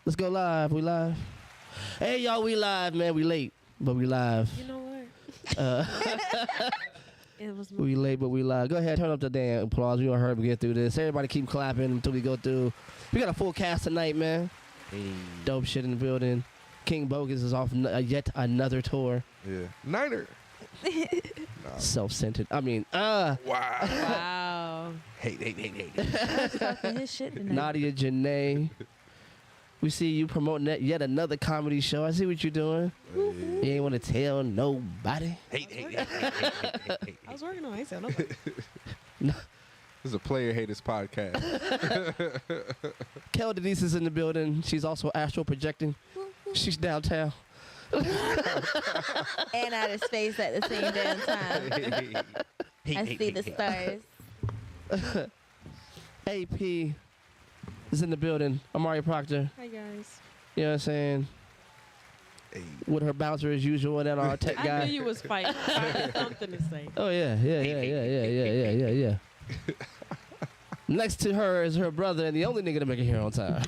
Let's go live. We live. Hey, y'all, we live, man. We late, but we live. You know what? It was We late, but we live. Go ahead, turn up the damn applause. We gonna hurry up and get through this. Everybody keep clapping until we go through. We got a full cast tonight, man. Hey. Dope shit in the building. King Bogus is off yet another tour. Yeah. Niner. Self-centered. I mean, wow. Hate. That's talking his shit tonight. Nadia Janae. We see you promoting that yet another comedy show. I see what you're doing. You ain't want to tell nobody. Hate. I was working on it. I ain't saying nobody. No. This is a player haters podcast. Kel Denise is in the building. She's also astral projecting. She's downtown. And out of space at the same damn time. I see the stars. AP is in the building. Amari Proctor. Hi, guys. You know what I'm saying? Hey. With her bouncer as usual, and then our tech guy. I knew you was fighting. I had something to say. Oh yeah. Next to her is her brother, and the only nigga to make it here on time.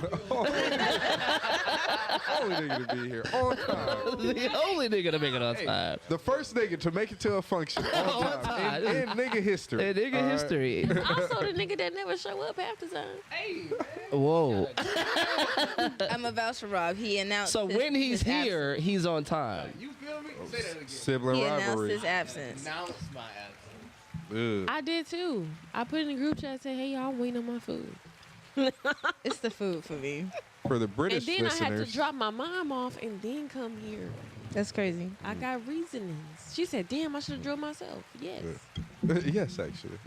Only nigga to be here on time. The only nigga to make it on time. The first nigga to make it to a function on time. In nigga history. In nigga history. Also, the nigga that never show up half the time. Whoa. I'm a vouch for Rob. He announced. So when he's here, he's on time. You feel me? Say that again. Sibling he announced rivalry. his absence. Announce my absence. Ugh. I did too. I put in the group chat and said, hey, y'all, I'm waiting on my food. It's the food for me. For the British And then listeners. I had to drop my mom off and then come here. That's crazy. I got reasonings. She said, damn, I should have drove myself. Yes. Yes, actually.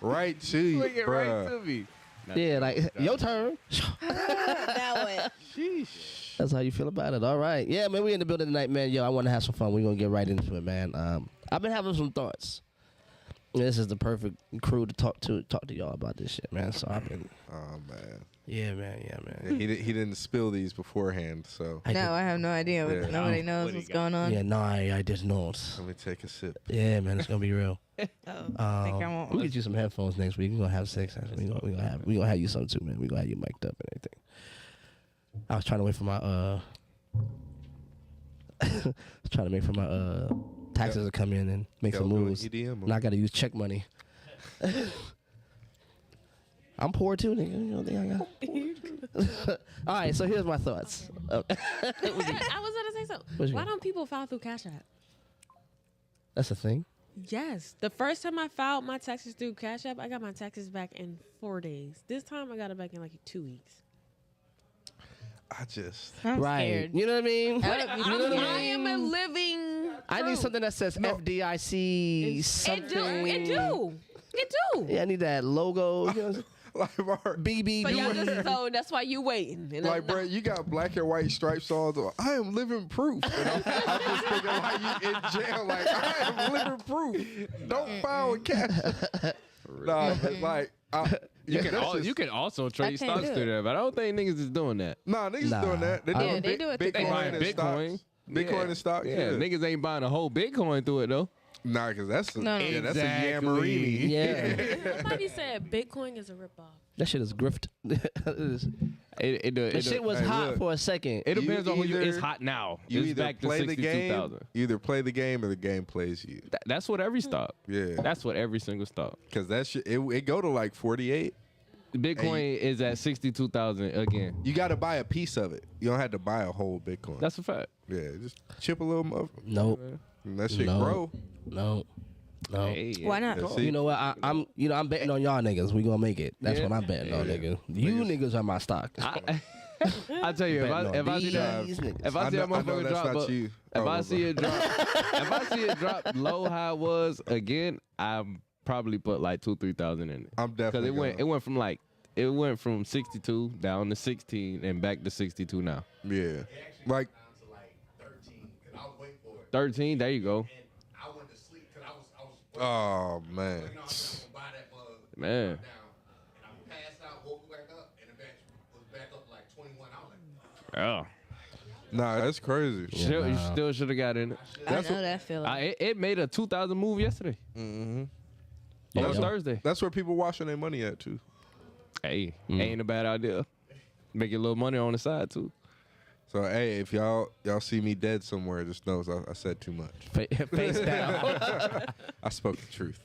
Right to you, Look it right bruh. to me. Yeah, like your turn. That one. Sheesh. That's how you feel about it. All right. Yeah, man, we in the building tonight, man. Yo, I want to have some fun. We're going to get right into it, man. I've been having some thoughts. This is the perfect crew to talk to y'all about this shit, man. So I've been... Oh, man. Yeah, man. Yeah, he didn't spill these beforehand, so I have no idea. Yeah. Nobody knows what's going on. Yeah, no, I did not. let me take a sip. Yeah, man, it's going to be real. I think I won't. We'll get you some headphones next week. We're going to have sex. We're gonna have you some too, man. We're going to have you mic'd up and everything. I was trying to wait for my... taxes to come in and make some moves. EDM, Now I got to use check money. I'm poor too, nigga. You don't think I got? All right, so here's my thoughts. I was going to say something. Why don't people file through Cash App? That's a thing. Yes. The first time I filed my taxes through Cash App, I got my taxes back in 4 days. This time I got it back in like 2 weeks. I'm Right. scared. You know what I mean? I am a living I need something that says FDIC something. It do. Yeah, I need that logo. You know, Like, BB. So y'all just so that's why you waiting. And like, bro, you got black and white stripes on. I am living proof. And I'm just thinking like you in jail. Like, I am living proof. Don't file with cash. Nah, but like, You can also trade can't stocks do through it. there, but I don't think niggas is doing that. nah, niggas doing that. They doing they do it through They buying and Bitcoin. stocks. Bitcoin and stocks. Yeah, niggas ain't buying a whole Bitcoin through it though. Nah, because that's a No. that's a Exactly. Yamarini. Yeah, Somebody said Bitcoin is a ripoff. that shit is grift. The shit was Hey, hot look. for a second. It depends on who you. either- It's hot now. You It's either back to play the 62,000. game, you either play the game or the game plays you. That's what every stock. Yeah, That's what every single stock. because that shit it go to like 48. Bitcoin is at 62,000 again. You got to buy a piece of it. You don't have to buy a whole Bitcoin. That's a fact. yeah, just chip a little motherfucker. Nope. And that shit No. grow. No. Hey, Why not? Yeah, see? You know what? I'm betting on y'all niggas. We gonna make it. That's Yeah. what I'm betting on, Yeah. nigga. You niggas are my stock. I tell you, if I see that, These niggas. if I see that I know motherfucker that's drop, not but you. if I see it drop, if I see it drop low how it was again, I'm probably put like 2,000-3,000 in it. I'm definitely it went from 62 down to 16 and back to 62 now. Yeah, like down to like 13 because I was waiting for it. 13, there you go, And I went to sleep because I was oh man, waiting on them to buy that bug. man. Down. And I passed out, woke back up, and the batch was back up like 21. I was like, Oh, nah, that's crazy. you still should have got in it. I know that feeling. It made a 2,000 move yesterday. Mm-hmm. On Thursday. That's where people washing their money at too. Hey, ain't a bad idea. Make a little money on the side too. So hey, if y'all see me dead somewhere, just know I said too much. Face down. I spoke the truth.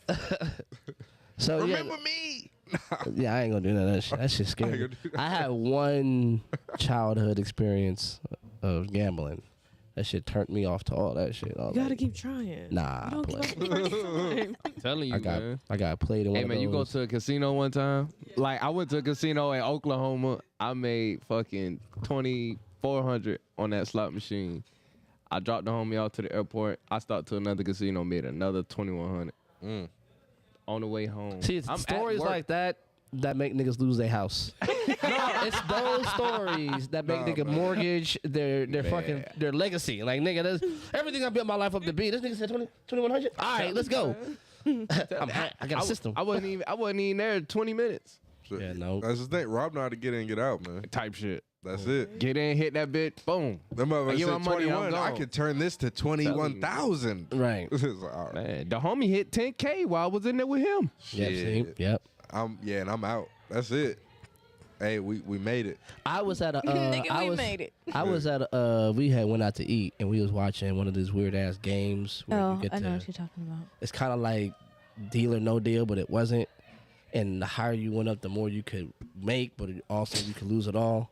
So Remember me? Yeah, I ain't gonna do none of that shit. That shit's scary. I had one childhood experience of gambling. That shit turned me off to all that shit. You gotta keep trying. Nah, You don't give play. up the first time. I'm telling you, man. I got played in one Hey of man, you go those. to a casino one time? Like I went to a casino in Oklahoma. I made fucking $2,400 on that slot machine. I dropped the homie off to the airport. I stopped to another casino, made another $2,100 on the way home. See, it's I'm stories at work. like that make niggas lose their house. It's those stories that make nigga mortgage their fucking their legacy. Like nigga, that's everything I built my life up to be. This nigga said 2,100. All right, let's go. I got a system. I wasn't even there 20 minutes. Shit. Yeah, no. That's the thing. Rob know how to get in and get out, man. Type shit. That's it. Get in, hit that bit, boom. Them I motherfuckers get my said money, I'm 21. I gone. could turn this to 21,000. Right. It's like, all right. Man, the homie hit 10K while I was in there with him. Yep. See? Shit. Yep. And I'm out. That's it. Hey, we made it. I was at a. Nigga, we made it. I was at a. We had went out to eat and we was watching one of these weird ass games where Oh, you get I know to. what you're talking about. It's kind of like Deal or No Deal, but it wasn't. And the higher you went up, the more you could make, but also you could lose it all.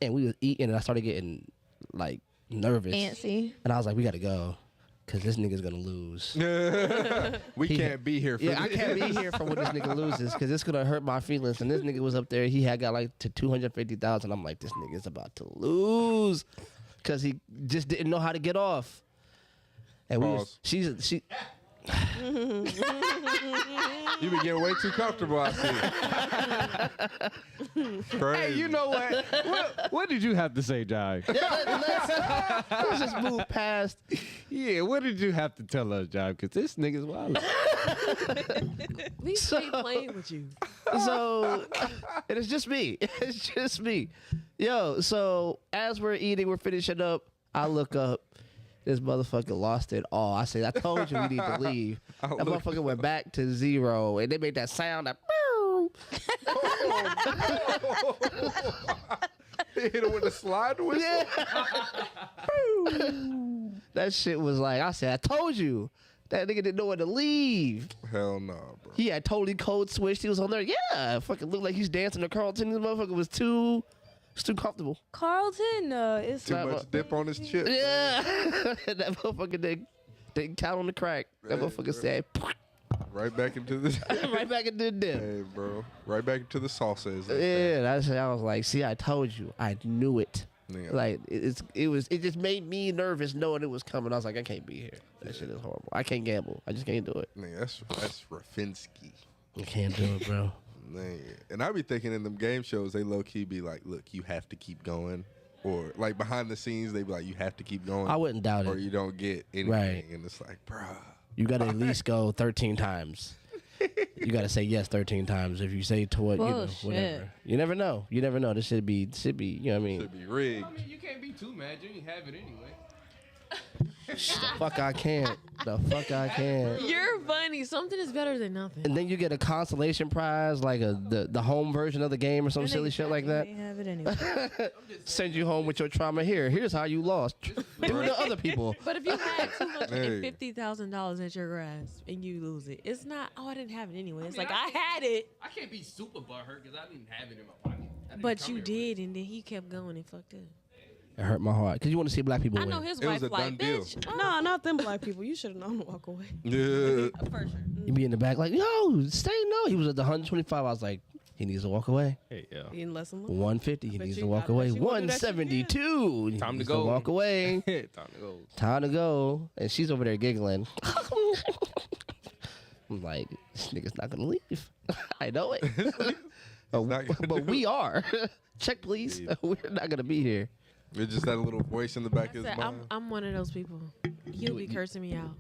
And we was eating, and I started getting like nervous, Antsy. and I was like, "We gotta go, cause this nigga's gonna lose." We He- can't be here for Yeah, I this. can't be here for when this nigga loses, cause it's gonna hurt my feelings. And this nigga was up there; he had got like to 250,000. I'm like, this nigga's about to lose, cause he just didn't know how to get off. And we was, Pause. she. You been getting way too comfortable, I see. Crazy. Hey, you know what? What did you have to say, Jai? Let's just move past. Yeah, what did you have to tell us, Jai? Because this nigga's wild. We stay playing with you. So and it's just me. It's just me. Yo, so as we're eating, we're finishing up. I look up. This motherfucker lost it all. I said, I told you we need to leave. That motherfucker went back to 0, and they made that sound that. Hit him with a slide whistle. That shit was like, I said, I told you. That nigga didn't know when to leave. Hell no, bro. He had totally code switched. He was on there. Yeah, fucking looked like he's dancing to Carlton. This motherfucker was too comfortable. Carlton, is Too much dip on his chip. Yeah. That motherfucker didn't count on the crack. That motherfucker said, Right back into the. right back into the dip. Hey, bro. Right back into the salsa. As they Yeah, that's I was like, see, I told you, I knew it. say. Like it just made me nervous knowing it was coming. I was like, I can't be here. That shit is horrible. I can't gamble. I just can't do it. Nigga, that's Rafinsky. I can't do it, bro. Nigga. And I be thinking in them game shows, they low key be like, look, you have to keep going. Or like behind the scenes, they be like, you have to keep going. I wouldn't doubt Or it. you don't get anything. Right. And it's like, bruh. You got to at least go 13 times. You got to say yes 13 times. If you say to what, Bullshit. whatever. You never know. You never know. This should be, you know what I mean? Should be rigged. I mean, you can't be too mad. You ain't have it anyway. The fuck I can't. The fuck I can't. You're funny. Something is better than nothing. And then you get a consolation prize, like the home version of the game or some silly shit like that. Have it anyway. Send you home with your trauma. Here's how you lost. Do it to other people. But if you had $250,000 at your grasp and you lose it, it's not, oh, I didn't have it anyway. It's like, I had it, I can't be super butthurt because I didn't have it in my pocket. but you did, and then he kept going and fucked up. It hurt my heart because you want to see black people I win. know his It was wife a like, done deal. bitch. No, not them black people. You should have known to walk away. Yeah. For sure. You be in the back like, yo, stay no. He was at the 125. I was like, he needs to walk away. Hey, yeah. You didn't listen. 150. He bet needs you- to walk I bet away. you won't do that shit 172. He Time to needs go. walk away. Time to go. Time to go. And she's over there giggling. I'm like, this nigga's not gonna leave. I know it. not gonna but do we are. Check, please. We're not gonna be here. It's just that little voice in the back I of his said, mind. I'm one of those people. He'll be cursing me out.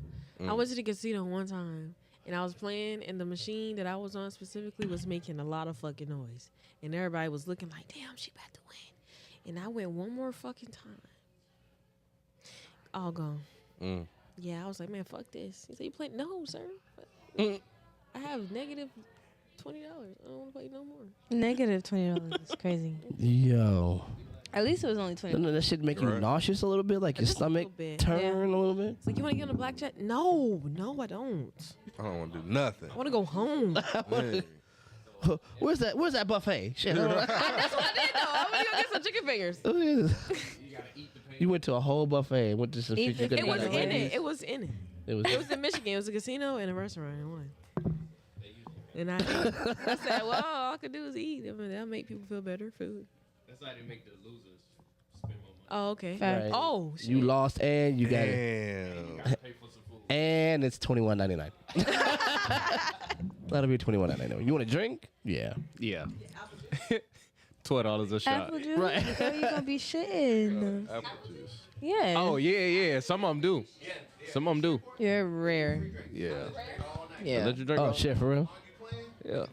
I went to the casino one time, and I was playing, and the machine that I was on specifically was making a lot of fucking noise. And everybody was looking like, damn, she about to win. And I went one more fucking time. All gone. Yeah, I was like, man, fuck this. He said, you playing? No, sir. I have negative $20. I don't want to pay no more. Negative $20 is crazy. Yo. At least it was only $20. No, that shit make you Right. nauseous a little bit, like your Just a stomach little bit. turn Yeah. a little bit. It's like, you want to get on a blackjack? No, I don't. I don't want to do nothing. I want to go home. Man. Where's that buffet? Shit. That's what I did though. I went to go get some chicken fingers. You went to a whole buffet. Went to some Eat shit you the could It was have in it. It was in it. It was. It was in Michigan. It was a casino and a restaurant in one. And I said, well, all I could do is eat. I mean, that'll make people feel better. Food. That's how they make the losers spend more money. Oh, okay. Fact. Right. Oh, shit. You lost and you got it. Damn. Pay for some food. And it's $21.99. That'll be $21.99. You want a drink? Yeah. Yeah. $12 a shot. Apple juice? Right. Girl, you gonna be shitting. Apple juice. Yeah. Oh yeah. Some of them do. Some of them do. You're rare. Yeah. Yeah. Let you drink. Oh all- shit, for real? Yeah.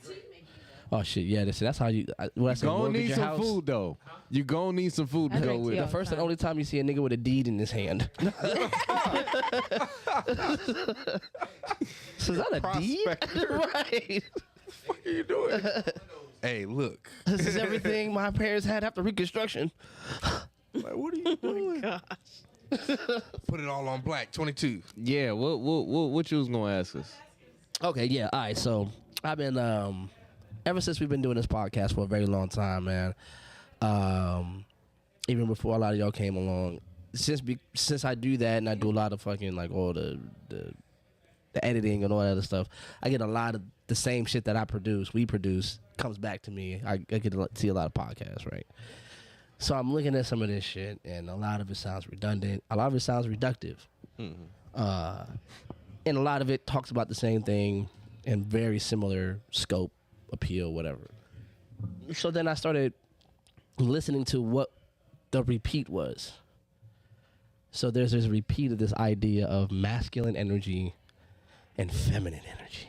Oh shit, yeah. That's how you. What I say? Gonna mortgage need your some house? food though. You gonna need some food to I go drink with tea it. all The first and time. only time you see a nigga with a deed in his hand. So is that a deed? Prospector. Right. What are you doing? Hey, look. This is everything my parents had after Reconstruction. Like, what are you doing? Gosh. Put it all on black. 22. Yeah. What you was gonna ask us? Okay, yeah. All right. So I've been ever since we've been doing this podcast for a very long time, man. Even before a lot of y'all came along. Since I do that and I do a lot of fucking like all the editing and all that other stuff, I get a lot of the same shit that we produce comes back to me. I get to see a lot of podcasts, right? So I'm looking at some of this shit, and a lot of it sounds redundant. A lot of it sounds reductive. And a lot of it talks about the same thing in very similar scope, appeal, whatever. So then I started listening to what the repeat was. So there's this repeat of this idea of masculine energy and feminine energy.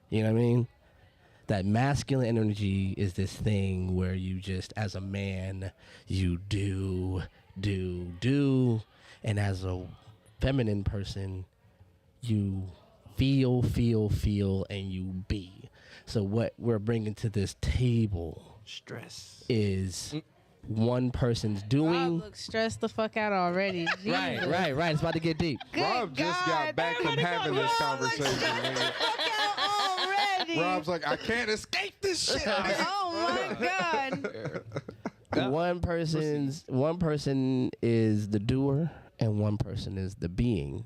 You know what I mean? That masculine energy is this thing where you just, as a man, you do, and as a feminine person, you feel, and you be. So what we're bringing to this table Stress. is one person's Rob doing. looks stressed the fuck out already. Right. It's about to get deep. Rob just got back from having this conversation, man. Already. Rob's like, I can't escape this shit. Oh my god. One person is the doer and one person is the being.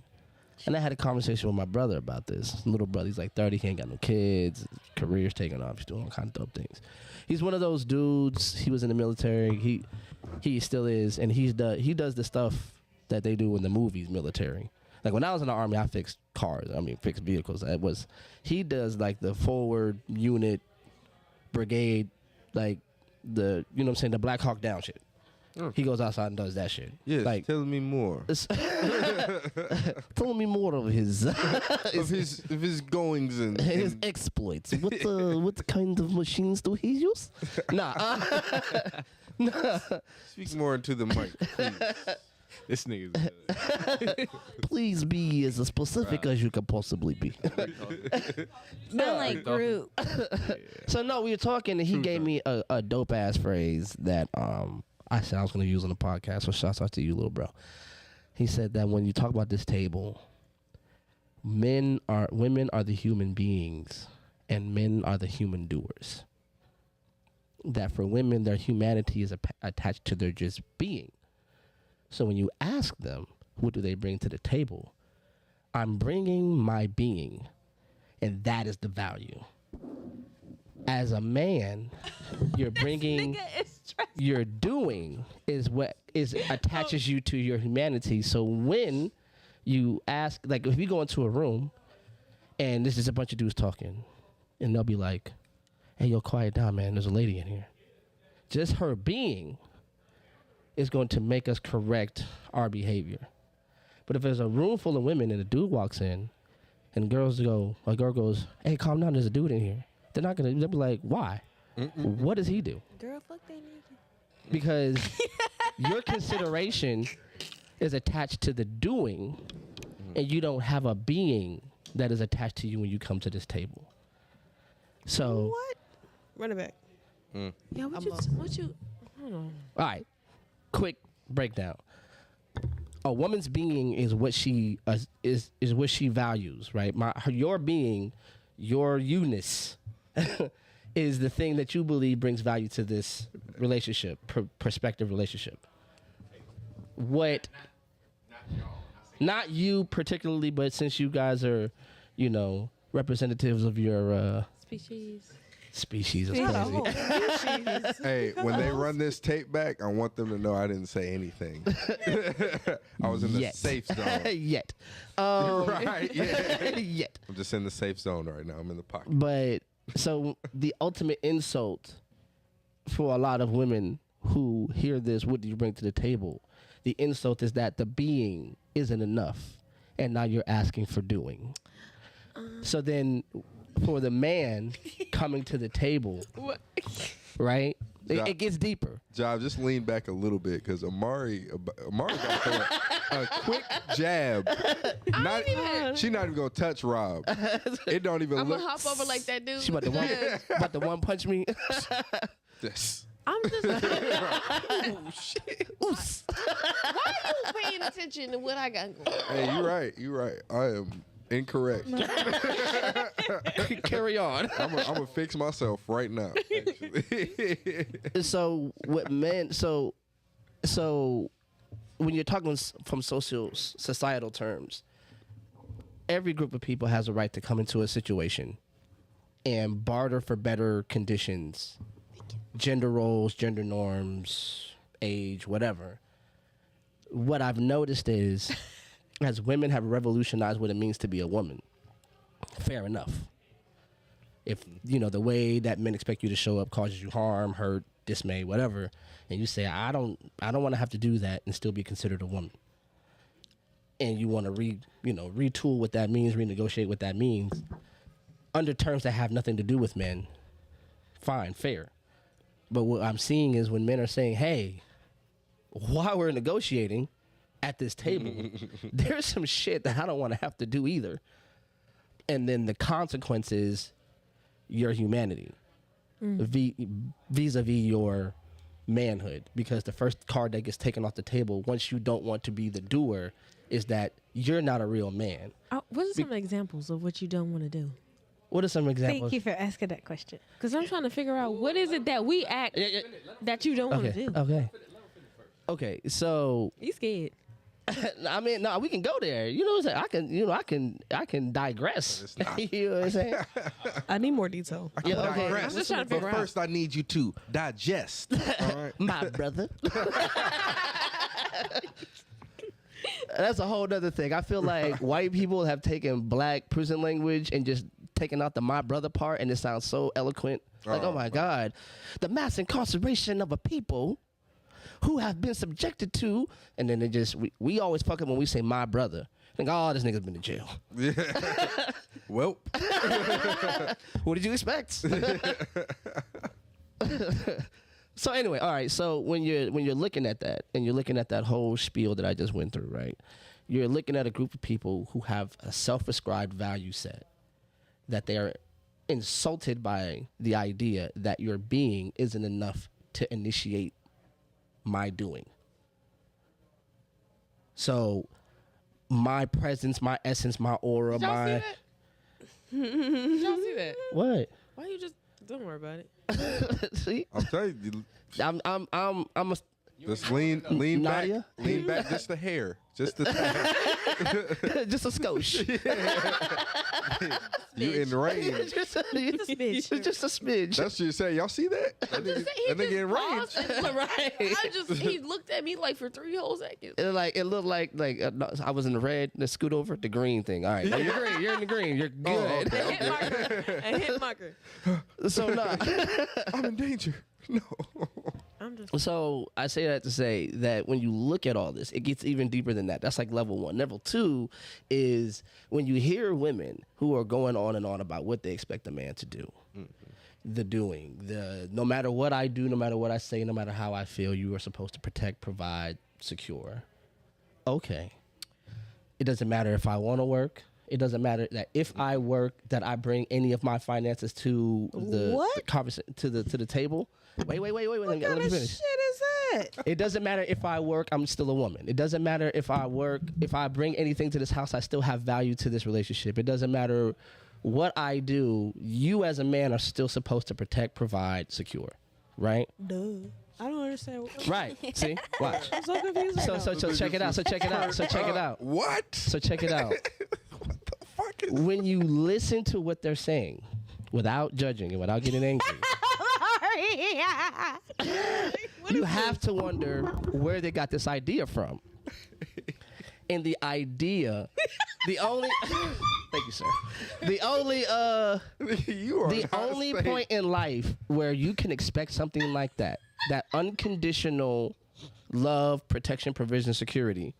And I had a conversation with my brother about this. Little brother, he's like 30, he ain't got no kids, career's taking off, he's doing all kinds of dope things. He's one of those dudes. He was in the military. He still is, and he does the stuff that they do in the movies, military. Like when I was in the army, I fixed cars. Fixed vehicles. He does like the forward unit, brigade, like the you know what I'm saying, the Black Hawk Down shit. He goes outside and does that shit. Yes, like tell me more. telling me more of his of his goings and his exploits. What kind of machines do he use? Nah. speak more into the mic, please. This nigga's good. Please be as specific as you can possibly be. Sound like Groot. So no, we were talking and he gave me a dope ass phrase that I said I was gonna use on the podcast. So shouts out to you, little bro. He said that when you talk about this table, women are the human beings and men are the human doers. That for women, their humanity is attached to their just being. So when you ask them, what do they bring to the table? I'm bringing my being, and that is the value. As a man, you're bringing, your doing is what attaches you to your humanity. So when you ask, like if you go into a room, and this is a bunch of dudes talking, and they'll be like, hey, yo, quiet down, man. There's a lady in here. Just her being is going to make us correct our behavior. But if there's a room full of women and a dude walks in and a girl goes, hey, calm down, there's a dude in here. They'll be like, why? What does he do? Girl, fuck that nigga. Because your consideration is attached to the doing and you don't have a being that is attached to you when you come to this table. So, What? Run it back. Yeah, what you? Hold on. all right, quick breakdown. A woman's being is what she is what she values, right? Your being, your you-ness, is the thing that you believe brings value to this relationship, prospective relationship. What? Not you particularly, but since you guys are, representatives of your species is Not a crazy. whole species. Hey, when they run this tape back, I want them to know I didn't say anything. I was in the Yet. safe zone. Yet. Right, yeah. Yet. I'm just in the safe zone right now. I'm in the pocket. But so the ultimate insult for a lot of women who hear this, what do you bring to the table? The insult is that the being isn't enough, and now you're asking for doing. So then, for the man coming to the table, right? It gets deeper. Job, just lean back a little bit because Amari got to throw a quick jab. She not even gonna touch Rob. It don't even I'm look. gonna hop over like that dude. She about to one punch me. This. I'm just. Oh shit. Oos. Why are you paying attention to what I got going? Hey, you right. You right. I am incorrect. Carry on. I'm gonna fix myself right now. Actually. So what men? So when you're talking from societal terms, every group of people has a right to come into a situation and barter for better conditions, gender roles, gender norms, age, whatever. What I've noticed is, as women have revolutionized what it means to be a woman, fair enough. If, the way that men expect you to show up causes you harm, hurt, dismay, whatever, and you say, I don't want to have to do that and still be considered a woman. And you want to retool what that means, renegotiate what that means, under terms that have nothing to do with men, fine, fair. But what I'm seeing is when men are saying, hey, while we're negotiating at this table, there's some shit that I don't want to have to do either. And then the consequence is your humanity vis-a-vis your manhood. Because the first card that gets taken off the table once you don't want to be the doer is that you're not a real man. What are some examples of what you don't want to do? What are some examples? Thank you for asking that question. Because I'm trying to figure out what is it that we act that you don't want to do. Okay, so You scared? I mean, no, we can go there. You know what I'm saying? I can digress. It's not. You know what I'm saying? I need more detail. Yeah, okay. Digress. I'm just trying to But figure out. first, I need you to digest. All right. My brother. That's a whole other thing. I feel like white people have taken black prison language and just taken out the my brother part, and it sounds so eloquent. Like, oh my God, the mass incarceration of a people who have been subjected to, and then it just, we always fuck up when we say my brother. Think, oh, this nigga's been in jail. Well, What did you expect? So anyway, all right. So when you're looking at that, and you're looking at that whole spiel that I just went through, right? You're looking at a group of people who have a self-ascribed value set, that they are insulted by the idea that your being isn't enough to initiate my doing. So my presence, my essence, my aura, Did y'all my see that? Did y'all see that? what? Why you just don't worry about it? See, I'm telling you, I'm a just lean back, Nadia? lean back, just the hair, just the tad. just a skosh. You enraged. just a smidge. Just a smidge. That's what you say. Y'all see that? That nigga, that nigga enraged. He looked at me like for 3 whole seconds. It looked like no, I was in the red. Let's scoot over the green thing. All right, no, you're green. You're in the green. You're good. okay. A hit marker. So no. I'm in danger. No. I'm just. So I say that to say that when you look at all this, it gets even deeper than that. That's like level 1. Level 2 is when you hear women who are going on and on about what they expect a man to do. The doing, no matter what I do, no matter what I say, no matter how I feel, you are supposed to protect, provide, secure. Okay. It doesn't matter if I want to work. It doesn't matter that if I work, that I bring any of my finances to the What? conversation to the table. Wait. Let What me kind of shit finish. is that? It doesn't matter if I work, I'm still a woman. It doesn't matter if I work, if I bring anything to this house, I still have value to this relationship. It doesn't matter what I do. You as a man are still supposed to protect, provide, secure, right? Duh. I don't understand. Right. See? Watch. I'm so confused. Right So check it out. So check it out. What? So check it out. What the fuck is When you listen to what they're saying without judging and without getting angry, you have to wonder where they got this idea from. And the idea, the only thank you, sir. The only you are the not only safe. point in life where you can expect something like that unconditional love, protection, provision, security,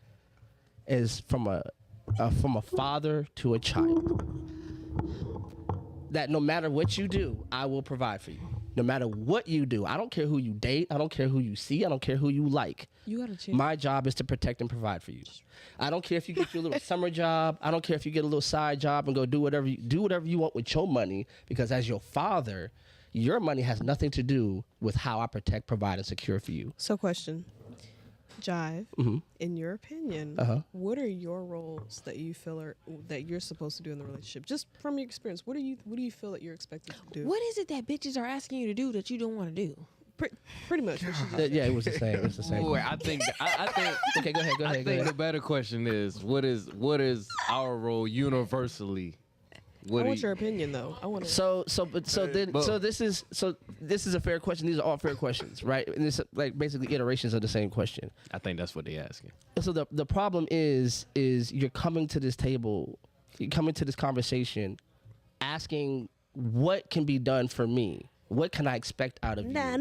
is from a father to a child. That no matter what you do, I will provide for you. No matter what you do, I don't care who you date, I don't care who you see, I don't care who you like. You gotta chill. My job is to protect and provide for you. I don't care if you get your little summer job. I don't care if you get a little side job and go do whatever you want with your money, because as your father, your money has nothing to do with how I protect, provide, and secure for you. So, question, Jive. Mm-hmm. In your opinion, what are your roles that you feel are that you're supposed to do in the relationship? Just from your experience, what do you feel that you're expected to do? What is it that bitches are asking you to do that you don't want to do? Pretty much what she just said. Yeah, it was the same. It was the same. Wait, I think Okay, go ahead. I think the better question is what is our role universally? I want your opinion though. I want to. So this is a fair question. These are all fair questions, right? And it's like basically iterations of the same question. I think that's what they're asking. So the problem is you're coming to this table, you're coming to this conversation, asking what can be done for me. What can I expect out of you? Nah.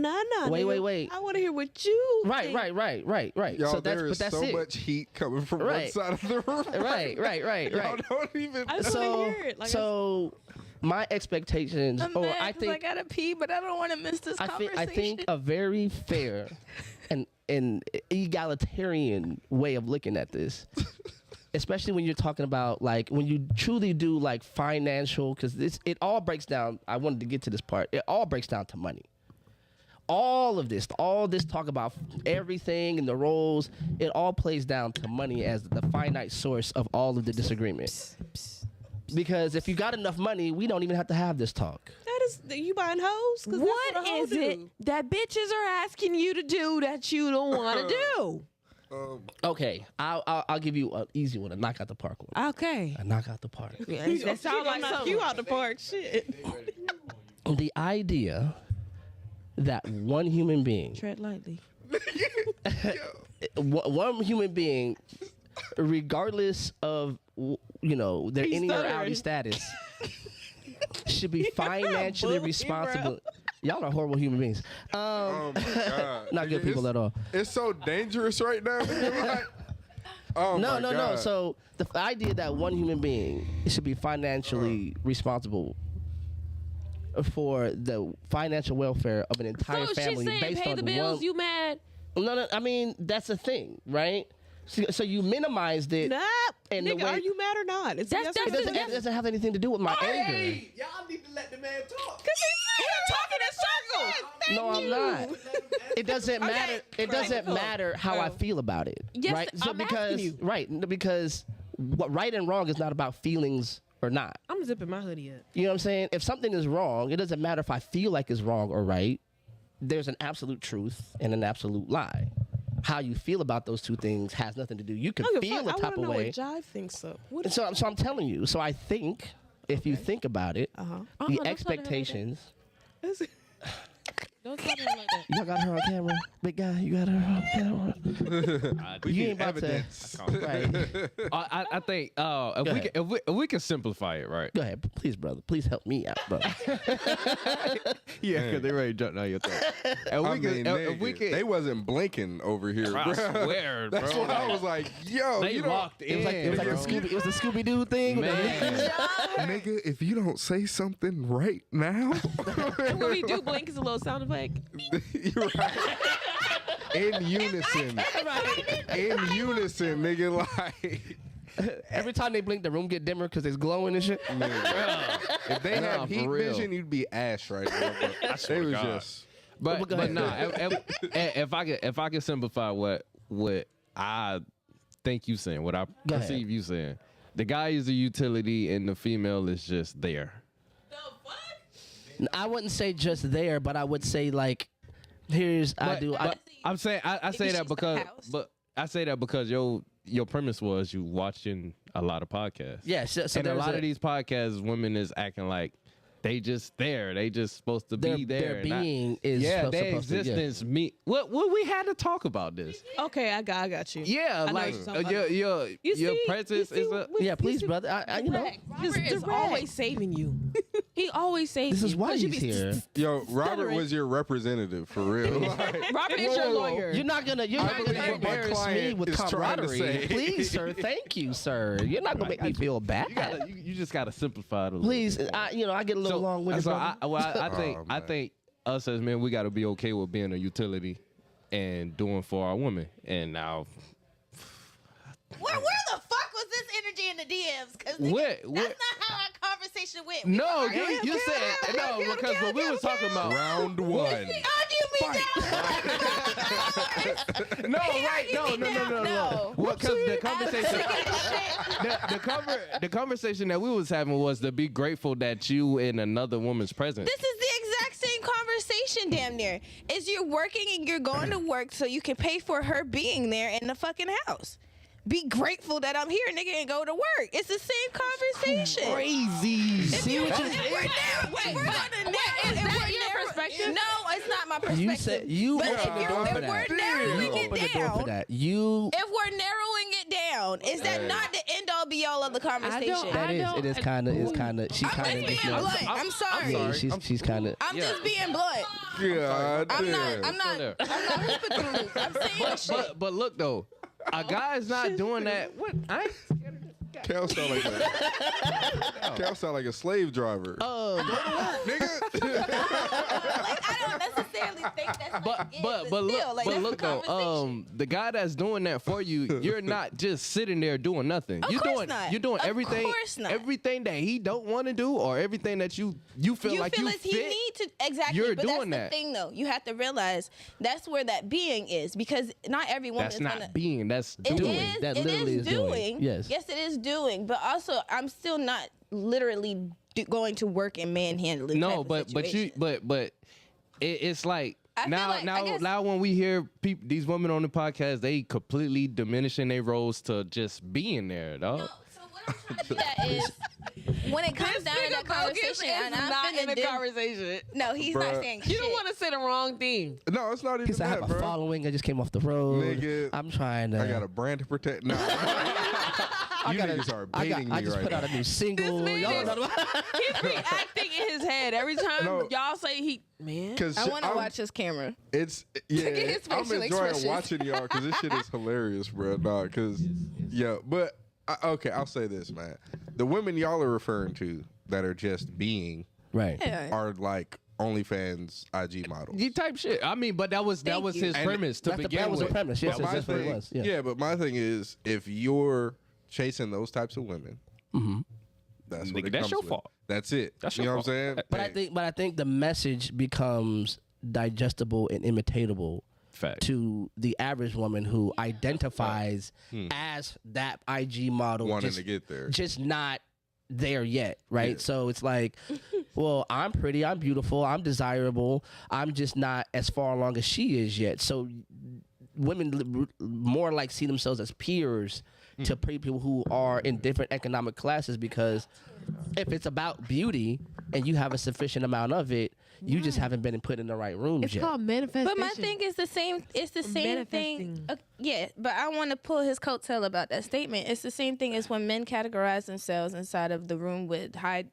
Wait. I want to hear what you. Right. Y'all, So there is that's so it. much heat coming from one Right. side of the room. Right. Y'all don't even. I just want to hear it. Like So my expectations, I'm or mad I 'cause think I gotta pee, but I don't want to miss this conversation. I think a very fair and egalitarian way of looking at this, especially when you're talking about like when you truly do like financial, because it all breaks down. I wanted to get to this part. It all breaks down to money. All this talk about everything and the roles, it all plays down to money as the finite source of all of the disagreement. Because if you got enough money, we don't even have to have this talk. that is you buying hoes. What is it that bitches are asking you to do that you don't want to do? Okay, I'll give you an easy one, a knock out the park one. Okay. A knock out the park. That sounds like something. you out the park. Shit. The idea that one human being, Tread lightly. one human being, regardless of their He's innie or outie stuttering. status, should be financially Bully, responsible. Y'all are horrible human beings. Oh my God. Not good people at all. It's so dangerous right now. Nigga, like, oh my No. God. So the idea that one human being should be financially responsible for the financial welfare of an entire So she's family saying based pay on the bills, one. you mad? No. I mean that's the thing, right? So you minimized it. Nah, And the nigga, way- are you mad or not? It's That's- yes or that's- no. It doesn't have anything to do with my anger. Hey, y'all need to let the man talk. Talking in circles. No, I'm not. It doesn't matter. It doesn't matter how I feel about it, Yes, right? So I'm because asking you. because what right and wrong is not about feelings or not. I'm zipping my hoodie up. You know what I'm saying? If something is wrong, it doesn't matter if I feel like it's wrong or right. There's an absolute truth and an absolute lie. How you feel about those two things has nothing to do. You can feel a I type want to of know way. what Jive thinks so. What And so I'm telling you. So I think if you think about it, Uh-huh. the don't tell her like that. expectations. is it? Don't talk to her like that. Y'all got her on camera, big guy. You got her on camera. You ain't about Evidence. to. Right. I think if we can simplify it, right? Go ahead, please, brother. Please help me out, brother. Yeah, because they ready to jump down your throat. And I mean, if we nigga, can, they wasn't blinking over here, I bro. swear, That's bro. what I was like, yo, They you don't, walked in. It was like the Scooby Doo thing. Man. nigga, if you don't say something right now, And when we do blink, it's a little sound effect. you're right. In unison. In unison, nigga, like. Every time they blink, the room get dimmer because it's glowing and shit. If they Nah, had heat for real. vision, you'd be ash right now. But they was just. But nah, if I can simplify what I think you saying, what I Go ahead. perceive you saying, the guy is a utility and the female is just there. I wouldn't say just there, but I would say like, I'm saying I say she's that the because house. I say that because your premise was you watching a lot of podcasts. Yeah, so and a there's lot of these podcasts, women is acting like they just there. They just supposed to be there. Their and not- being is yeah, their supposed to, yeah. existence. What we had to talk about this. Okay, I got you. Yeah, I know like what you're talking about. your presence is a. Yeah, please, brother. I you know, Robert is always saving you. He always saves this you. is why 'Cause you he's be here. Yo, Robert was your representative for real. Like, Robert is your lawyer. You're not gonna believe what my embarrass me client with is trying to camaraderie. say. Please, sir. Thank you, sir. You're not gonna make me feel bad. You just gotta simplify it a little Please, bit. I get a little long with it. So brother. I think us as men, we got to be okay with being a utility and doing for our women. And now, Where the fuck was this energy in the DMs? Because that's What? not how our conversation went. No, you said no because what we was talking about. round one. Argue me down. No, right? No. No. Well, because the conversation, the conversation that we was having was to be grateful that you in another woman's presence. This is the exact same conversation, damn near. Is you're working and you're going to work so you can pay for her being there in the fucking house. Be grateful that I'm here, nigga, and go to work. It's the same conversation. Crazy. See what you Is that your perspective? No, it's not my perspective. You said you But opened if the door for we're that. narrowing You it opened the door for down, that. if we're narrowing it down, is that not the end all be all of the conversation? That is. It is kind of. It's kind of. She I'm kind just of. being blunt. I'm sorry. Yeah, she's kind of. I'm just being blunt. God I'm damn. not hooping through the roof. I'm saying shit. But look though, a guy's not doing that. What? I ain't scared of this guy. Cal sound like a Cal sound like a slave driver. Nigga. Like, I don't necessarily think that's But look though, the guy that's doing that for you, you're not just sitting there doing nothing. Of You're course doing not. you're doing Of everything course not. everything that he don't want to do or everything that you feel you like feel you as fit. he need to exactly. You're but doing that's that. the thing, though. You have to realize that's where that being is because not every woman That's is not gonna. being, that's It doing. is. That It literally is is doing. doing. Yes. Yes, it is doing. But also, I'm still not literally going to work and manhandling. No, type of but you situation. it's like I feel like- I guess- now when we hear these women on the podcast, they completely diminishing their roles to just being there, dog. No, so what I'm trying to get at is when it comes down to that conversation, and I'm not in finna the conversation. No, he's Bruh. not saying You shit. don't want to say the wrong thing. No, it's not even Because I have that, a bro. following. I just came off the road. Nigga, I'm trying to. I got a brand to protect. No. You niggas are baiting I me just right put out now. a new single. man Y'all is- know about- He's reacting in his head every time No. y'all say man. Because I want to watch his camera. It's his I'm facial enjoying expressions. watching y'all because this shit is hilarious, bro. Dog, because but okay, I'll say this, man. The women y'all are referring to that are just being Right. Yeah. are like OnlyFans IG models. You type shit. I mean, but that was Thank you. his And premise to begin that was with. the premise. Yes, But my that's what it thing- was. Yeah. but my thing is, if you're chasing those types of women, that's what Nigga, it that's comes your with. fault. That's it. That's you your know what I'm fault. saying? But I think the message becomes digestible and imitatable Fact. to the average woman who identifies as that IG model, Wanting just, to get there. just not there yet, right? Yeah. So it's like, well, I'm pretty, I'm beautiful, I'm desirable, I'm just not as far along as she is yet. So women more like see themselves as peers to people who are in different economic classes, because if it's about beauty and you have a sufficient amount of it, you just haven't been put in the right rooms It's yet. called manifestation. But my thing is the same. It's the same thing. Manifesting. Yeah, but I want to pull his coattail about that statement. It's the same thing as when men categorize themselves inside of the room with high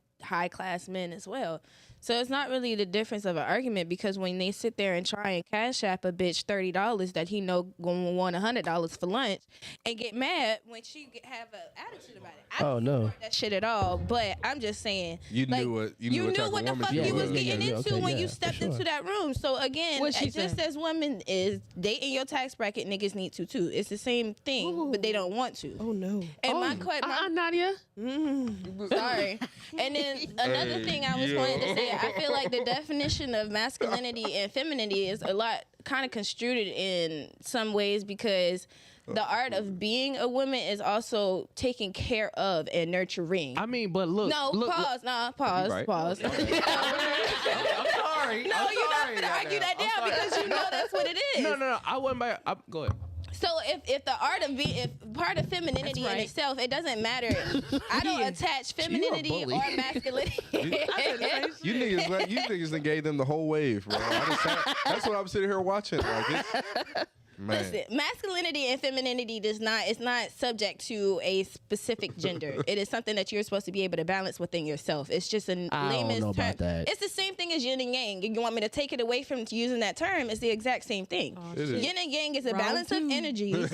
class men as well. So it's not really the difference of an argument, because when they sit there and try and cash app a bitch $30 that he know gonna want $100 for lunch and get mad when she have an attitude about it. I don't support that shit at all. But I'm just saying, You knew what the fuck you was getting into when you stepped into that room. So again, What'd she just say? as women is dating your tax bracket, niggas need to too. It's the same thing, but they don't want to. Oh no. And my question, Nadia. sorry. And then another thing I was wanting to say, I feel like the definition of masculinity and femininity is a lot kind of construed in some ways, because the art of being a woman is also taking care of and nurturing. I mean, but look. No, look, pause. Nah, pause. Right. Pause. I'm sorry. No, you're not gonna argue that down because you know that's what it is. No. I wasn't by. Go ahead. So if the art of if part of femininity in itself, it doesn't matter. I don't attach femininity or masculinity. You niggas done gave them the whole wave, bro. That's what I'm sitting here watching. Like, it's, man. Listen, masculinity and femininity it's not subject to a specific gender. It is something that you're supposed to be able to balance within yourself. It's just a layman's term. About that. It's the same thing as yin and yang. You want me to take it away from using that term? It's the exact same thing. Yin and yang is a balance of energies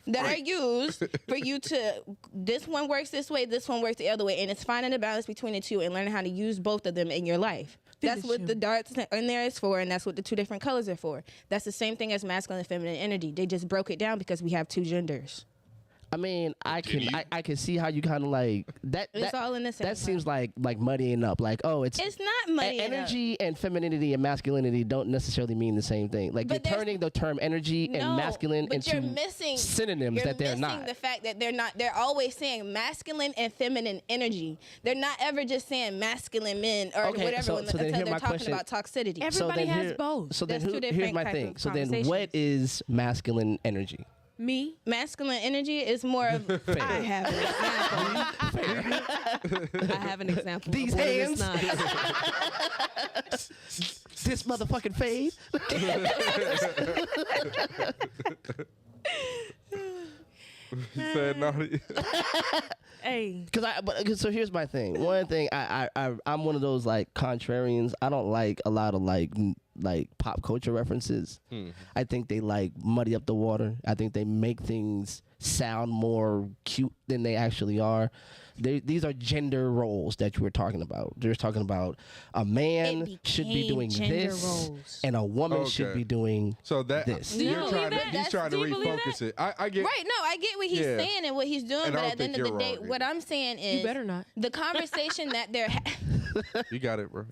that are used for you to, this one works this way, this one works the other way, and it's finding a balance between the two and learning how to use both of them in your life. That's what the darts in there is for, and that's what the two different colors are for. That's the same thing as masculine and feminine energy. They just broke it down because we have two genders. I mean, I can see how you kind of like that. It's all in the same. That seems like muddying up. Like, oh, it's not muddying energy and femininity and masculinity don't necessarily mean the same thing. Like, you're turning the term energy and masculine into synonyms that they're not. The fact that they're not. They're always saying masculine and feminine energy. They're not ever just saying masculine men or whatever until they're talking about toxicity. Everybody has both. So then here's my thing. So then what is masculine energy? Me? Masculine energy is more of I have an example. I have an example. These of what it is hands. not. This motherfucking fade. He said naughty. Hey. So here's my thing. One thing, I'm one of those like contrarians. I don't like a lot of like pop culture references. I think they like muddy up the water. I think they make things sound more cute than they actually are. These are gender roles that you were talking about. They're talking about a man should be doing this, and a woman should be doing this. He's trying to refocus it. I get right. No, I get what he's saying and what he's doing, but at the end of the day, what I'm saying is, you better not. The conversation that they're you got it, bro.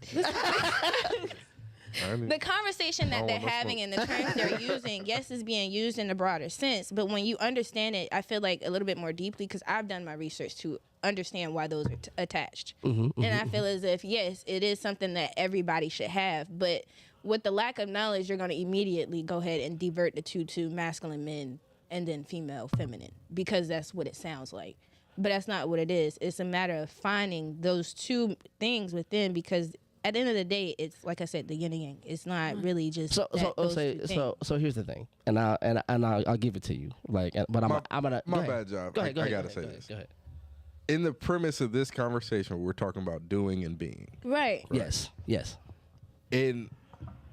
The conversation that they're having and the terms they're using, yes, is being used in a broader sense. But when you understand it, I feel like a little bit more deeply, because I've done my research to understand why those are attached. And I feel as if, yes, it is something that everybody should have. But with the lack of knowledge, you're going to immediately go ahead and divert the two to masculine men and then female feminine, because that's what it sounds like. But that's not what it is. It's a matter of finding those two things within, because at the end of the day, it's like I said, the yin and yang. It's not really just so here's the thing, and I'll give it to you. Like, but I'm gonna. My bad job. Go ahead. I gotta say this. Go ahead. In the premise of this conversation, we're talking about doing and being. Right. Yes. And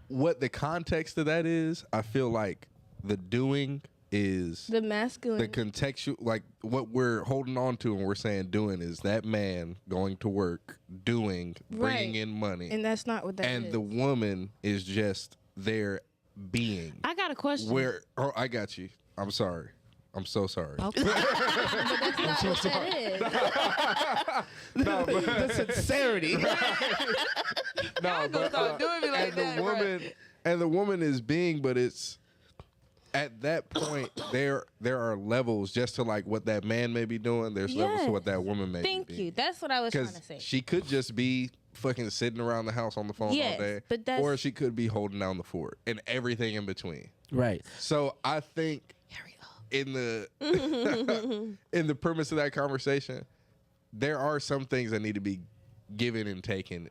what the context of that is, I feel like the doing is the masculine, the contextual, like what we're holding on to and we're saying doing is that man going to work, doing, bringing in money. And that's not what that is. And the woman is just there being. I got a question. I got you. I'm sorry. I'm so sorry. Okay. But that's not what that is. No, but The sincerity. no, but doing me like that, and the woman is being, but it's at that point there are levels just to like what that man may be doing. There's levels to what that woman may be doing. Thank you. That's what I was trying to say. She could just be fucking sitting around the house on the phone all day, or she could be holding down the fort and everything in between. Right. So I think in the in the premise of that conversation, there are some things that need to be given and taken.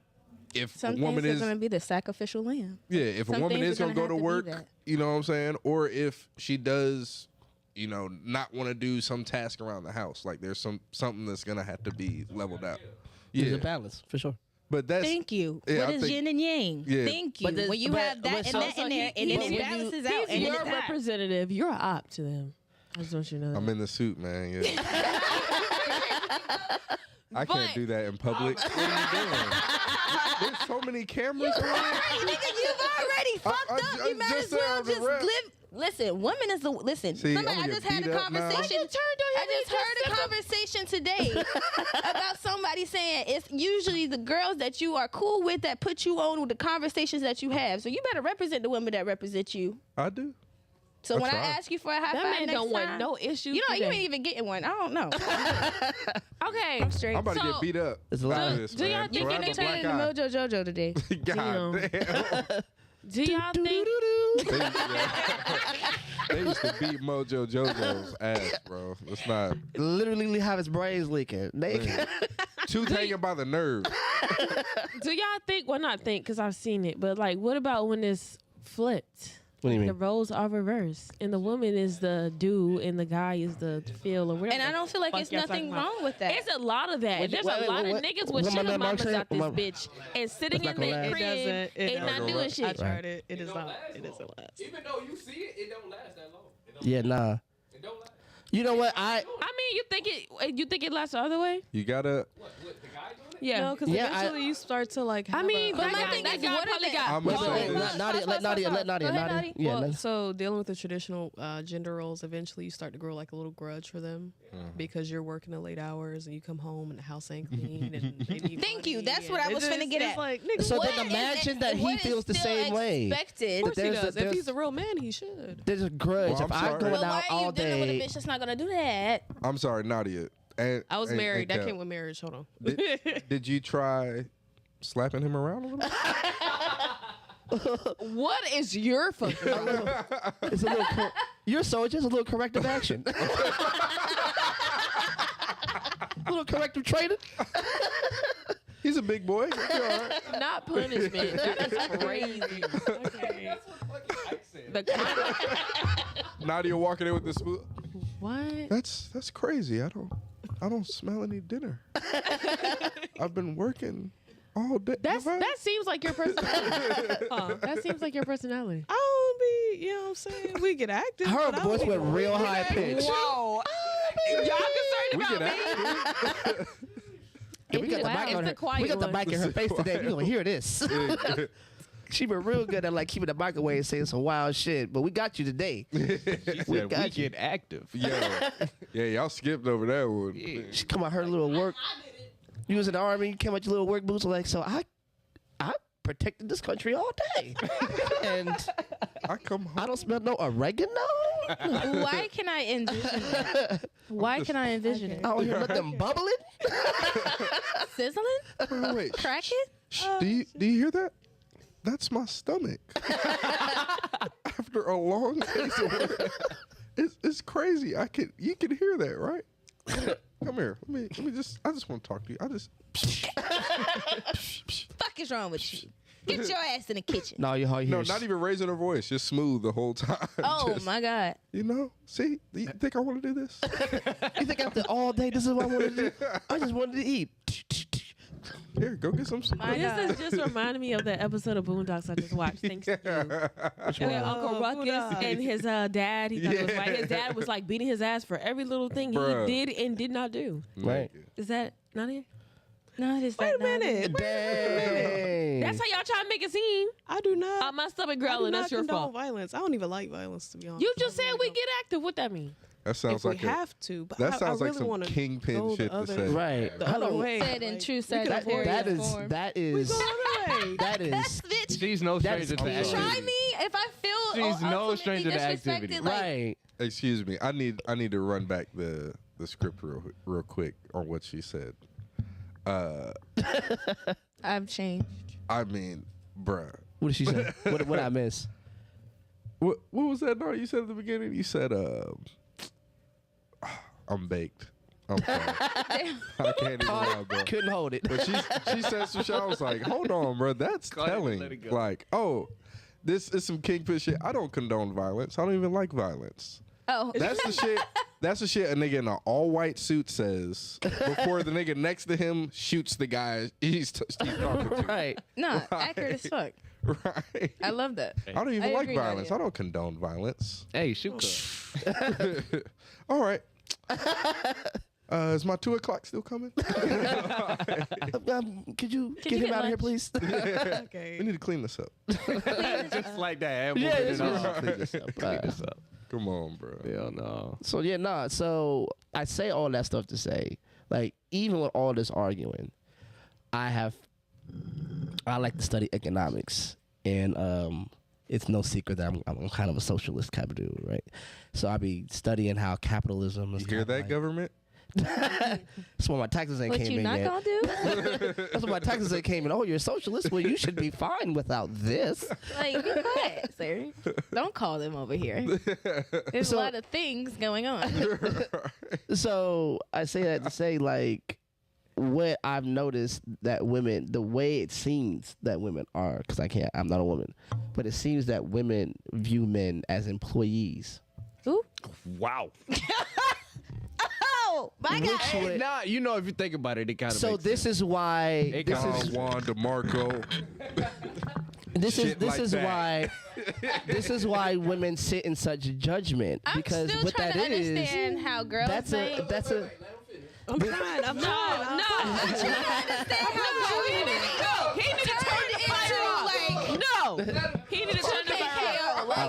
If some a woman things are going to be the sacrificial lamb. Yeah, if a woman is going to go to work, you know what I'm saying? Or if she does, you know, not want to do some task around the house, like there's something that's going to have to be leveled out. There's a balance, for sure. But that's Thank you. Yeah, What I is think- yin and yang? Yeah. Thank you. But this- When you but- have that but and so- that in there, and then it balances out. He's And your it's hot. representative. You're an op to them. I just want you to know that. I'm in the suit, man. Yeah. I can't do that in public. What are you doing? There's so many cameras around. Right, nigga, you've already fucked up. You might just as said I well was a just rep. live. Listen, women is the listen. See, Somebody, I'm I gonna just get had beat a up now. conversation. I just heard a conversation today about somebody saying it's usually the girls that you are cool with that put you on with the conversations that you have. So you better represent the women that represent you. I do. So when try. I ask you for a high That five man next don't time, want no issues. you know, you today. ain't even getting one. I don't know. Okay. I'm straight. I'm about to So- get beat up. It's a lot After of- this, do y'all man. think So I you have can a turn black into eye. Mojo Jojo today. God damn. Do y'all think? They used to beat Mojo Jojo's ass, bro. It's not. Literally have his brains leaking. Tooth hanging by the nerve. Do y'all think? Well, not think because I've seen it, but like, what about when it's flipped? What do you The mean? roles are reversed, and the woman is the do, and the guy is the feel, or whatever. And I don't feel like fuck it's y'all nothing talking about. wong with that. It's a lot of that. Wait, There's wait, a lot wait, of what? niggas What with my sugar man Mark mamas said? out this My- bitch and sitting That's in not their gonna It last. crib doesn't. It and not doesn't. doing I shit. tried it. It is not. It doesn't last. Even though you see it, it don't last that long. Yeah, nah. It don't last. You know what? I mean, you think it lasts the other way? You gotta. What the guy doing it? Yeah. No, because Yeah, eventually you start to like. I have mean, a- but But my that thing guy, is, that guy what probably if got. I'm gonna say Wait, this. let Nadia, let Nadia, Go ahead, Nadia. Nadia. Yeah, Well, Nadia. so dealing with the traditional gender roles, eventually you start to grow like a little grudge for them because you're working the late hours and you come home and the house ain't clean. And they need Thank you. money That's and what I it was just- finna get it's at. like, nigga, So what? then imagine that he what is feels the still same way. expected? Of course he there's a- does. If there's- he's a real man, he should. There's a grudge. Well, if I'm I'm sorry. going But out why are all you dealing with a day, bitch that's not gonna do that? I'm sorry, Nadia. And, I was and- married. and That Kel, came with marriage. Hold on. Did you try slapping him around a little bit? What is your fucking problem? it's a little. You're so just a little corrective action. A little corrective training. He's a big boy. He'll be all right. Not punishment. That is crazy. Okay. Nadia walking in with the spoon. What? That's crazy. I don't smell any dinner. I've been working all day. That seems like your personality. That seems like your personality. I don't be, you know what I'm saying? We get active. Her but I voice don't went be- real high pitched. Whoa. Y'all concerned We about get me? active. Yeah, we got the mic It's on the her. quiet We got the one. mic in her face today. We gonna hear this. She been real good at like keeping the mic away and saying some wild shit. But we got you today. She said we got you. get active. Yeah, y'all skipped over that one. She come out her little work. You was in the army. You came out your little work boots. Like so, I protected this country all day, and I come home. I don't smell no oregano. Why can I envision it? Why can I envision it? I don't hear nothing bubbling. Sizzling? Wait, Cracking? do you hear that? That's my stomach. After a long day's of work. It's crazy. You can hear that, right? Come here. Let me just. I just want to talk to you. Fuck is wrong with you? Get your ass in the kitchen. No, you hear. No, not even raising her voice. Just smooth the whole time. Oh Just, my God. You know? See? You think I want to do this? You think after all day, this is what I wanted to do? I just wanted to eat. Here, go get some. My God. This is just reminding me of that episode of Boondocks I just watched. Thanks to you. And Uncle Ruckus Boondocks. and his dad. He thought it was right. His dad was like beating his ass for every little thing Bruh. he did and did not do. Right. Is that not it? No, it is Wait not. a minute. Dang. That's how y'all try to make it seem. I do not. My stomach I do growling. not That's your condone fault. violence. I don't even like violence, to be honest. You just said we get active. What that mean? That sounds If we like have to, but that I sounds like really some wanna kingpin go the shit to other- say. Right. the I other don't- way. Said in Like, true we could That, avoid that it. is that is Go the other way. that is Bitch, She's no That is stranger to crazy. try activity. me if I feel She's no ultimately stranger to disrespected, activity. like, right. Excuse me. I need to run back the script real quick on what she said. I've changed. I mean, bruh. What did she say? What I miss? What was that? No, you said at the beginning. You said, "I'm baked." I'm sorry. I can't even lie, bro. Couldn't hold it. But she said some shit. I was like, hold on, bro. That's Go ahead, telling. let it go. Like, oh, this is some kingpin shit. I don't condone violence. I don't even like violence. Oh, That's the shit. That's the shit a nigga in an all-white suit says before the nigga next to him shoots the guy he's talking to. Right. No, accurate as fuck. Right. I love that. I don't even I like agree with violence. you. I don't condone violence. Hey, shoot up. All right. Is my 2 o'clock still coming? Could you get you him get out of here, lunch? please? Okay. We need to clean this up. Just like that. Yeah, Moving it's it on. just clean this up. Clean this up. Come on, bro. Hell no. So yeah, nah. So I say all that stuff to say, like, even with all this arguing, I like to study economics, and it's no secret that I'm kind of a socialist kind of dude, right? So I be studying how capitalism is. You hear kinda that, like, government? That's why my taxes ain't What came you in not yet. gonna do? That's why my taxes ain't came in. Oh, you're a socialist? Well, you should be fine without this. Like, be quiet, sir. Don't call them over here. There's So- a lot of things going on. So I say that to say, like, what I've noticed that women, the way it seems that women are, because I'm not a woman, but it seems that women view men as employees. Ooh. Wow. Oh, my God. Which would- Nah, you know, if you think about it, it kind of so makes this sense. is why It this kinda- is Juan DeMarco. Shit this like is that. why this is why women sit in such judgment, I'm because still what trying that to is, understand how girls that's think. a I'm trying. I'm trying. No. He need to turn the fire off. No. He need to turn the fire off. I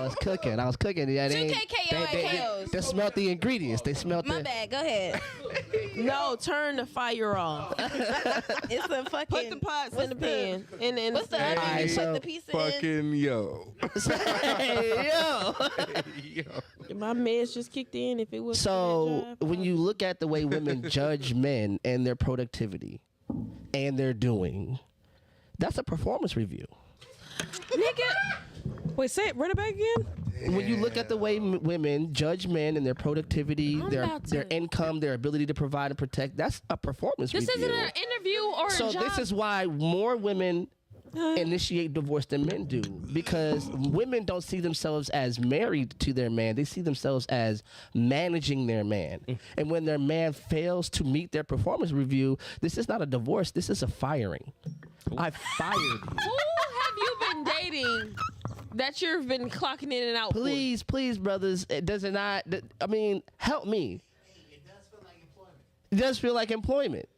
was cooking. Yeah, they 2K KO and KOs. they smelt the ingredients. They smelt My the. bad. Go ahead. No, turn the fire off. It's a fucking. Put the pots in the pan. And What's the other? Alright, You so put the pizza in. Fucking yo. Hey, yo. Yo. my man's just kicked in. If it was So when you look at the way women judge men and their productivity and their doing, that's a performance review. Wait, say it. Run it back again. When you look at the way women judge men and their productivity, I'm their about their to- income, their ability to provide and protect, that's a performance this review. isn't an interview or So a job. this is why more women initiate divorce than men do, because women don't see themselves as married to their man. They see themselves as managing their man. And when their man fails to meet their performance review, this is not a divorce. This is a firing. I fired you. Who have you been dating that you've been clocking in and out for? Please, brothers. It does not. I mean, help me. It does feel like employment. It does feel like employment.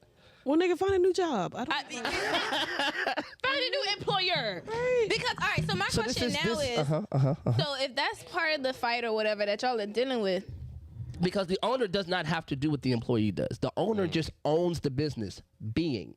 Well, nigga, find a new job. I don't. Find a new employer. Because all right, so my question now is, so if that's part of the fight or whatever that y'all are dealing with, Because the owner does not have to do what the employee does. The owner just owns the business being.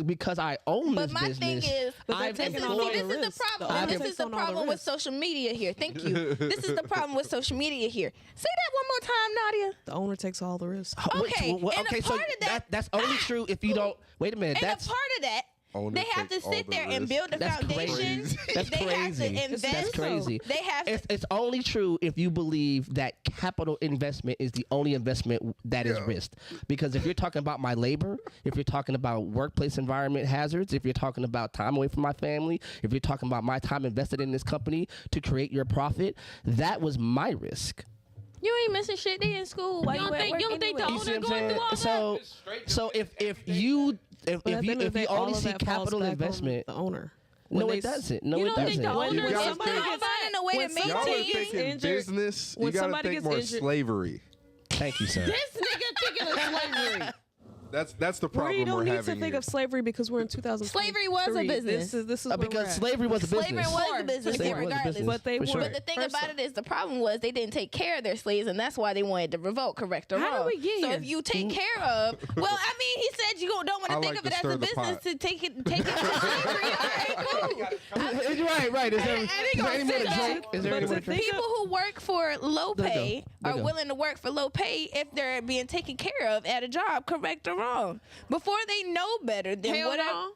Because I own but this my business, thing is, I've taking this all employed- the is the risk. problem. owner This takes is the on all the problem with risk. social media here. Thank you. This is the problem with social media here. Say that one more time, Nadia. The owner takes all the risk. Okay, and a okay, so part of that- that's only true if you don't. Wait a minute. And That's a part of that, Owner they have to takes all sit the there and risk. build the That's foundation. crazy. That's They crazy. have to invest. That's crazy. They have to. It's only true if you believe that capital investment is the only investment that is risked. Because if you're talking about my labor, if you're talking about workplace environment hazards, if you're talking about time away from my family, if you're talking about my time invested in this company to create your profit, that was my risk. You ain't missing shit. They in school. While You don't think the You owner see what I'm going through all saying? that? So if you But at the end of the day, all only of see that falls capital back on investment, the owner. no, When it they- doesn't. No, You it don't think doesn't. the owner You is gotta somebody think- finding a way to when Y'all are somebody maintain. gets thinking injured- business. when You gotta somebody think gets more injured- slavery. Thank you, sir. This nigga thinking of slavery. That's the problem We don't we're need to having think here. of slavery because we're in 2000. Slavery was a business. This is where Because we're at. slavery was a business. Slavery was a business, Slavery was a regardless. business, But they for were- sure. But the thing First about it is, the problem was they didn't take care of their slaves, and that's why they wanted to revolt. Correct or How did wrong? we get so here? if you take care of, well, I mean, he said you don't want I to think like of it to as stir a the business pot. to take it to slavery. All right, cool. Right. Is there, And they is there gonna any more to sit there. drink? Is there any more to drink? People who work for low There you go. pay There are you go. willing to work for low pay if they're being taken care of at a job, correct or wrong. Before they know better than Hell whatever. no.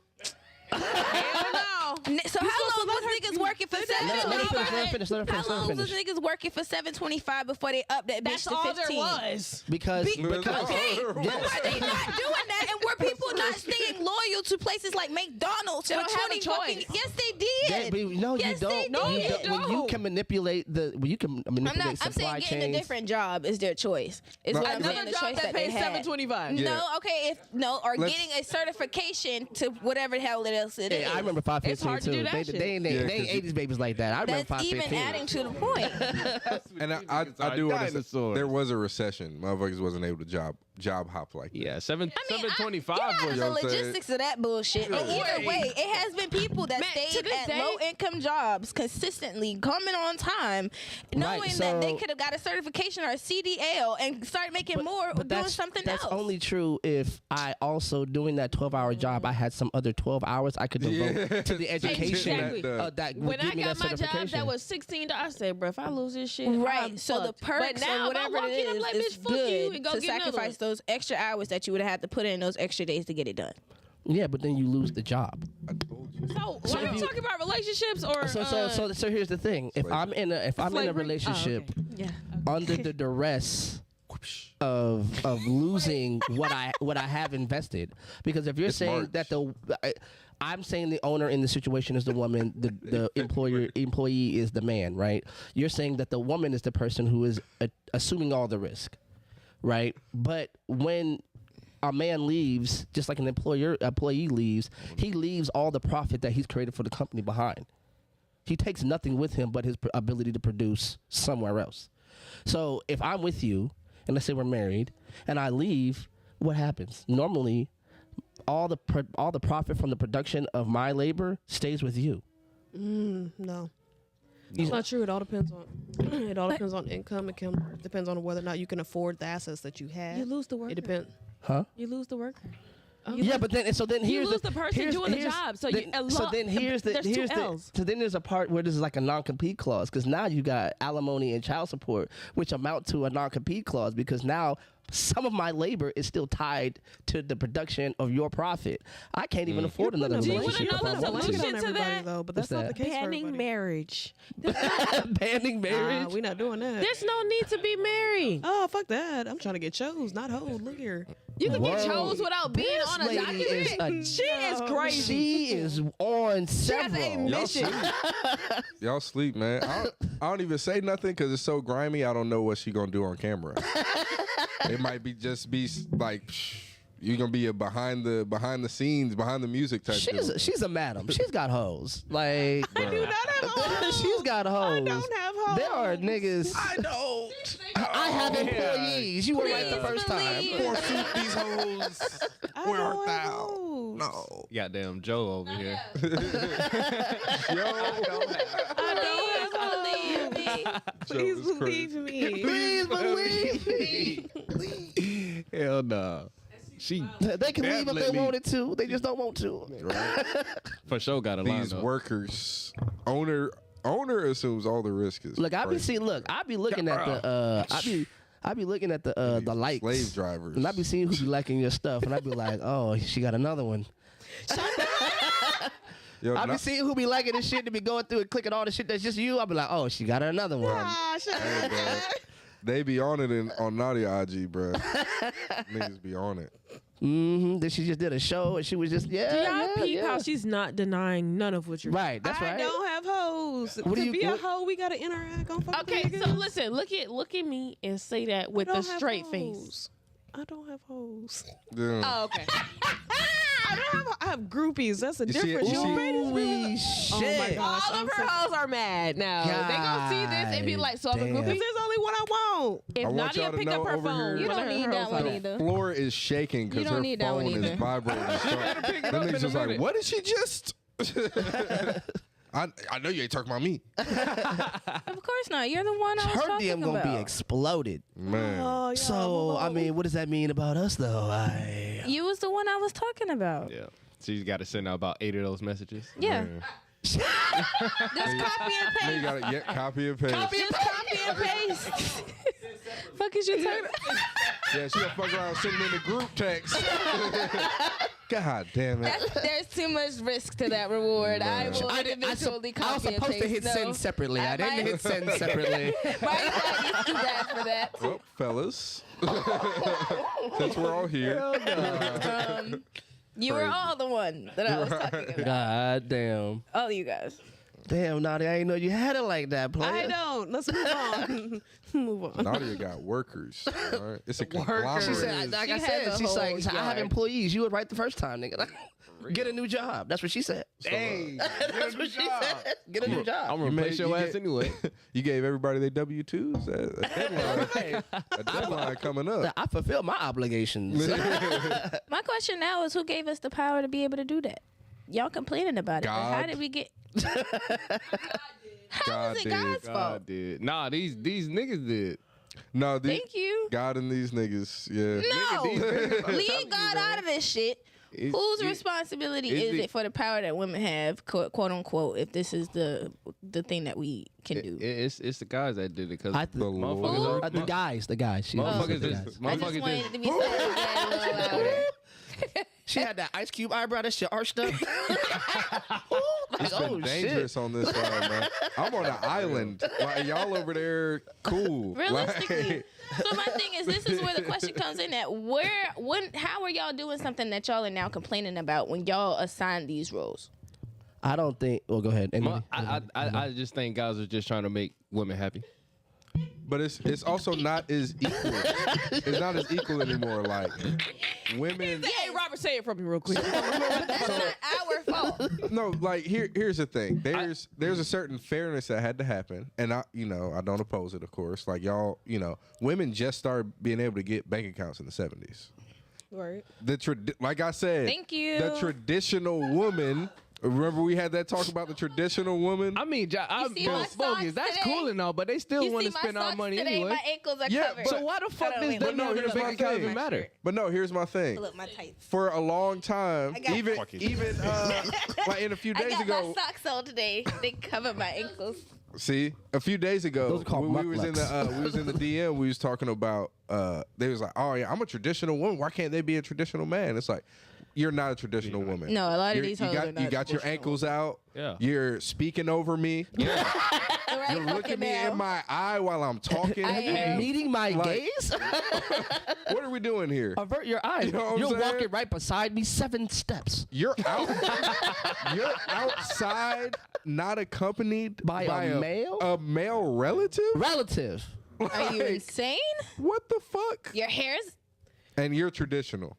Hell no. So how long was niggas working for Let her finish. How long was niggas working for $7.25 before they upped that bitch That's to all 15? there was. Because Okay, but were they not doing that? And were people people not staying loyal to places like McDonald's They for don't have a 20 fucking. choice. Yes, they did. No, Yes, you they don't. No, did. you don't. When you can manipulate I'm supply saying getting chains. a different job is their choice. Is No, what I'm another saying. The job choice that they pays had. $7.25. Yeah. No, okay, or Let's- getting a certification to whatever the hell else it is. Yeah, I remember 515 It's hard to too. do that They shit. ain't Yeah, 'cause 80s babies like that. I remember That's even 515. adding to the point. And I do understand. There was a recession. Motherfuckers wasn't able to job hop like that. Yeah, I mean, 725 get out was. of You know the what I'm saying? logistics of that bullshit. But either way, it has been people that Man, to stayed this at day- low income jobs consistently, coming on time, knowing that they so- could have got a certification or a CDL and start making more or doing something that's else. only true if I also doing that 12-hour job. I had some other 12 hours I could devote to the education Exactly. that would When give I me got that my job, certification. that was $16. I said, bro, if I lose this shit, Right. I'm So the fucked. perks but now or whatever if I walk it in, I'm is, like, it's bitch, fuck you good and go to get another sacrifice those extra hours that you would have had to put in those extra days to get it done. yeah, but then you lose the job. I told you. So, So why are if you you- talking about relationships or So here's the thing: if I'm in a slavery? relationship Oh, okay. under the duress of losing what I have invested, because if you're It's saying March. that I'm saying the owner in the situation is the woman, the employee is the man, right? You're saying that the woman is the person who is assuming all the risk, right? But when a man leaves, just like an employee leaves, he leaves all the profit that he's created for the company behind. He takes nothing with him but his ability to produce somewhere else. So if I'm with you, and let's say we're married, and I leave, what happens? Normally, all the profit from the production of my labor stays with you. No. It's not true. It all depends on income. It depends on whether or not you can afford the assets that you have. You lose the worker. It depends. Huh? You lose the worker. Yeah, but then You here's lose the person doing the job. So there's two L's. So then there's a part where this is like a non-compete clause, because now you got alimony and child support, which amount to a non-compete clause, because now some of my labor is still tied to the production of your profit. I can't even afford another Do you wanna relationship. know if I the want to. solution on to everybody that? though, but that's What's not the that? case for Banning everybody. marriage. Banning marriage. We're not doing that. There's no need to be married. Oh, fuck that. I'm trying to get chose, not hoed. Look here. You can Whoa. get chose without being This on a lady document. is She is crazy. She is on has several. a Y'all sleep. Y'all sleep, man. I don't even say nothing because it's so grimy. I don't know what she gonna do on camera. It might be like you're gonna be a behind the scenes, behind the music type. She's a madam. She's got hoes. Like I do not have hoes. she's got hoes. I don't have hoes. There are niggas. I don't. I have employees. You were right the first time. Forsooth these hoes. I Where art don't have thou? hoes. No. Goddamn Joe over here. Please believe me. Please believe me. Hell no. She They can leave if they Definitely. wanted to. They just don't want to. for sure got a line These up. workers, owner assumes all the risk is. Look, I be crazy. looking at the I be looking at the likes. Slave drivers. And I be seeing who be liking your stuff, and I be like, oh, she got another one. Yo, I be seeing who be liking this shit to be going through and clicking all the shit that's just you. I be like, oh, she got another one. Hey, bro. They be on it on Naughty IG, bro. Niggas be on it. Then she just did a show, and she was just Do y'all peep yeah. how she's not denying none of what you're Right, that's I right. don't have hoes. What do to you- be a what- hoe, we gotta interact on fucking Okay, niggas. so listen, look at me and say that with I a don't have straight face. hoes. I don't have hoes. Yeah. Oh, okay. I have groupies. That's a You see it- difference. you see- Holy Oh my shit. gosh. All I'm of her so- hoes are mad now. They gonna see this and be like, so I'm a God groupie. Because there's only one I want. If I want Nadia y'all to pick know up her over phone, here- You one don't of her need that hoes one are- either. Floor is shaking You because don't her need that one phone is either. vibrating. So, them niggas just like, what did she just? I know you ain't talking about me, Of course not. You're the one I was Her talking DM gonna about. be exploded. man. Oh, yeah. So I mean, what does that mean about us, though? You was the one I was talking about. Yeah. So you got to send out about 8 of those messages. Yeah. Man. Just copy and Then paste. you gotta copy and paste. Just copy and paste. Fuck is you talking? Yeah, she gonna fuck around sending in the group text. God damn it. There's too much risk to that reward. I will I individually was copy and supposed paste. to hit No. send separately. I didn't might- hit send separately. My is too bad for that. Well, fellas, since we're all here, You were all the one that I was talking about. God damn. All of you guys. Damn, Nadia, I didn't know you had it like that, player. I don't. Let's move on. Move on. Nadia got workers. All right? It's a She conglomerate. said, like She I has said, a she's like, whole I have yard. employees. You were right the first time, nigga. Get a new job. That's what she said. Hey, That's what she said. Get a new job. I'm gonna replace your ass anyway. You gave everybody their W-2s. A deadline coming up. I fulfill my obligations. My question now is, who gave us the power to be able to do that? Y'all complaining about it. But how God. did we get? How God is it did. God's fault? God did. Nah, these niggas did. No, Thank you. God and these niggas. Yeah. No, leave God out of this shit. It's- Whose it- responsibility it's is the- it for the power that women have, quote unquote, if this is the thing that we can do? It's the guys that did it because I The Lord. motherfuckers. are- the guys. She Motherfuckers the just, guys. I just motherfuckers wanted it just. to be said a little louder. She had that Ice Cube eyebrow. That shit arched up. Like, It's been dangerous on this side, man. I'm on an island. Like, y'all over there, cool. Realistically. Like, So my thing is, this is where the question comes in: at how are y'all doing something that y'all are now complaining about when y'all assign these roles? I don't think. Well, go ahead. I just think guys are just trying to make women happy. but it's also not as equal. It's not as equal anymore. Like women. Hey, Robert, say it for me real quick. That's not our fault. No, like here's the thing. There's a certain fairness that had to happen, and I don't oppose it, of course. Like y'all, women just started being able to get bank accounts in the 70s. Right. Like I said, Thank you. the traditional woman. Remember we had that talk about the traditional woman. I mean, I'm see my bogus. socks That's today? cool and all, but they still You want see to my spend our socks money today? anyway. My ankles are Yeah, covered. but- So why the fuck Hold on, does wait, them no, having a here's bank my account thing. even matter? But no, here's my thing. Pull up my tights. For a long time, I got- even like in a few I days got ago. my socks on today. They cover my ankles. See, a few days ago, Those are called when we was in mukluks. the we was in the DM, we was talking about. They was like, "Oh yeah, I'm a traditional woman. Why can't they be a traditional man?" It's like, you're not a traditional woman. No, a lot of You're- these you hoes got are not you got your traditional ankles out. Yeah. You're speaking over me. The right You're looking fucking me now. in my eye while I'm talking. I am. Meeting my Like- gaze. What are we doing here? Avert your eyes. You know what I'm You're saying? walking right beside me 7 steps. You're out. You're outside, not accompanied By a male? A male relative. Relative. Are you insane? What the fuck? Your hair's. And you're traditional.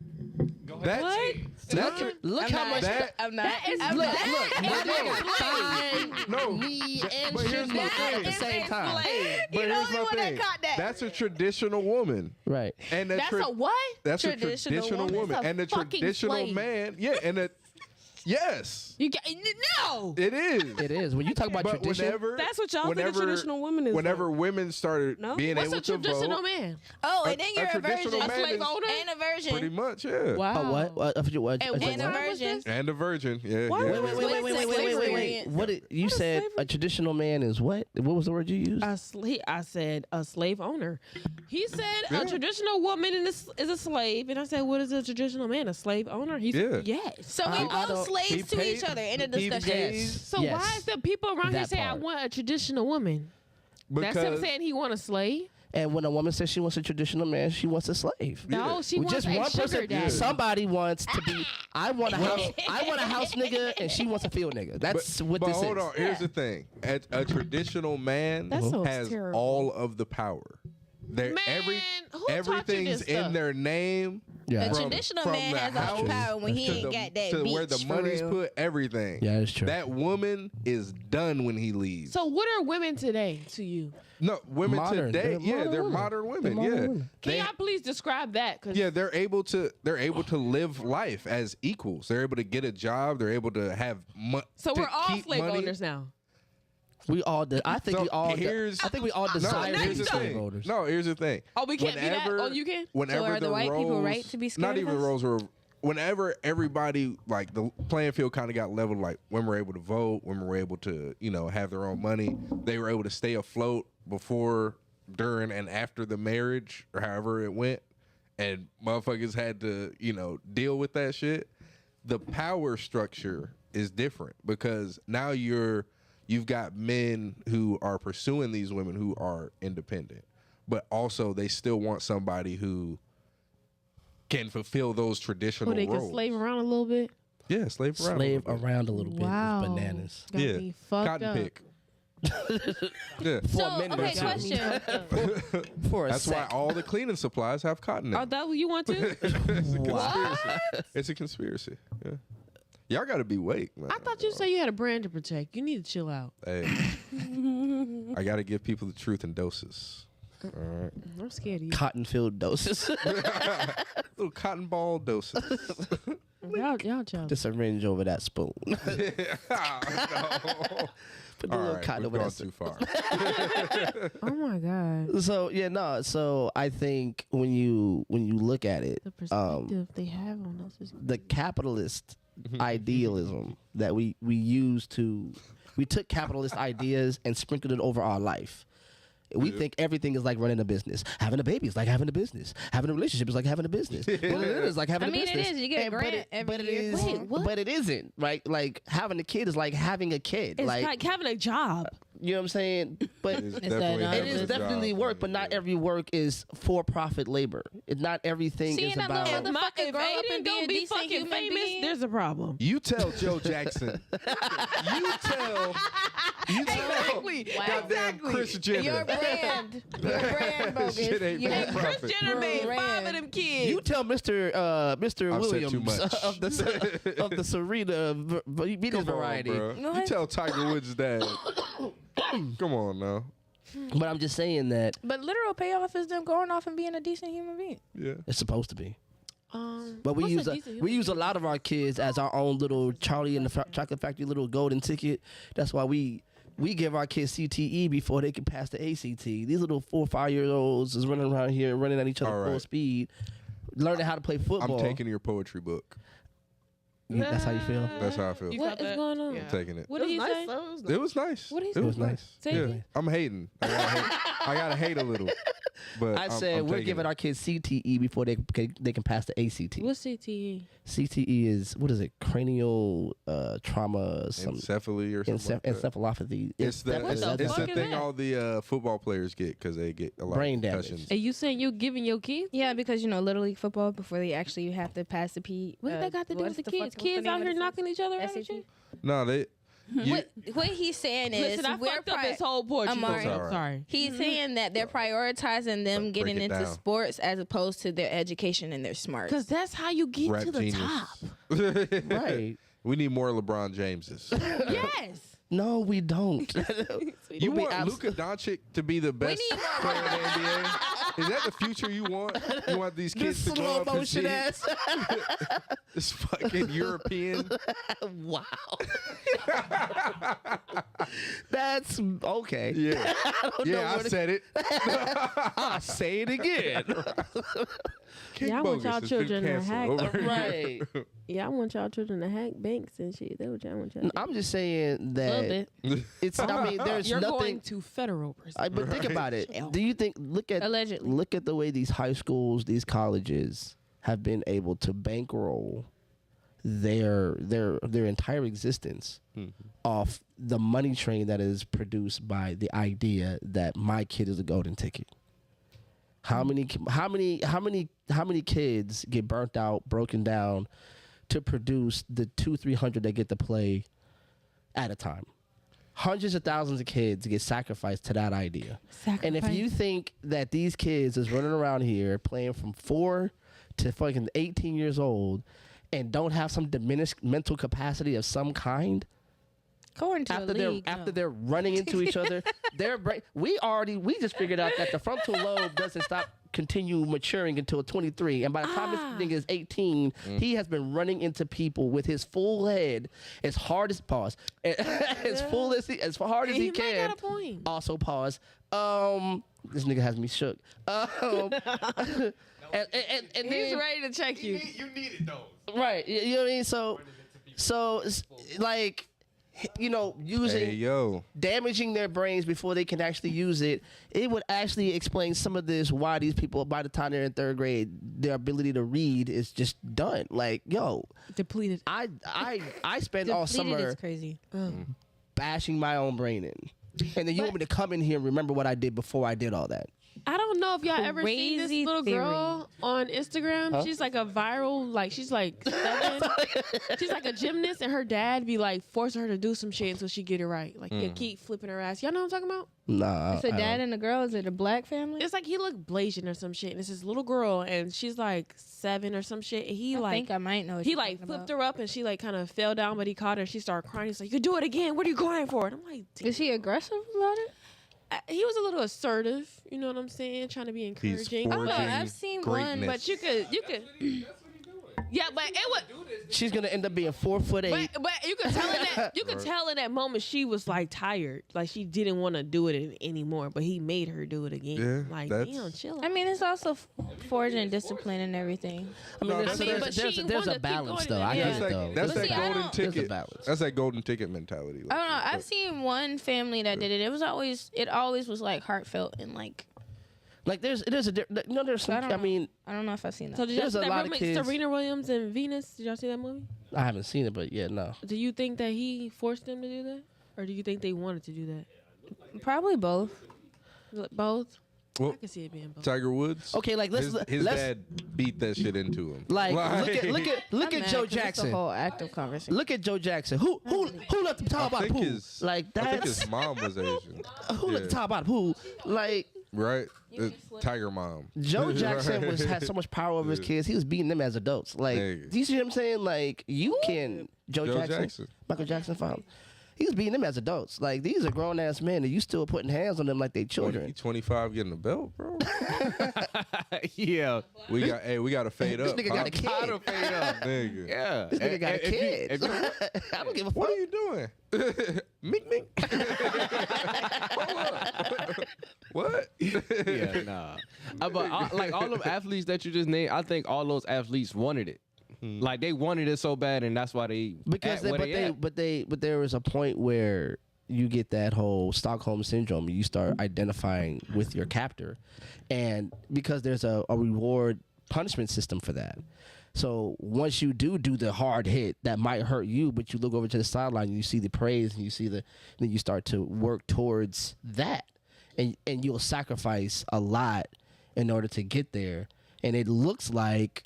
That's Look I'm how not. much. I'm not. Look, I'm not. my nigga, thigh, No, knee, and but here's shin my muscle at thing. the same time. But You're the here's only my one that thing. caught that. That's a traditional woman. Right. And That's a what? That's a traditional woman. That's a And the fucking traditional slave. man. Yeah, and a yes. You got no. It is. It is. When you talk about But tradition, whenever That's what y'all think a traditional woman is, Whenever though. women started No? being What's able a to traditional vote, man? Oh, and then a you're a traditional virgin. man slave is owner? And a virgin. pretty much, yeah. Wow. what? What? And what And a time was virgin. this? And a virgin, yeah. Why yeah. would Wait, we- wait, wait, wait, wait, wait, wait, wait, wait. What did you What is said? slavery? A traditional man is what? What was the word you used? I said a slave owner. He said Yeah. a traditional woman is a slave, and I said, "What is a traditional man? A slave owner?" He said, Yeah. "Yes." So we I own don't- slaves he to paid- each other in a he discussion. pays- So Yes. why is the people around here That saying I part. want a traditional woman? That's him Because saying he want a slave. And when a woman says she wants a traditional man, she wants a slave. No, she wants Just a one sugar person. daddy. Somebody wants to be. I want a house. I want a house nigga, and she wants a field nigga. That's what but this hold is. on. Here's the thing: a traditional man That sounds has terrible. all of the power. Man, who taught you Everything's this in stuff? their name. Yeah. A From- traditional from man the has all house power when he to ain't the- got that to beach where the for money's real. put, everything. Yeah, that's true. That woman is done when he leaves. So what are women today to you? No, women Modern. today, They're they're modern modern women. They're modern Yeah, women. Can They- y'all please describe that? 'Cause yeah, they're able to live life as equals. They're able to get a job. They're able to have money. so we're all slave owners now. We all. I think So we all. here's- I think we all No, desire to here's be the slave thing. owners. No, here's the thing. Oh, we can't be that? Oh, you can? Whenever So are the white people roles- right to be scared Not of even us? roles were. Whenever everybody, like, the playing field kind of got leveled, like women were able to vote, women were able to, have their own money. They were able to stay afloat before, during, and after the marriage, or however it went. And motherfuckers had to, deal with that shit. The power structure is different because now you've got men who are pursuing these women who are independent, but also they still want somebody who can fulfill those traditional Oh, they roles. can slave around a little bit. Yeah, slave around. Slave a little bit. around a little bit. Wow. Is bananas. Got Yeah, me fucked cotton up. pick. Yeah, For a So, minute okay, or two. question. For a that's why sec. all the cleaning supplies have cotton in Oh, them. that what you want to? It's a conspiracy. It's a conspiracy. Yeah, y'all got to be awake, man. I thought you said you had a brand to protect. You need to chill out. Hey, I got to give people the truth in doses. All right, I'm scared of you. Cotton-filled doses. little cotton ball doses. Y'all chill. The syringe over that spoon. No. Put the All little right, cotton we've over gone that too far. Oh my god. So yeah, no. So I think when you look at it, The perspective they have on us is the capitalist idealism that we took capitalist ideas and sprinkled it over our life. We think everything is like running a business. Having a baby is like having a business. Having a relationship is like having a business. Well, it is like having I a mean, it business. is. You get a grant every year. Wait, what? But it isn't, right? Like having a kid is like having a kid. it's like like having a job. you know what I'm saying? But It is that definitely, not- it having is a definitely job, work, man. but not Yeah. every work is for-profit labor. Not everything Seeing is that about. little motherfucker If grow up Aiden and be gonna a be decent fucking human famous, being. there's a problem. You tell Joe Jackson. You tell Exactly. goddamn Chris Jenner. Your brand. Your brand bogus. Shit ain't Your for Chris profit. Jenner made Brand. 5 of them kids. You tell Mr. I've said too Williams much. of the Serena Venus Come on, variety. bro. You What? tell Tiger Woods' dad. Come on now. But I'm just saying that But literal payoff is them going off and being a decent human being. Yeah. it's supposed to be. But what's we use a decent we use a lot of our kids as our own little Charlie and the Chocolate Factory little golden ticket. That's why we give our kids CTE before they can pass the ACT. These little 4 or 5 year olds is running around here running at each other All full right. speed, learning how to play football. I'm taking your poetry book. That's how you feel. That's how I feel. You What felt is that? going on? Yeah. I'm taking it. What did he say? It was nice. What did he It say? was nice. Say Yeah. it. I'm hating. I gotta hate a little. But I said I'm we're taking giving it. our kids CTE before they can pass the ACT. What's CTE? CTE is what is it? Cranial trauma, some encephaly or something. like that. encephalopathy. It's the What it's, the it's fuck the is thing that? all the football players get because they get a lot Brain of damage. concussions. Are you saying you're giving your kids? Yeah, because Little League football before they actually have to pass the P. What that got to do with what's the kids? what's the Kids name out of here the knocking each other out and SAT? shit? No, they. You, What he's saying is Listen, I we're fucked up this whole Portugal. Amari. I'm sorry. He's saying that they're prioritizing them Break getting it into down. sports as opposed to their education and their smarts. Because that's how you get rap to the genius. top. Right. We need more LeBron Jameses. Yes. No, we don't. You We want abs- Luka Doncic to be the best need more player in the NBA? Is that the future you want? You want these This kids to grow slow up and motion see ass. this fucking European? Wow. That's okay. Yeah, yeah, I where to- said it. I say it again. King Yeah, I want Bogus y'all has been children to canceled hack. over here. Right. Yeah, I want y'all children to hack banks and shit. That's what I want y'all to do. I'm just saying A little that bit. it's. I mean, there's You're nothing. going to federal prison. But think Right. about it. Do you think? Allegedly. Look at the way these high schools, these colleges have been able to bankroll their entire existence off the money train that is produced by the idea that my kid is a golden ticket. How many kids get burnt out, broken down to produce the 200-300 that get to play at a time? Hundreds of thousands of kids get sacrificed to that idea. And if you think that these kids is running around here playing from 4 to fucking 18 years old and don't have some diminished mental capacity of some kind, Going to after a league, after they're running into each other, their brain. We just figured out that the frontal lobe doesn't continue maturing until 23, and by the time this thing is 18, he has been running into people with his full head as hard as pause, as hard as he might can. got a point. Also pause. This nigga has me shook. And He's then, ready to check you. You needed those. right, you know what I mean? So like, you know, using Hey yo, damaging their brains before they can actually use it, it would actually explain some of this, why these people, by the time they're in 3rd grade, their ability to read is just done. Like, yo, Depleted. I spend all depleted summer is crazy. bashing my own brain in. And then you want me to come in here and remember what I did before I did all that. I don't know if y'all ever seen this Crazy little theory. girl on Instagram. Huh? She's like a viral, like she's like 7. She's like a gymnast, and her dad be like forcing her to do some shit until she get it right. Like he'll keep flipping her ass. Y'all know what I'm talking about? Nah. It's a dad and a girl. Is it a black family? It's like he looked Blasian or some shit, and it's this little girl, and she's like 7 or some shit. And he I like think I might know. What he you're like talking flipped about. her up, and she like kind of fell down, but he caught her. She started crying. He's like, "You do it again. What are you crying for?" And I'm like, Is he aggressive about it? he was a little assertive. You know what I'm saying? Trying to be encouraging. I don't know. forging I've seen one, greatness. But you could. Yeah, but it would. She's gonna end up being 4'8". But you could tell in that you could tell in that moment she was like tired, like she didn't want to do it anymore. But he made her do it again. Yeah, Like that's- damn, chill. I mean, it's also forging discipline and everything. I mean, No, there's, that's- but there's, she there's wanted a to keep balance going though. in I that. get That's it like though. that's But that see, I golden don't- There's a ticket. balance. That's that golden ticket mentality. I don't know. I've seen one family that did it. It always was like heartfelt and like Like there's there's some, I don't I know. mean, I don't know if I've seen that. So did y'all There's see a that lot of roommate, kids- Serena Williams and Venus? Did y'all see that movie? I haven't seen it, but yeah, no. Do you think that he forced them to do that, or do you think they wanted to do that? Probably both. Both. Well, I can see it being both. Tiger Woods. Okay, like his let's dad beat that shit into him. like look I'm at mad Joe 'cause it's a Jackson. whole active conversation. Look at Joe Jackson. Who let them talk about I think pool? his Like I think that's his mom was Asian. who let them talk about pool? Like Right? Tiger mom. Joe Jackson Right. had so much power over his Yeah. kids. He was beating them as adults. Like, There you go. do you see what I'm saying? Like, you can Joe Jackson, Michael Jackson father. He was beating them as adults. Like, these are grown ass men, and you still putting hands on them like they children. He 25 getting a belt, bro. Yeah. We got to fade This up. nigga got a Pop. kid. Gotta fade up. Nigga. Yeah. This nigga got a If you- kid. if you- I don't give a fuck. What are you doing? Mink mink. Hold up. What? yeah, nah. But like all them athletes that you just named, I think all those athletes wanted it. Like they wanted it so bad, and that's why they Because at where but at. there was a point where you get that whole Stockholm syndrome. You start identifying with your captor, and because there's a reward punishment system for that. So once you do the hard hit that might hurt you, but you look over to the sideline and you see the praise and you see then you start to work towards that, and you'll sacrifice a lot in order to get there, and it looks like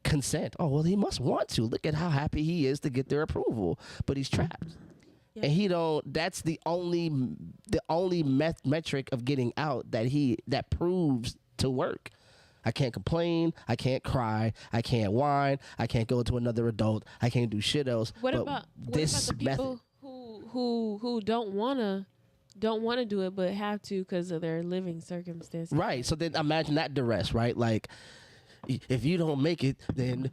consent. Oh well, he must want to. Look at how happy he is to get their approval, but he's trapped, and he don't. That's the only metric of getting out that proves to work. I can't complain. I can't cry. I can't whine. I can't go to another adult. I can't do shit else. What but about this the method? people who don't wanna do it but have to because of their living circumstances? Right. So then imagine that duress, right? Like, if you don't make it, then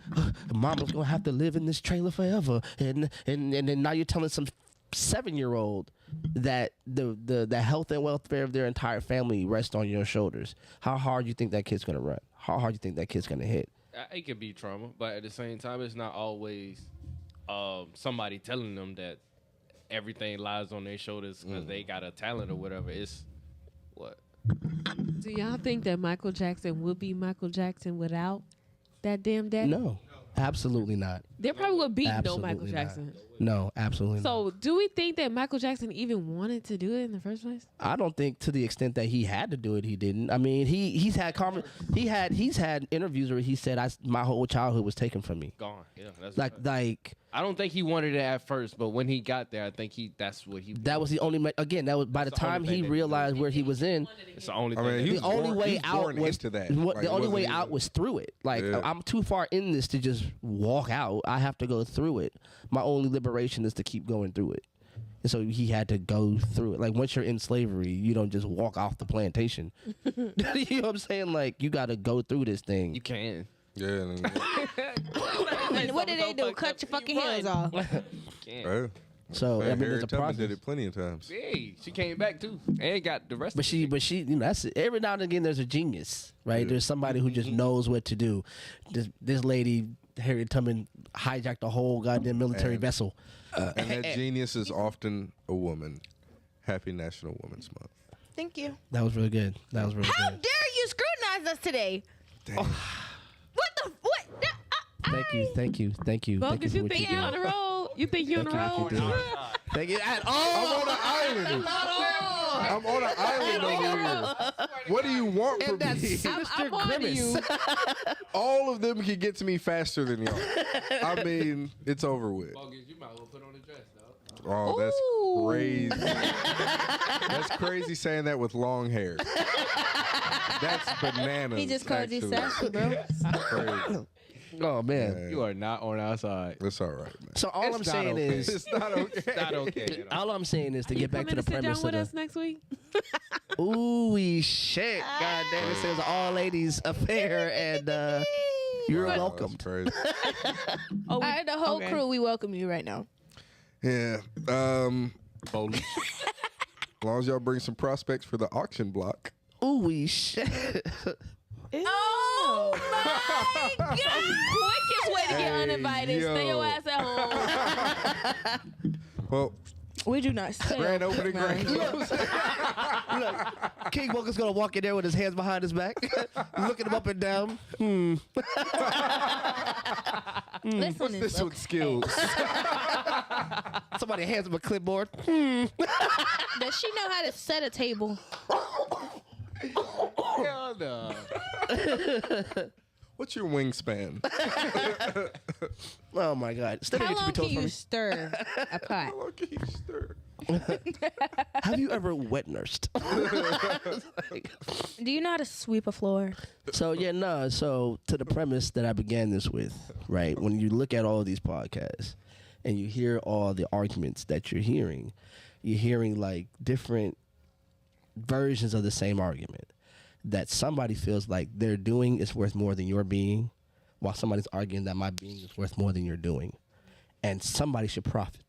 mama's gonna have to live in this trailer forever, and then now you're telling some 7-year-old that the health and welfare of their entire family rests on your shoulders. How hard you think that kid's gonna run? How hard you think that kid's gonna hit? It could be trauma, but at the same time, it's not always somebody telling them that everything lies on their shoulders because they got a talent or whatever. It's what? Do y'all think that Michael Jackson would be Michael Jackson without that damn daddy? No, absolutely not. There probably would be no Absolutely Michael not. Jackson. No, absolutely not. So do we think that Michael Jackson even wanted to do it in the first place? I don't think to the extent that he had to do it, he didn't. I mean, he's had interviews where he said, my whole childhood was taken from me. Gone. Yeah. That's Like I don't think he wanted it at first, but when he got there, I think that's what he. that was the only. Again, that was by the That's the only time thing he that he realized where he was in. It's the only I thing. mean, that he The was only born- way he was out born was into that. What, Like, the it only wasn't way even- out was through it. Like Yeah. I'm too far in this to just walk out. I have to go through it. My only liberation is to keep going through it. And so he had to go through it. Like once you're in slavery, you don't just walk off the plantation. You know what I'm saying? Like you got to go through this thing. you can. Yeah. And what did they do? Cut your fucking heels off. Right. So I mean, there's Harriet a Tubman process. did it plenty of times. Hey, she came back too, and got the rest. But of she, you know, that's every now and again. There's a genius, right? There's somebody who just knows what to do. This lady, Harriet Tubman, hijacked a whole goddamn military And- vessel. And that genius is often a woman. Happy National Women's Month. Thank you. That was really good. That was really How good. dare you scrutinize us today? Damn. What the what? Thank you, thank you, thank you, thank you Bogus, for you what think you you on did. the road? You think you on the Thank you for what road? you did. Thank you. I'm on an island. I'm on an island over here. What do you want from And that's me? sinister I'm on to grimace. you. All of them can get to me faster than y'all. I mean, it's over with. Bogus, you might as well put on a dress, dog. Oh, that's Ooh. crazy. That's crazy saying that with long hair. That's bananas. He just called you actually. sassy, bro. Crazy. Oh man. Yeah. You are not on our side. It's all right, man. So all I'm It's not saying okay. is, It's not okay. It's not okay. at all. all I'm saying is to You get back to coming the sit down premise with of us next week? the ooh shit. God damn, it says all ladies affair, and you're Wow, welcome. That's crazy. Oh, All right, the whole okay. crew, we welcome you right now. Yeah. As long as y'all bring some prospects for the auction block. Ooh shit. Oh my God! Quickest way to get Hey, uninvited. Stay your yo. ass at home. Well, We do not sell. grand opening, grand man. close. Look, King Boga's gonna walk in there with his hands behind his back, looking him up and down. Listen, This one's skills. Somebody hands him a clipboard. does she know how to set a table? Hell no. What's your wingspan? Oh my God! Still How get long your can toes from you me. stir a pot? How long can you stir? Have you ever wet nursed? Do you know how to sweep a floor? So yeah, no. So to the premise that I began this with, right? When you look at all of these podcasts and you hear all the arguments that you're hearing like different versions of the same argument. That somebody feels like their doing is worth more than your being, while somebody's arguing that my being is worth more than your doing, and somebody should profit.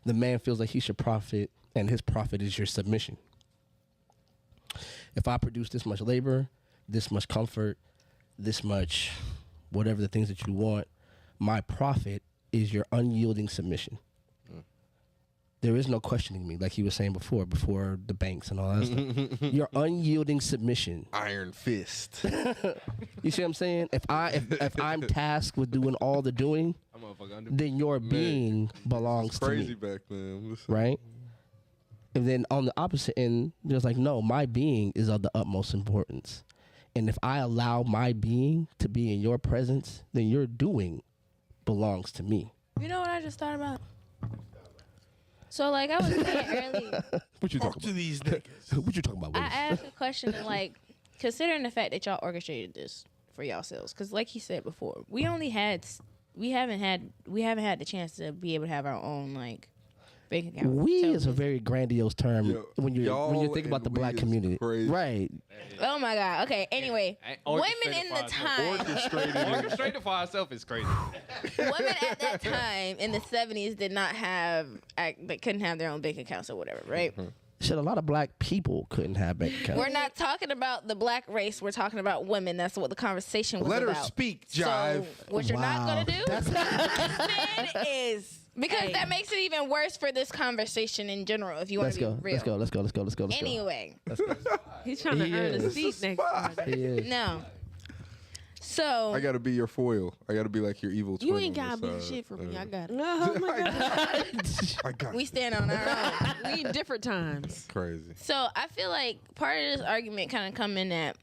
The man feels like he should profit, and his profit is your submission. If I produce this much labor, this much comfort, this much whatever the things that you want, my profit is your unyielding submission. There is no questioning me, like he was saying before the banks and all that stuff. Your unyielding submission. Iron fist. You see what I'm saying? If I'm tasked with doing all the doing, I'm motherfucker under. then your being belongs to Crazy me, back then. Listen. right? And then on the opposite end, there's like, no, my being is of the utmost importance. And if I allow my being to be in your presence, then your doing belongs to me. You know what I just thought about? So, like I was saying earlier, What you talking To these niggas. about? What you talking about? I Willis? asked a question and, like, considering the fact that y'all orchestrated this for yourselves, because, like he said before, we haven't had the chance to be able to have our own like bank account. We So- is a very grandiose term Yo, when you y'all think about the and black we is community, crazy. right? Oh my God. Okay. Anyway, women in the time, Orchestrated for ourselves is crazy. women at that time in the 70s did not have, they couldn't have their own bank accounts or whatever, right? Shit, a lot of black people couldn't have bank accounts. We're not talking about the black race. We're talking about women. That's what the conversation was Let her about. speak, Jive. So what you're not Wow. gonna do then is because Hey. that makes it even worse for this conversation in general. If you want Let's to be go. real. Let's go. Anyway, He's trying to He earn a is. seat next Friday. He is. no. So I gotta be your foil. I gotta be like your evil twin. You ain't on got the big side. shit for me. I got it. Oh my God. I got we you. stand on our own. We in different times. Crazy. So I feel like part of this argument kind of come in at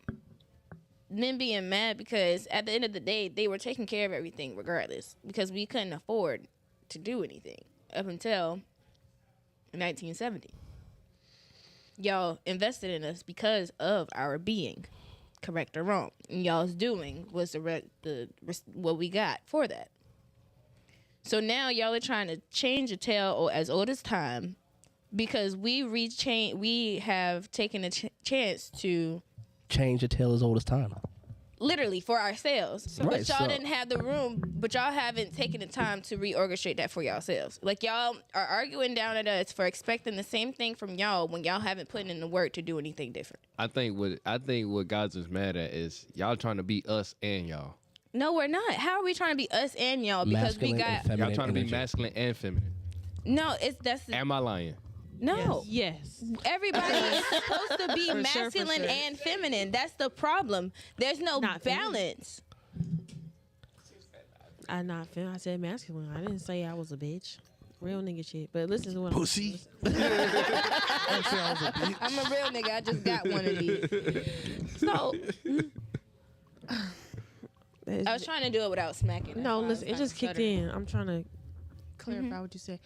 men being mad because at the end of the day they were taking care of everything regardless because we couldn't afford to do anything up until 1970. Y'all invested in us because of our being, correct or wrong. And y'all's doing was what we got for that. So now y'all are trying to change a tale as old as time because we have taken a chance to Change the tale as old as time. literally for ourselves. But Right, y'all so- didn't have the room, but y'all haven't taken the time to reorchestrate that for yourselves. Like y'all are arguing down at us for expecting the same thing from y'all when y'all haven't put in the work to do anything different. I think what God's is mad at is y'all trying to be us and y'all. No, we're not. How are we trying to be us and y'all? Because Masculine we and got feminine Y'all trying to be energy. masculine and feminine. no. That's Am I lying? no. Yes. Everybody is supposed to be For sure, for masculine sure. and feminine. That's the problem. There's no Not feminine. balance. I said masculine. I didn't say I was a bitch. real nigga shit. But listen to what Pussy. I'm a real nigga. I just got one of these. So, I was trying to do it without smacking. no, listen, it just kicked in. I'm trying to clarify what you said.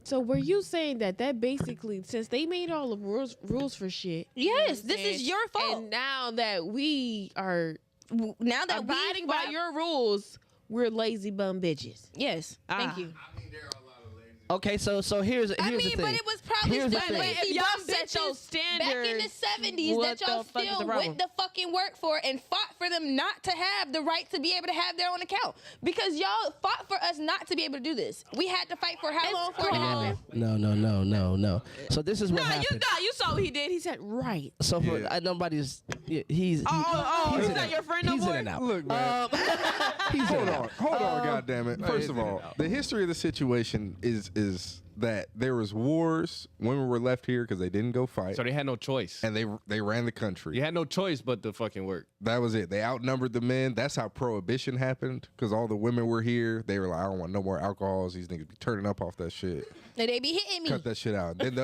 So were you saying that basically, since they made all the rules for shit? Yes, this is your fault. And now that we are Now that abiding by your rules, we're lazy bum bitches. Yes, thank you. I mean, there are a lot of ladies. Okay, so here's I the mean, thing. but it was probably Here's the still thing. lazy If y'all bum set those bitches back in the standards, 70s what that y'all the fuck is still the problem? went to fucking work for and fought for them not to have the right to be able to have their own account. Because y'all fought for us not to be able to do this. We had to fight for how long for it to happen? No. So this is what happened. You saw what he did. He said, right. So for nobody's, he's He's in not and your out. friend no He's in more? and out. Look, man. He's in Hold and on, out. hold on, goddamn it! First of all, the history of the situation is that there was wars. Women were left here because they didn't go fight, So they had no choice. and they ran the country. You had no choice but to fucking work. That was it. They outnumbered the men. That's how prohibition happened because all the women were here. They were like, I don't want no more alcohols. These niggas be turning up off that shit. And they be hitting me. Cut that shit out. Then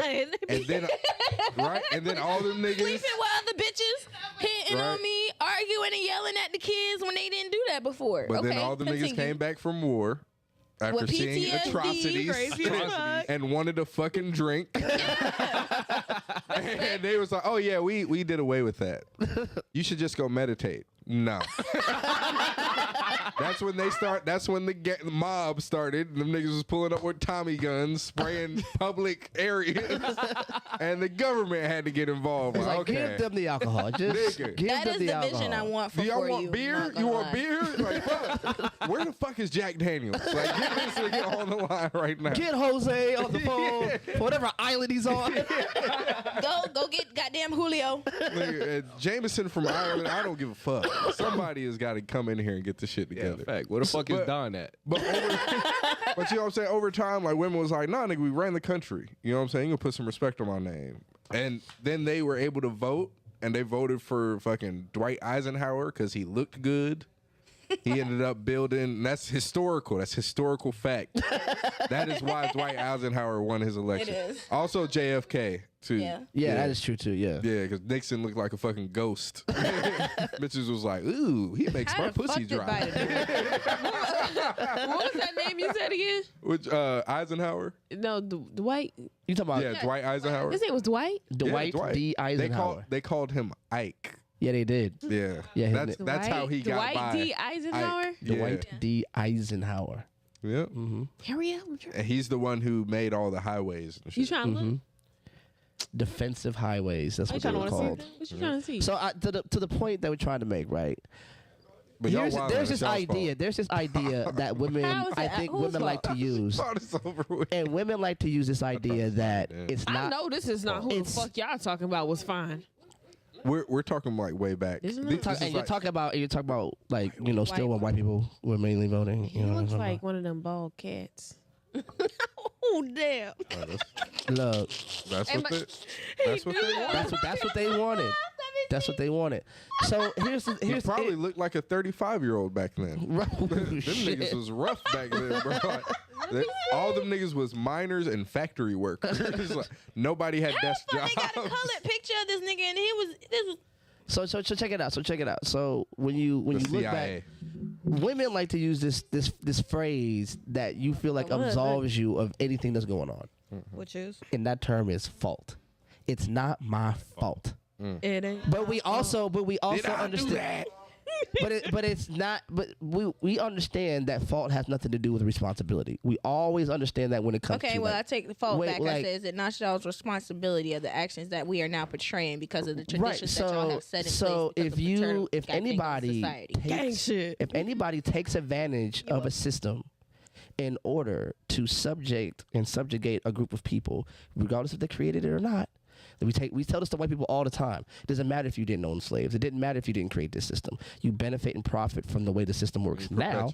right, and then all them niggas. Sleeping with other bitches, hitting Right. on me, arguing and yelling at the kids when they didn't do that before. But okay, then all the niggas continue. came back from war after With seeing PTSD, atrocities crazy as fuck. and wanted to fucking drink. And they was like, "Oh yeah, we did away with that. You should just go meditate." No. That's when the mob started. Them niggas was pulling up with Tommy guns, spraying public areas, and the government had to get involved. It's Like, like, okay. give them the alcohol. Just Nigga. give That them is the the alcohol. vision I want for Do y'all you. want beer? You want beer? Like, fuck. Where the fuck is Jack Daniels? Like, get this nigga on the line right now. Get Jose on the phone for whatever island he's on. Go get goddamn Julio. Nigga, Jameson from Ireland, I don't give a fuck. Somebody has got to come in here and get this shit Yeah, together. fact. Where the fuck is But- Don at? But you know what I'm saying? Over time, like women was like, nah, nigga, we ran the country. You know what I'm saying? You gonna put some respect on my name. And then they were able to vote, and they voted for fucking Dwight Eisenhower because he looked good. He ended up building. That's historical. That's historical fact. That is why Dwight Eisenhower won his election. It is. Also JFK too. Yeah. Yeah, that is true too. Yeah. Yeah, because Nixon looked like a fucking ghost. Bitches was like, ooh, he makes my pussy dry. What was that name you said again? Which Eisenhower? No, Dwight. You talking about Yeah, Dwight Eisenhower. His name was Dwight? Dwight D. Eisenhower? They called him Ike. Yeah, they did. Yeah. Yeah, That's how he got Dwight by. D. Eisenhower? Ike. Yeah. Dwight D. Eisenhower. Yeah. Hurry up. And he's the one who made all the highways and You shit. trying to look? Defensive highways. That's You what they trying to were want to see? called. that? What you trying to see? So to the point that we're trying to make, right? But y'all There's wildin', this it's y'all's idea. fault. There's this idea that women, How is I it? think Whose women like to use, Thought it's over with. and women like to use this idea that Yeah. it's I not. know this is not who the It's- fuck y'all talking about was fine. We're talking like way back. Isn't This it? is And you're like- talking about like still when white people were mainly voting. He You know what I'm looks talking like one of them bald cats. Oh damn. about? Look, That's what they want. that's what they wanted. That's what they wanted. So He here's probably looked like a 35-year-old back then. Them Them niggas was rough back then, bro. Like, all them niggas was miners and factory workers. Like, nobody had desk They jobs. got a colored picture of this nigga, and this was So check it out. So when you look CIA. back, women like to use this phrase that you feel like What is it? absolves you of anything that's going on, Which is and that term is fault. It's not my fault. It ain't. But we also Did I do understand. that? But it's not. But we understand that fault has nothing to do with responsibility. We always understand that when it comes okay. to Well, I like, take the fault wait, back. I like- say is it not y'all's responsibility of the actions that we are now portraying because of the right. traditions that y'all have set in So place. if anybody gang takes, shit. if anybody takes advantage of a system in order to subjugate a group of people, regardless if they created it or not, We tell this to white people all the time. It doesn't matter if you didn't own slaves. It didn't matter if you didn't create this system. You benefit and profit from the way the system works now,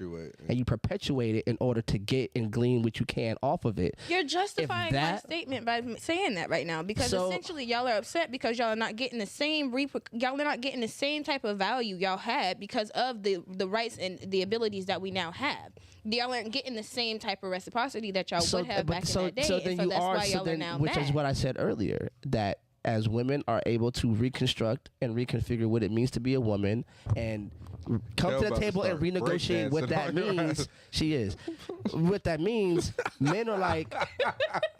and you perpetuate it in order to get and glean what you can off of it. You're justifying my statement by saying that right now, because essentially y'all are upset because y'all are not getting the same type of value y'all had because of the rights and the abilities that we now have. Y'all aren't getting the same type of reciprocity that y'all would have back in that day. So then which is what I said earlier, that as women are able to reconstruct and reconfigure what it means to be a woman and come to the table and renegotiate what that means. She is. What that means, men are like,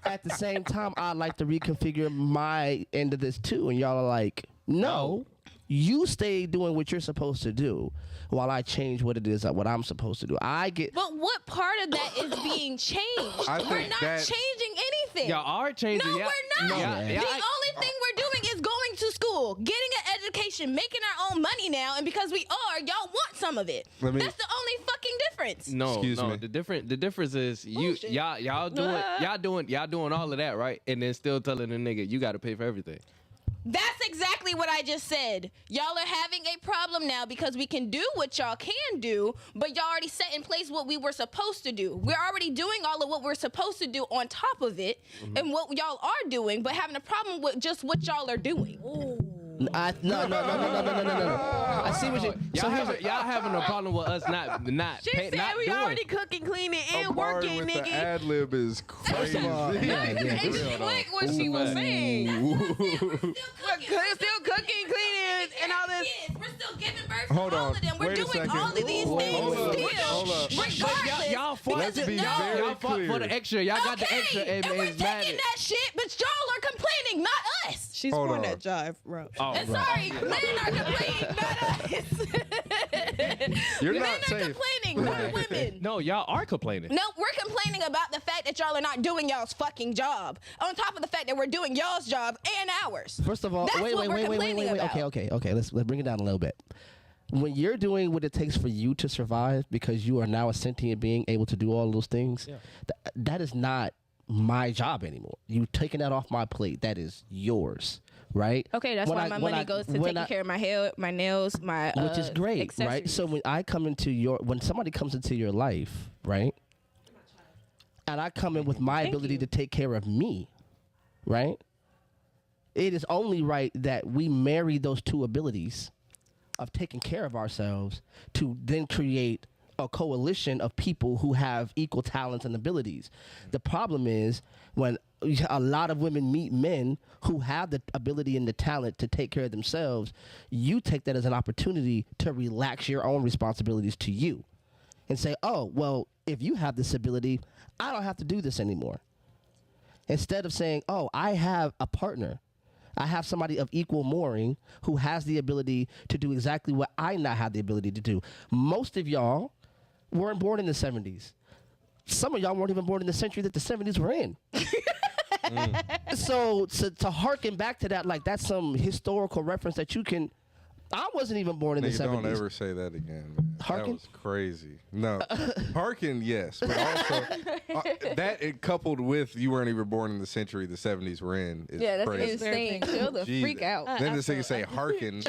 at the same time, I'd like to reconfigure my end of this too. And y'all are like, no, you stay doing what you're supposed to do while I change what it is, what I'm supposed to do. But what part of that is being changed? We're not changing anything. Y'all are changing. No, we're not. The only thing we're doing is going to school, getting an education, making our own money now, and because we are, y'all want some of it. That's the only fucking difference. No, Excuse me. The difference is y'all doing all of that, right? And then still telling the nigga you got to pay for everything. That's exactly what I just said. Y'all are having a problem now because we can do what y'all can do, but y'all already set in place what we were supposed to do. We're already doing all of what we're supposed to do on top of it, and what y'all are doing, but having a problem with just what y'all are doing. No. I see what you. Y'all having a problem with us not She said we doing. already cooking, cleaning, and working, with nigga. The ad lib is crazy. And she clicked what she was saying. We're still cooking, cleaning, and all this. We're still giving birth to all of them. We're doing all of these things still. Regardless. Y'all fought for the extra. Y'all got the extra. And we're taking that shit, but y'all are complaining, not us. She's born that jive, bro. And sorry, men are complaining, not us. You're men not are safe. complaining, not women. No, y'all are complaining. No, we're complaining about the fact that y'all are not doing y'all's fucking job. On top of the fact that we're doing y'all's job and ours. First of all, That's wait. what we're complaining about. Okay. Let's bring it down a little bit. When you're doing what it takes for you to survive, because you are now a sentient being able to do all those things, that is not my job anymore. You taking that off my plate. That is yours. Right. Okay, that's why my money goes to taking care of my hair, my nails, my which is great, accessories. right? So when somebody comes into your life, right, and I come in with my ability to take care of me, right, it is only right that we marry those two abilities of taking care of ourselves to then create a coalition of people who have equal talents and abilities. The problem is when a lot of women meet men who have the ability and the talent to take care of themselves, you take that as an opportunity to relax your own responsibilities to you and say, oh, well, if you have this ability, I don't have to do this anymore. Instead of saying, oh, I have a partner. I have somebody of equal mooring who has the ability to do exactly what I not have the ability to do. Most of y'all weren't born in the 70s. Some of y'all weren't even born in the century that the 70s were in. So to harken back to that, like that's some historical reference that you can. I wasn't even born in the 70s. Don't ever say that again, man. Harken? That was crazy. No, harken, yes, but also that it coupled with you weren't even born in the century the 70s were in is that's crazy. insane. Chill the freak out. Then this thing say harken.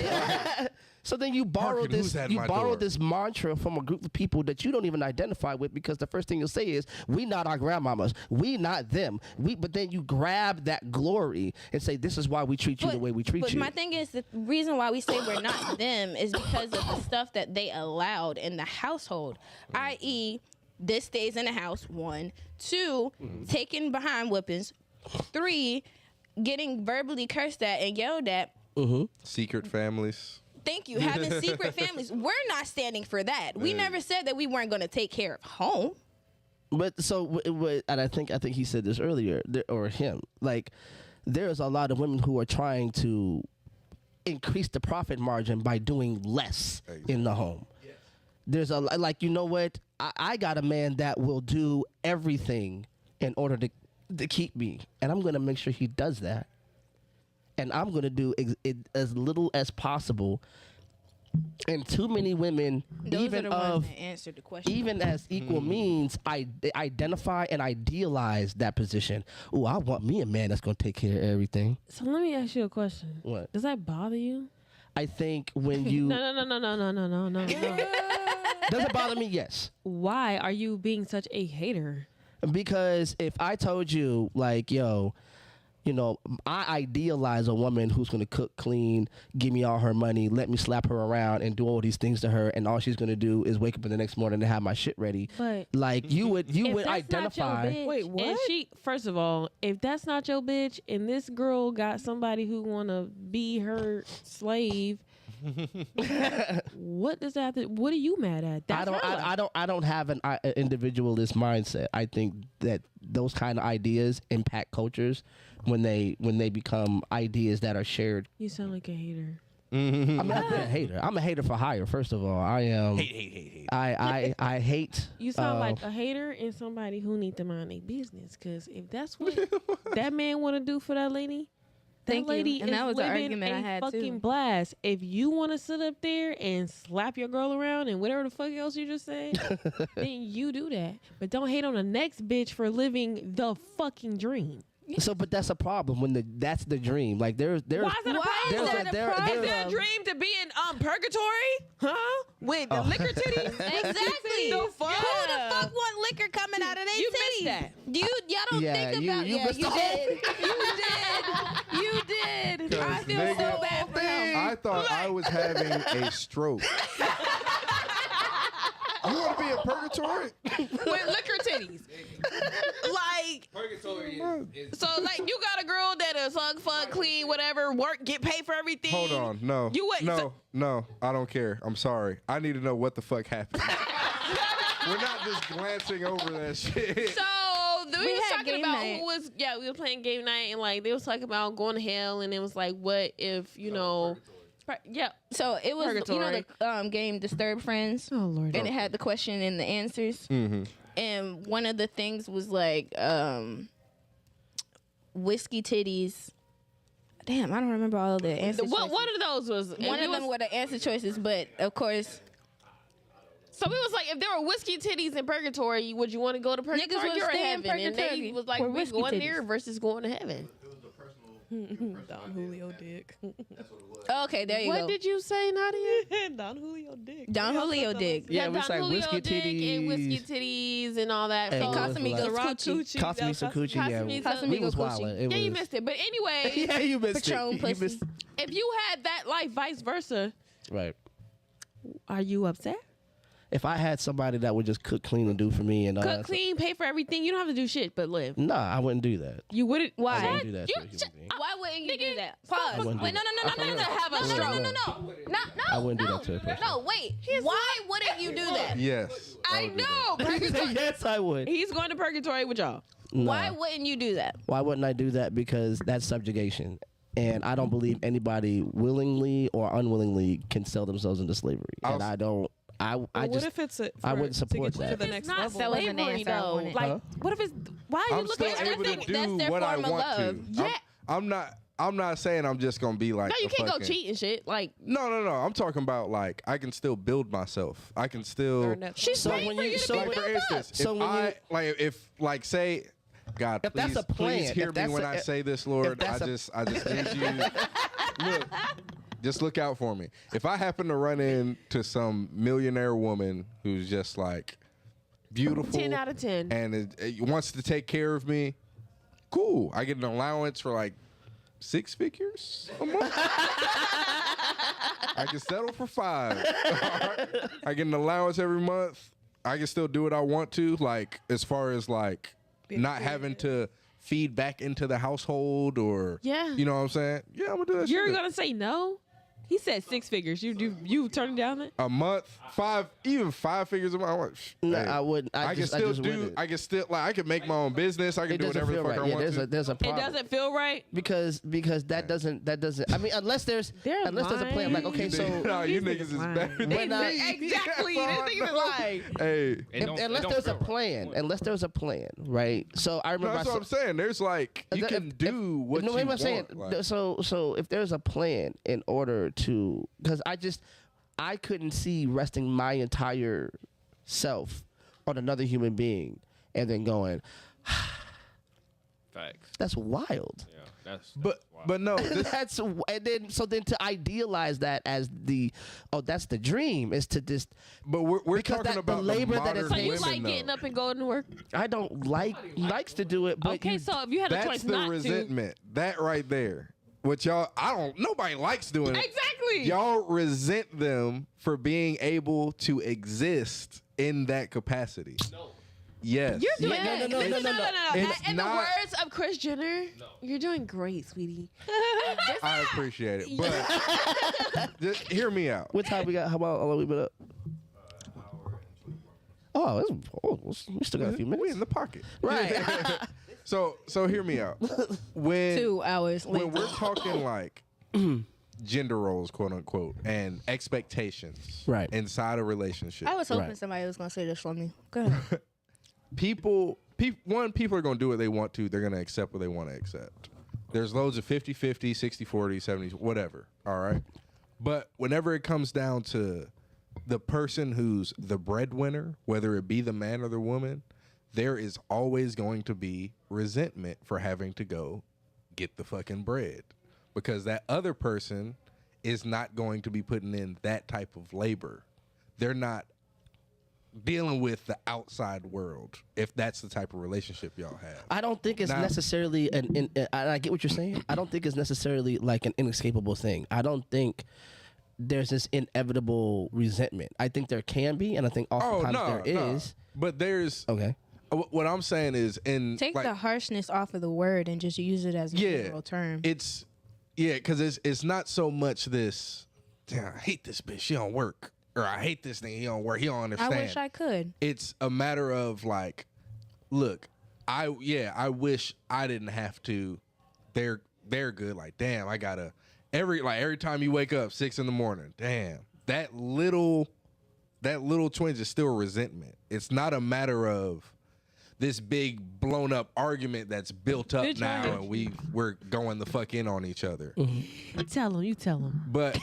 So then you borrow Harken, who's at my door? this mantra from a group of people that you don't even identify with, because the first thing you'll say is, we not our grandmamas, we not them. But then you grab that glory and say, this is why we treat you the way we treat you. But my thing is, the reason why we say we're not them is because of the stuff that they allowed in the household, i.e., this stays in the house, 1. 2, taking behind whippings. 3, getting verbally cursed at and yelled at. Secret families. Thank you. Having secret families. We're not standing for that. We never said that we weren't going to take care of home. But so, and I think he said this earlier, or him. Like, there's a lot of women who are trying to increase the profit margin by doing less in the home. Yes. There's you know what? I got a man that will do everything in order to keep me, and I'm going to make sure he does that. And I'm going to do it as little as possible And too many women, Those even are the ones of that answered the question. even as equal means, identify and idealize that position. Oh, I want me a man that's gonna take care of everything. So let me ask you a question. What? Does that bother you? I think when you No. does it bother me? Yes. Why are you being such a hater? Because if I told you, like, yo, you know, I idealize a woman who's going to cook, clean, give me all her money, let me slap her around and do all these things to her, and all she's going to do is wake up in the next morning and have my shit ready. But like, you would if that's identify. Not your bitch, Wait, what? And she, first of all, if that's not your bitch, and this girl got somebody who want to be her slave, what does that have to, what are you mad at? That's I don't have an individualist mindset. I think that those kind of ideas impact cultures when they become ideas that are shared. You sound like a hater. I'm not a hater. I'm a hater for hire. First of all, I am. Hate. I hate. You sound like a hater and somebody who need to mind their business. Because if that's what that man want to do for that lady, Thank that lady you. And is that was the living argument I a had fucking too. blast. If you want to sit up there and slap your girl around and whatever the fuck else you just said, then you do that. But don't hate on the next bitch for living the fucking dream. So, but that's a problem when that's the dream. Like there's Why is that a problem? Is that a problem? Is there a dream to be in purgatory? Huh? With the liquor titties? Exactly. The fuck? Who the fuck want liquor coming out of their You titties? missed that. Y'all don't Yeah, think you- about you yeah, missed you the whole did. You did. I feel nigga, so bad for him. I thought I was having a stroke. You want to be in purgatory? With liquor titties. Like, Purgatory is so like you got a girl that is fuck, clean, whatever, work, get paid for everything. Hold on, no, You wait, no, I don't care. I'm sorry. I need to know what the fuck happened. We're not just glancing over that shit. So we was had talking game about night. we were playing game night and like they was talking about going to hell and it was like what if yeah. So it was, Purgatory. you know, the game Disturbed Friends, Oh Lord. and it had the question and the answers. Mm-hmm. And one of the things was like whiskey titties. Damn, I don't remember all of the answer choices. One of those was One of them were the answer choices, but of course, So we was like, if there were whiskey titties in purgatory, would you want to go to purgatory Niggas would or stay in heaven? And they purgatory was like, for we whiskey going there titties. versus going to heaven. Don Julio Dick. okay, there you What go. did you say, Nadia? Don Julio Dick. Don Julio Dick. Yeah, we Don sang Julio whiskey dick and whiskey titties. titties and all that. And So- what was Casamigos it like? Coochie. Cost me some coochie. Yeah, Casamigos we was Coochie. wildin'. Yeah, you missed it. But anyway, Yeah, you missed Patron it. pussy. You missed. if you had that life, vice versa, Right. are you upset? If I had somebody that would just cook, clean, and do for me, and all Cook, that clean, pay for everything. You don't have to do shit but live. stuff, nah, I wouldn't do that. You wouldn't. I Why? wouldn't do that for a human being. Why wouldn't you Nigga, do that? stop Pause. fucking- Wait, no. have a stroke. I wouldn't do that to a person. No, wait. Why wouldn't you do that? Yes. I would do know. that. Yes, I would. He's going to purgatory with y'all. No. Why wouldn't you do that? Why wouldn't I do that? Because that's subjugation. And I don't believe anybody willingly or unwillingly can sell themselves into slavery. And I don't. I What just. if it's I wouldn't support to get you that. to the It's next not level? That was an slavery answer I though. wanted. Like, Huh? what if it's? Why are you I'm looking still at able to everything? that's do their what I form of want love. to. Yeah. I'm not saying I'm just gonna be like. No, you a can't go fucking- cheat and shit. Like, No. I'm talking about like I can still build myself. I can still. Earn that she's So paying when for you- you to so be Like when- for built up. instance, So if when I you- like if like say, God, If please, that's a plan, please hear if me that's when a- I say this, Lord. I that's a- just need you. Look, just look out for me. If I happen to run into some millionaire woman who's just like beautiful, 10 out of 10. and it wants to take care of me, cool. I get an allowance for like 6 figures a month. I can settle for 5. I get an allowance every month. I can still do what I want to, like as far as like not having to feed back into the household or Yeah. you know what I'm saying? Yeah, I'm gonna do that. You're shit. gonna say no? He said 6 figures. You turn down it? A month, 5, even 5 figures a month. I'm like, No, hey, I wouldn't. I can just still just do. wouldn't. I can still like. I can make my own business. I can It do doesn't whatever the feel fuck right. I Yeah, want to. there's a It problem. doesn't feel right. because that doesn't. I mean, unless there's They're a plan. Like, okay, You so niggas- no, you these niggas niggas is lying. better than When, me. Exactly. That's all This I nigga is know. lying. Hey, unless there's a plan, right? So I no, remember. that's what I'm saying. There's like you If- can do what no, you what am I want. saying? Like, So if there's a plan in order to, because I couldn't see resting my entire self on another human being and then going, Facts. that's wild. Yeah, that's But wild. but no, this, That's and then to idealize that as that's the dream is to just but we're Because talking the about labor the that modern is So you women, like getting though. up and going to work? I don't like likes to do it, but Okay, you- so if you had a That's choice the not resentment. That right there. What y'all? Nobody likes doing to. it. Exactly. Y'all resent them for being able to exist in that capacity. No. Yes. You're doing Yeah, no. It's In the not- words of Kris Jenner, you're doing great, sweetie. I appreciate it, but just hear me out. what time we got? How long we been up? Oh, we still got a few We minutes. in the pocket. Right. So hear me out. When 2 hours later. when we're talking like gender roles, quote unquote, and expectations, Right. inside a relationship, I was hoping Right. somebody was gonna say this for me. Go ahead. people are going to do what they want to. They're going to accept what they want to accept. There's loads of 50-50, 60-40, 70, whatever. All right. But whenever it comes down to the person who's the breadwinner, whether it be the man or the woman, there is always going to be resentment for having to go get the fucking bread, because that other person is not going to be putting in that type of labor. They're not dealing with the outside world, if that's the type of relationship y'all have. I don't think it's Now- necessarily I get what you're saying. I don't think it's necessarily like an inescapable thing. I don't think there's this inevitable resentment. I think there can be, and I think oftentimes there is. But there's Okay. what I'm saying is Take the harshness off of the word and just use it as a general term. It's because it's not so much this. Damn, I hate this bitch. She don't work, or I hate this thing. He don't work. He don't I understand. wish I could. It's a matter of like, look, I wish I didn't have to. They're good. Like, damn, I gotta every time you wake up 6 a.m, damn, that little twinge is still resentment. It's not a matter of this big blown up argument that's built up Bitch, now, I and we're going the fuck in on each other. You tell him. But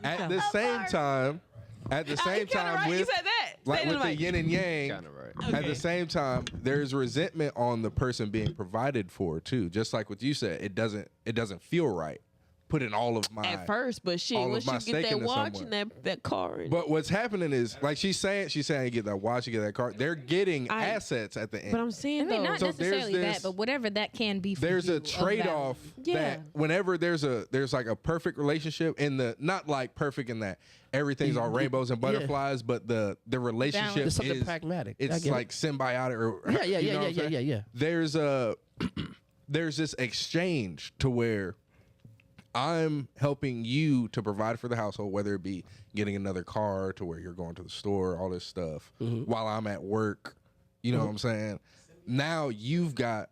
at the same time, Right. You with said that. like Say with it the like- yin and yang, Kind of right. at the same time, there's resentment on the person being provided for too. Just like what you said, it doesn't feel right. Putting all of my At first, but shit, all of once my you stake get that into watch someone. and that car, and But what's happening is, like she's saying, you get that watch, you get that car. They're getting I- assets at the end. but I'm saying I mean, though, not So there's necessarily this- that, but whatever that can be for There's you a of trade-off Yeah. that whenever there's like a perfect relationship in the, not like perfect in that everything's all rainbows and butterflies, but the relationship There's something is pragmatic. I It's get like symbiotic or Yeah, you know what I'm saying? yeah. There's this exchange to where I'm helping you to provide for the household, whether it be getting another car to where you're going to the store, all this stuff, while I'm at work. You know what I'm saying? Now you've got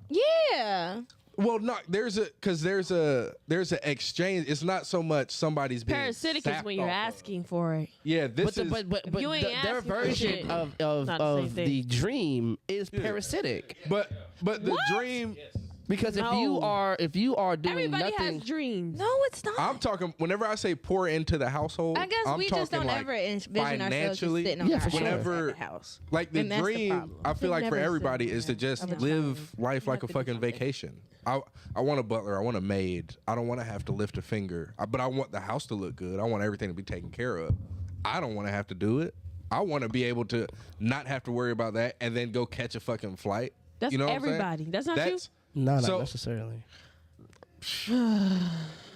Yeah. well, not there's a exchange. It's not so much somebody's being parasitic is sapped when you're off of. asking for it. Yeah, this is But you ain't their asking for version shit, of not the same thing. the dream is parasitic. but the dream. Because No. if you are doing Everybody nothing, has dreams. No, it's not. I'm talking whenever I say pour into the household. I guess I'm we just talking don't like ever envision ourselves just financially. sitting on Yeah, our for sure. ass Whenever- at the house. Like the And that's the dream, problem. I feel like for never everybody said is to that. just Of a live child. life like a have to do fucking something. vacation. I want a butler. I want a maid. I don't want to have to lift a finger. But I want the house to look good. I want everything to be taken care of. I don't want to have to do it. I want to be able to not have to worry about that and then go catch a fucking flight. That's you know what I'm saying? everybody. That's not That's no, not So- necessarily.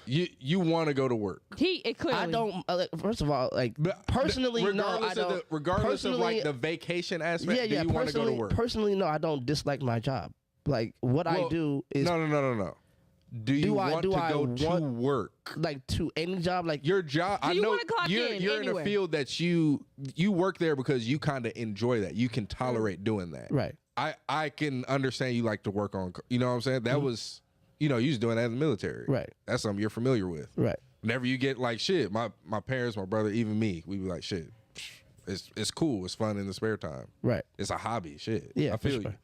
you want to go to work. It clearly. I don't. First of all, like But personally, no, I regardless don't. regardless of like Personally- the vacation aspect, yeah. do you want to go to Personally, work? personally, no, I don't dislike my job. Like what I Well, do is No. Do you want to go to work? like to any job. Like Your job. I you know wanna clock you're in in a anywhere? field that you work there because you kind of enjoy that. You can tolerate doing that. right. I can understand you like to work on. You know what I'm saying? That was you was doing that in the military. Right. That's something you're familiar with. Right. Whenever you get like shit, my parents, my brother, even me, we be like shit. It's cool. It's fun in the spare time. Right. It's a hobby. Shit. Yeah, I for feel sure. you.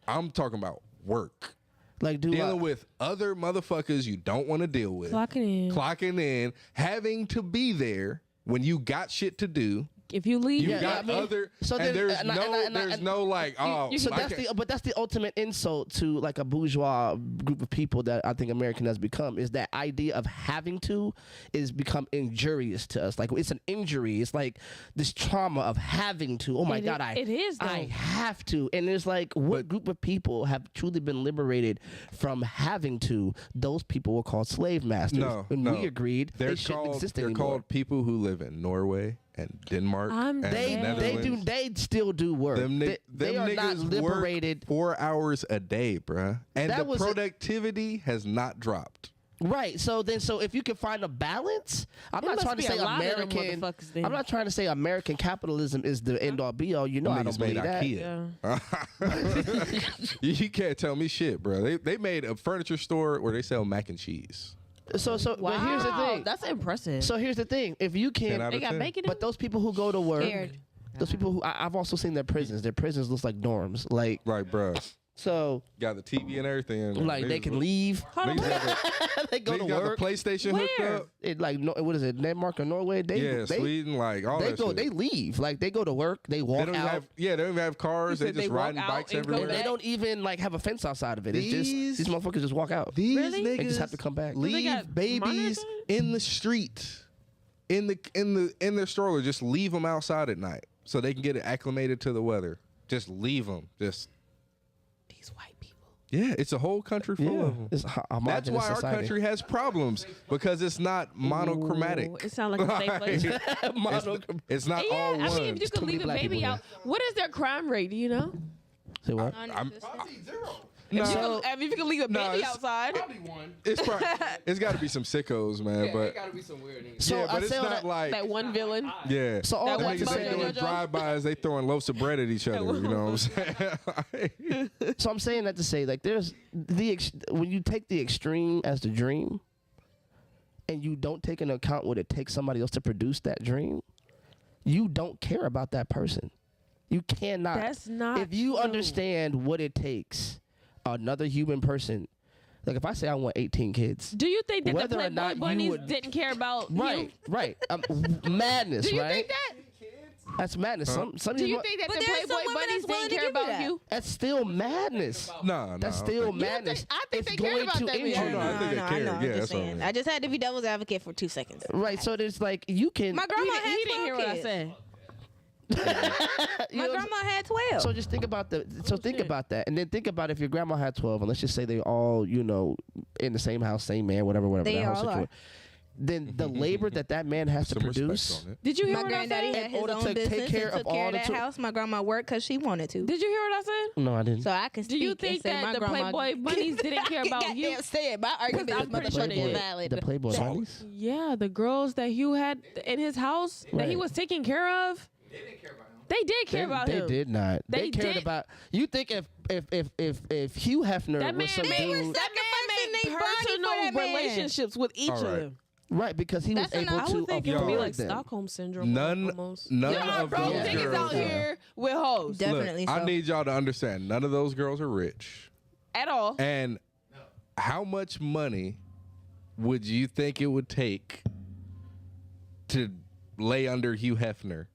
I'm talking about work. Like, dealing with other motherfuckers you don't want to deal with, clocking in, having to be there when you got shit to do. If you leave, You got other, so and then- there's and I- no, and I- there's and- no like, oh, So I that's can't- but that's the ultimate insult to like a bourgeois group of people that I think American has become, is that idea of having to is become injurious to us. Like, it's an injury. It's like this trauma of having to. Oh my God, it is, though. I have to. And it's like, what group of people have truly been liberated from having to? Those people were called slave masters. No, and no. we agreed They're they shouldn't called, exist they're anymore. called people who live in Norway and Denmark and They the they Netherlands. they still do work. Them, They are not niggas liberated. work 4 hours a day, bruh. And That the was productivity has not dropped. Right. So if you can find a balance, I'm not must trying to be say a lot of them American. motherfuckers then. I'm not trying to say American capitalism is the end all be all. You know, I Them don't niggas believe made that. IKEA. You can't tell me shit, bro. They made a furniture store where they sell mac and cheese. So but here's the thing. That's impressive. So here's the thing. If you 10 can, out they of got 10. bacon. but those people who go to work, Scared. those people who I've also seen their prisons. Their prisons looks like dorms. Like, Right, bro. so Got the TV and everything. like they can leave. Niggas got They go the, to niggas got work. the PlayStation hooked Where? up. It like what is it? Denmark or Norway? They Sweden, like all they that go. shit. They leave. Like they go to work. They walk They don't even out. have, they don't even have cars. You They said just they walk riding out bikes and go everywhere. They back? don't even like have a fence outside of it. It's just These- these motherfuckers just walk out. These Really? niggas They just have to come back. they leave got babies monitors? in the street, in their stroller. Just leave them outside at night so they can get acclimated to the weather. Just leave them. Just These white people. yeah, it's a whole country full of them. It's That's why our country has problems because it's not monochromatic. Ooh, it sounds like a safe place. It's not Yeah, all I one. mean, if you could too many leave a black baby people out, what is their crime rate? Do you know? Say what? No, If you could leave a No, baby it's- outside, it's probably, it's got to be some sickos, man. but gotta be some weird niggas. So yeah, I but it's say all not that- like that one villain. yeah. So all That Them one niggas bug ain't on your doing jaw? drive-bys. They throwing loaves of bread at each other. You know what I'm saying? So I'm saying that to say, like, there's when you take the extreme as the dream, and you don't take into account what it takes somebody else to produce that dream, you don't care about that person. You cannot. That's not If you true. understand what it takes, another human person. Like if I say I want 18 kids, Do you think that Whether the or Playboy not you bunnies would- didn't care about right, you? right, madness, Do you right? think that? That's madness. Some Do of you these think that But the there's some Playboy women bunnies that's willing didn't to care give you about that. you? that's still madness. No, That's I still don't think- madness. I think It's they care going about to that, injure Oh, you. no, I think they I care. know. I'm Yeah, just that's what I saying. mean. I just had to be devil's advocate for 2 seconds. Right. So there's like you can. My grandma He had didn't 12 hear what I kids. said. you My know what I'm grandma had 12. So just think about think shit. about that, and then think about if your grandma had 12, and let's just say they all, you know, in the same house, same man, whatever. They that house all are. situation. Then the labor that man has to Some respect produce. on it. Did you hear My what I granddaddy said? had his order own to take business care and of took care all of the that chil- house. My grandma worked because she wanted to. Did you hear what I said? No, I didn't. So I can Do speak you and think say that my the grandma Playboy bunnies didn't care about you? Goddamn said my argument I'm is pretty sure they motherfucking did. valid. The Playboy bunnies. Yeah, the girls that Hugh had in his house that he Right. was taking care of. They didn't care about him. They did care about They him. did not. They They cared did. about. You think if Hugh Hefner That man was some made dude, that man Sacrificing made they body for personal that man. relationships with each All of right. them. right? Because he was That's able enough. to I would think it would be avoid like them. Stockholm syndrome. None almost. of Yeah, bro, those niggas girls. out here with hoes Definitely Look, so. I need y'all to understand. None of those girls are rich. at all. And how much money would you think it would take to lay under Hugh Hefner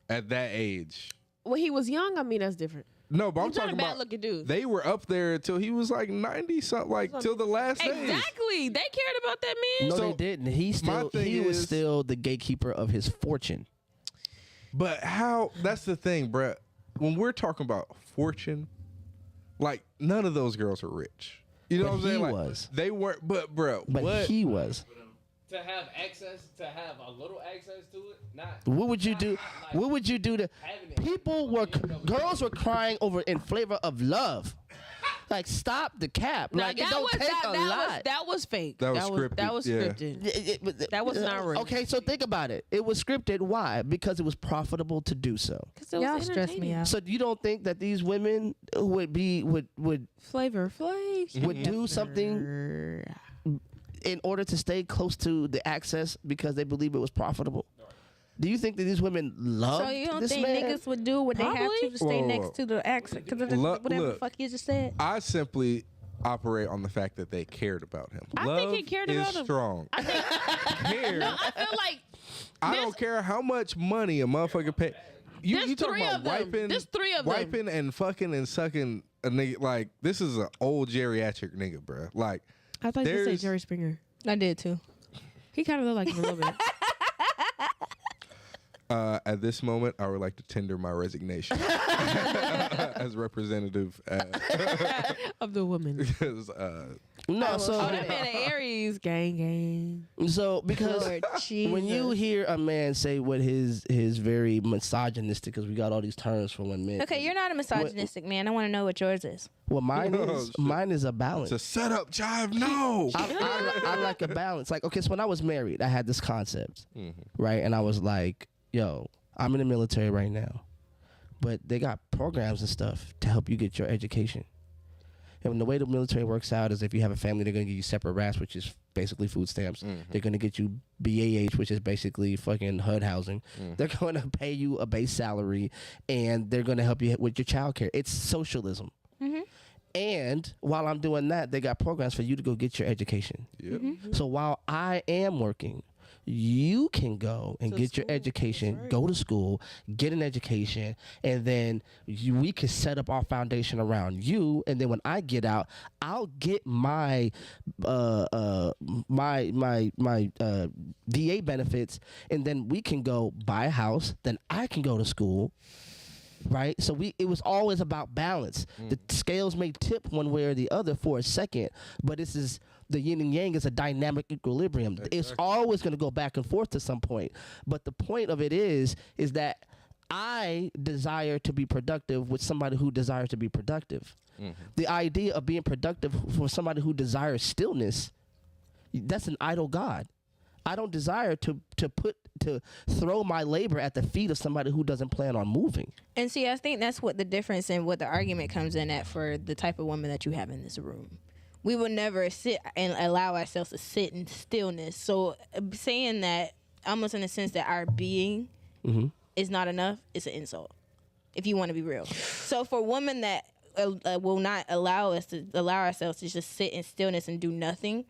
at that age? When he was young, I mean that's different. No, but I'm He's not a talking bad about looking dude. they were up there until he was like 90 something, like till the last days. Exactly. They cared about that man. No, So, they didn't. He still thing he was is- still the gatekeeper of his fortune. But how? That's the thing, bruh. When we're talking about fortune, like none of those girls are rich. You know But what I'm saying? he Like, was. They weren't. But bruh, But what? he was. To have access, to have a little access to it, not. What would you do? What would you do to Having it. people were girls were crying over In Flavor of Love. Like stop the cap. Now, Like it don't take a lot. that was fake. That was scripted, That was yeah. scripted. That was not real. Okay, so think about it. It was scripted. Why? Because it was profitable to do so. 'Cause it was Y'all stress me entertaining. out. So you don't think that these women would Flavor Flav. would do something in order to stay close to the access because they believe it was profitable? Do you think that these women love So you don't this think man? niggas would do what they have Probably. to stay Whoa, whoa. next to the accent? Because Look, whatever the look. fuck you just said. I simply operate on the fact that they cared about him. I Love think he cared is about him. strong. Care. I feel like I don't care how much money a motherfucker pay. You There's talking three about of them. wiping? There's three of them. Wiping and fucking and sucking a nigga. Like, this is an old geriatric nigga, bro. Like, I thought you said there's- Jerry Springer. I did too. He kind of looked like him a little bit. At this moment, I would like to tender my resignation as representative. Of the woman. Because No, so Oh, that man an Aries. Gang. because Lord Jesus. when you hear a man say what his very misogynistic, because we got all these terms for when men. Okay, you're not a misogynistic man. I want to know what yours is. Well, mine Oh, is shit. mine is a balance. it's a setup, Jive. No. I like a balance. Like, okay, so when I was married, I had this concept, Mm-hmm. right? And I was like, yo, I'm in the military right now, but they got programs and stuff to help you get your education. And the way the military works out is if you have a family, they're going to give you separate RAS, which is basically food stamps. They're going to get you BAH, which is basically fucking HUD housing. They're going to pay you a base salary, and they're going to help you with your child care. It's socialism. And while I'm doing that, they got programs for you to go get your education. Yep. So while I am working, you can go and To get your school. education, That's right. go to school, get an education, and then we can set up our foundation around you. And then when I get out, I'll get my VA benefits, and then we can go buy a house. Then I can go to school. Right, so it was always about balance. The scales may tip one way or the other for a second, but this is the yin and yang is a dynamic equilibrium. It's always going to go back and forth to some point. But the point of it is that I desire to be productive with somebody who desires to be productive. The idea of being productive for somebody who desires stillness, that's an idol god. I don't desire to throw my labor at the feet of somebody who doesn't plan on moving. And see, I think that's what the difference and what the argument comes in at for the type of woman that you have in this room. We will never sit and allow ourselves to sit in stillness. So saying that almost in the sense that our being is not enough is an insult, if you want to be real. So for women that will not allow ourselves to just sit in stillness and do nothing,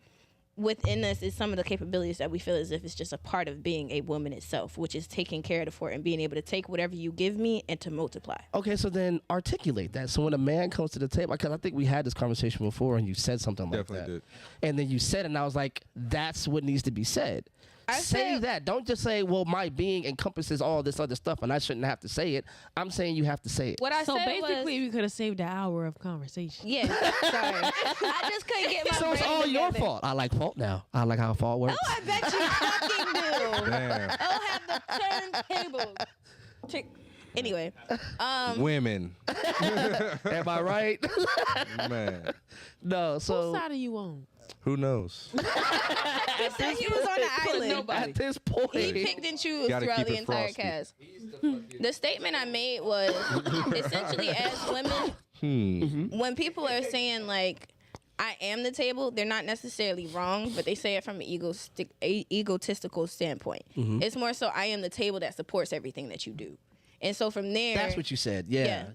within us is some of the capabilities that we feel as if it's just a part of being a woman itself, which is taking care of the fort and being able to take whatever you give me and to multiply. Okay, so then articulate that. So when a man comes to the table, because I think we had this conversation before and you said something like Definitely that. did. And then you said it, and I was like, that's what needs to be said. Say said- that. Don't just say, well, my being encompasses all this other stuff and I shouldn't have to say it. I'm saying you have to say it. What I So said basically, was, we could have saved an hour of conversation. yeah, sorry. I just couldn't get my So it's brain all your together. fault. I like fault now. I like how fault works. Oh, I bet you fucking do. Damn. I'll have the turntable. Anyway, Women. Am I right? Man. No, Whose so side are you on? Who knows? he said he was on the island. Nobody. at this point, He picked and chose Gotta throughout keep the it entire frosty. cast. The statement I made was essentially, as women, when people are saying like, I am the table, they're not necessarily wrong, but they say it from an egotistical standpoint. It's more so I am the table that supports everything that you do. And so from there, that's what you said. Yeah.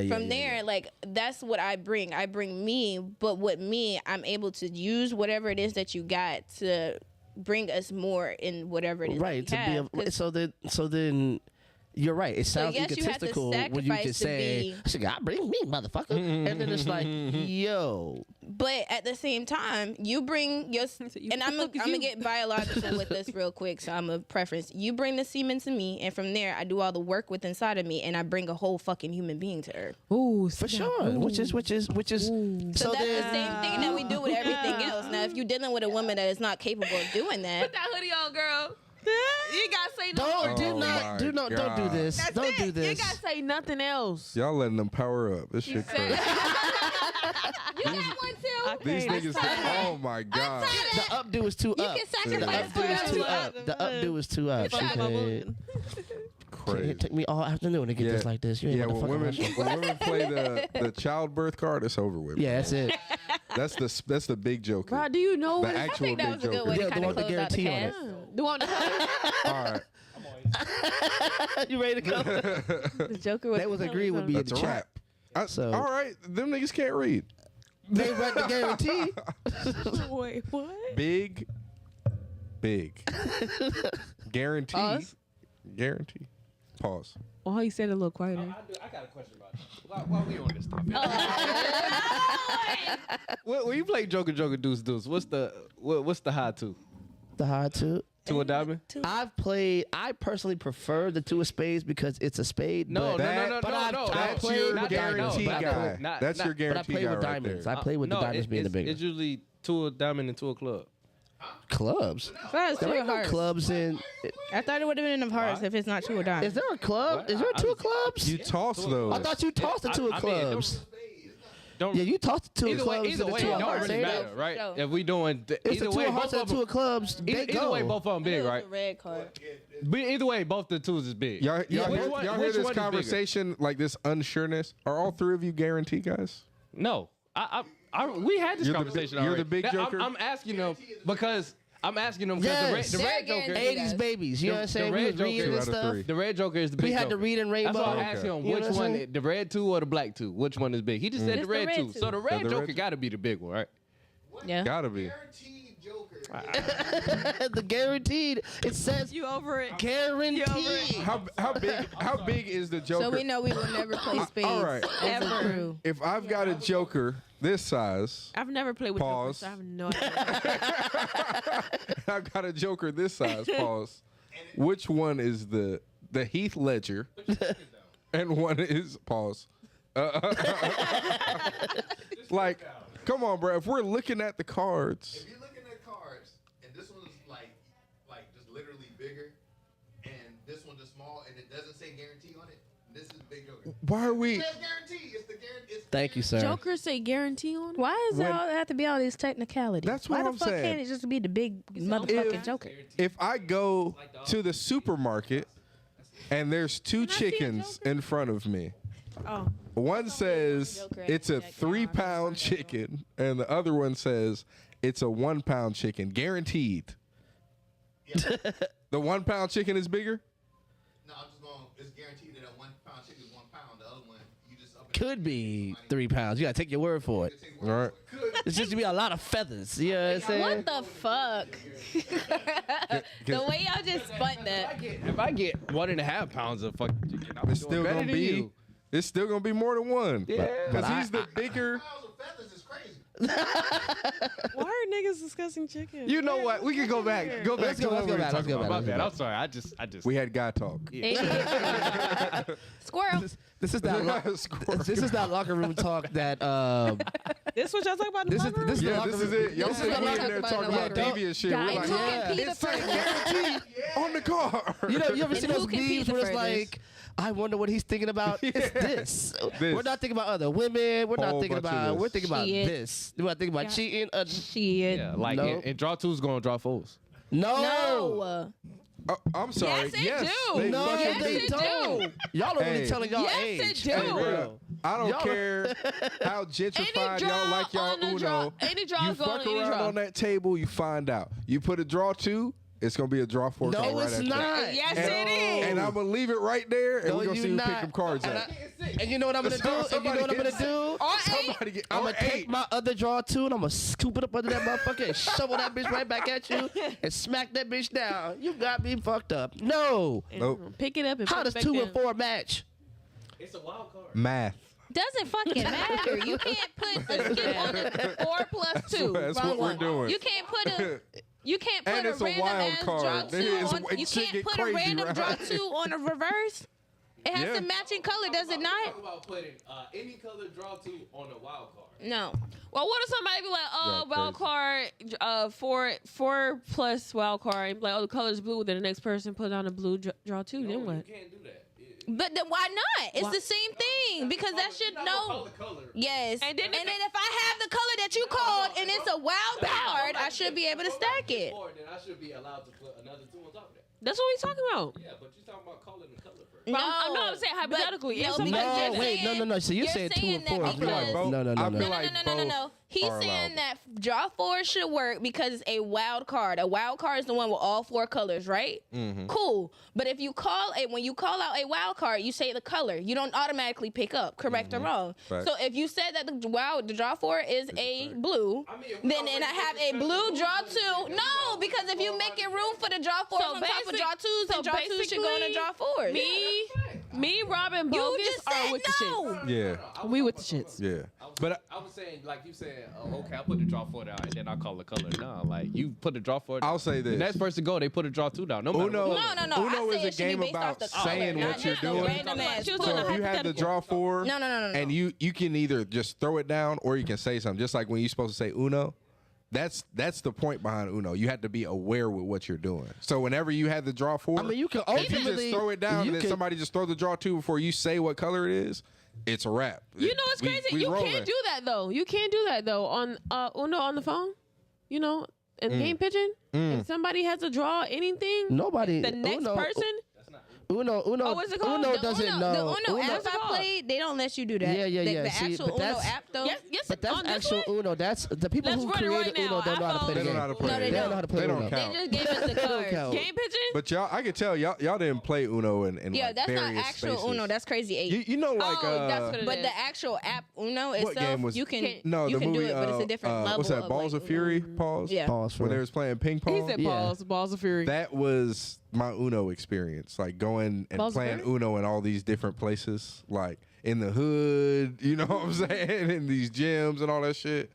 From there, like that's what I bring. I bring me, but with me, I'm able to use whatever it is that you got to bring us more in whatever it is. Right. That we have. 'Cause So then you're right. It sounds yes, you have to egotistical when you sacrifice just to say, "God, bring me, motherfucker," and then it's like, "Yo, But at the same time, you bring your and I'm gonna get biological with this real quick. So I'm a preference. You bring the semen to me, and from there, I do all the work with inside of me, and I bring a whole fucking human being to Earth. Ooh, for sure." Which is. So So that's then, the same thing that we do with everything else. Now, if you're dealing with a woman that is not capable of doing that, that hoodie on, girl. You gotta say no. don't Oh my don't do God. this. Don't do You this. gotta say nothing else. Y'all letting them power up. This shit crazy. you got one too. These niggas. Oh my God. The updo is too You up. can The sacrifice for updo is us. too up. The updo is too up. Okay. Crazy. It took me all afternoon to get this like this. You ain't Yeah, about to when fuck women, around. when women play the childbirth card, it's over with. Yeah, that's it. That's the big joke. Bro, do you know The what? I actual think that big was a good joker. way Yeah, to the kind one of with the close out the guarantee on cast. The one All right. You ready to go? the Joker was. They was agreeing with me in That's the a chat. wrap. So- all right, them niggas can't read. They read the guarantee. Wait, what? Big. Guarantee. Pause. Guarantee. Pause. Oh, he said it a little quieter. I got a question about it. While we on this topic. When you play Joker Deuce, what's the high two? The high two. To a diamond? I personally prefer the two of spades because it's a spade. No. That's played your with guarantee diamonds. guy. That's your But I guarantee play guy with right diamonds. there. I play with the diamonds being the bigger. It's usually two of diamond and two of club. Clubs. I thought it was There two ain't of no hearts. clubs in. I thought it would have been of hearts if it's not two of diamonds. Is there a club? Is there two of clubs? You toss those. I thought you tossed the two of clubs. Don't, Yeah, you tossed the two of clubs either and the way, two it of don't hearts. really ain't matter, it? right? Sure. If we doing It's either the two way, of hearts both and of the two them. of clubs. They Either go. way, both of them big, right? Red card. But either way, both the twos is big. Y'all Yeah, hear, which one- y'all which hear this one is bigger? conversation, like this unsureness? Are all three of you guarantee guys? No, we had this You're the- conversation. you're already. the big That- joker? I'm asking them because Yes. the red They're joker. guaranteed. 80s babies. You know what I'm The saying? red We was Joker- reading Two and out of stuff. three. The red joker is the big We had joker. to read in rainbow. That's why I Okay. asked him You know which what I'm one, saying? the red two or the black two. Which one is big? He just said It's the red the two. red So the two. red the joker red got to be the big one, right? Yeah. Gotta be. Guaranteed Joker. The guaranteed. It says You over it? guaranteed. How big is the Joker? So we know we will never play spades all right. as a crew. If I've got a Joker this size, I've never played with Pause. Jokers, so I have no idea. I've got a Joker this size, pause. Which one is the Heath Ledger? And one is pause. Like, come on, bro. If we're looking at the cards, If you're looking at cards, and this one is like just literally bigger, and this one is small, and it doesn't say guarantee on it, this is big Joker. why are we? It says guarantee. It's the guarantee. Thank you, sir. Jokers say guarantee on it? Why does it When- all have to be all these technicalities? That's Why what the I'm fuck saying. can't it just be the big motherfucking Joker? If I go to the supermarket and there's two Can I see a chickens Joker? in front of me, Oh. one says Joker ain't it's a that 3-pound chicken, and the other one says it's a 1-pound chicken, guaranteed. The 1-pound chicken is bigger. No, I'm just going. It's guaranteed that a 1-pound chicken is 1 pound. The other one, you just up and Could be 3 pounds. You gotta take your word for it. take All right. It's just to be a lot of feathers. You know what I'm saying? What the fuck? The way y'all just spun that. If I get 1.5 pounds of fucking chicken, I'm It's doing still better gonna than be. you. It's still gonna be more than one. Yeah. Because But he's the bigger. pounds of feathers is crazy. Why are niggas discussing chicken? You know what? We can go back. Go back Let's to go what we were back, let's talking go about. back, My let's bad. go I'm sorry. I just. We had guy talk. Squirrel. This is that. Squirrel. This is that locker room talk that. This what y'all talking about? In This the is locker room? this is the Yeah, locker this room. is it. Y'all This is see the we locker in there room. talking about Yeah, devious shit. We're Guys, like, who can pee the it's a first? guarantee on the car. You ever And seen who those can pee memes the where it's furthest? like, I wonder what he's thinking about. It's this. This. We're not thinking about other women. We're not Whole thinking bunch of about. this. We're thinking about Shit. this. We're not thinking about cheating. Shit. Yeah, like No. and draw two's gonna draw fours. No. No. I'm sorry. Yes, it do. they No, fucking Yes, they it don't. do. Y'all don't really Hey. telling y'all Yes, age. it do. Hey, bro, I don't Y'all- care how gentrified draw y'all like y'all on the Uno. draw- any draw You is going fuck on any around draw. on that table, you find out. You put a draw 2, it's gonna be a draw 4. No, card right it's after that. not. Yes, And, it is. and I'm gonna leave it right there, and No, we're gonna you see who not. pick them cards And up. And you know what I'm gonna do? And you know what I'm gonna do? Somebody get I'm or gonna take 8. my other draw too, and I'm gonna scoop it up under that motherfucker and shovel that bitch right back at you and smack that bitch down. You got me fucked up. No. Nope. Pick it up and How put does it back 2 down. and 4 match? It's a wild card. Math. Doesn't fucking matter. You can't put a skip on the 4 plus 2. That's Wrong what we're one. doing. You can't put a. You can't put And a it's a random wild ass card. draw It 2 is- on. it You shit can't get put a crazy, random right? draw 2 on a reverse. It has Yeah. to matching color, does it not? Talk about putting any color draw two on a wild card. No. Well, what if somebody be like, oh, Yeah, wild card, 4 plus wild card, and be like, oh, the color's blue, then the next person put on a blue draw 2, then You what? can't do that. But then why not? It's Why- the same thing because that should know. Color. Yes. And then if if I have the color that you called and it's a wild card, I should be able to stack it. Then I should be allowed to put another 2 on top of that. That's what we talking about. Yeah, but you're talking about calling the color first. But I'm saying hypothetically. If no, somebody because No, you're wait, saying- no. So you're saying 2 and 4 that is I feel like because- both. No, no, no, I no. feel like No. both He's are saying allowable. that draw 4 should work because it's a wild card. A wild card is the one with all 4 colors, right? Mm-hmm. Cool. But if you when you call out a wild card, you say the color. You don't automatically pick up, correct or wrong. Right. So if you said that the draw 4 is a blue, then I have a blue draw 2. No, because if you make it room for the draw 4s on top of draw 2s, then draw 2s should go in the draw 4s. Me, Robin, You Bogus just are said with the shits. Yeah. We with the shits. Yeah. But I was saying, like you said, okay, I put the draw 4 down, and then I call the color down. Like you put the draw 4 down. I'll say this. The next person to go, they put a draw 2 down. No matter Uno, what. No. Uno I is say a it should be game based about off the color, saying not what you're just a doing. random ass She was So doing if you have the draw 4, No. and you can either just throw it down or you can say something. Just like when you're supposed to say Uno, that's the point behind Uno. You have to be aware with what you're doing. So whenever you have the draw 4, I mean, you can if you just ultimately throw it down you and then can- somebody just throw the draw 2 before you say what color it is, it's a wrap. You know what's crazy? You rolling. can't do that though. You can't do that though on Uno on the phone. You know, in game pitching, if somebody has to draw anything, Nobody. the next Uno, person. Uno. Oh, what's it called? Uno The doesn't The know. Uno apps I played, they don't let you do that. Yeah. The See, actual but Uno that's- app though. Yes, But that's on this actual one? Uno. That's the people Let's who run it right created Uno now. don't know how to play the They don't game. know how to play No, it. they They don't know how to play They don't Uno. count. They just gave us the cards. count. Game pitching. But I can tell y'all didn't play Uno in Yeah, like that's not various actual spaces. Uno. That's crazy 8. You know, like Oh, that's what it But is. the actual app Uno What itself, game was- you can no, you the can movie. do it, but it's a different level. What's that? of, Balls like, of Fury. Pause. Yeah. Pause for When they was playing ping pong. He said Yeah. balls of fury. That was my Uno experience, like going and Balls of playing Fury? Uno in all these different places, like in the hood, you know what I'm saying, in these gyms and all that shit.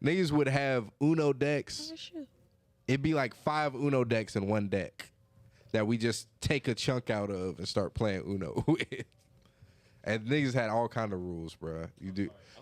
Niggas would have Uno decks. It'd be like 5 Uno decks in one deck that we just take a chunk out of and start playing Uno with. And niggas had all kind of rules, bruh.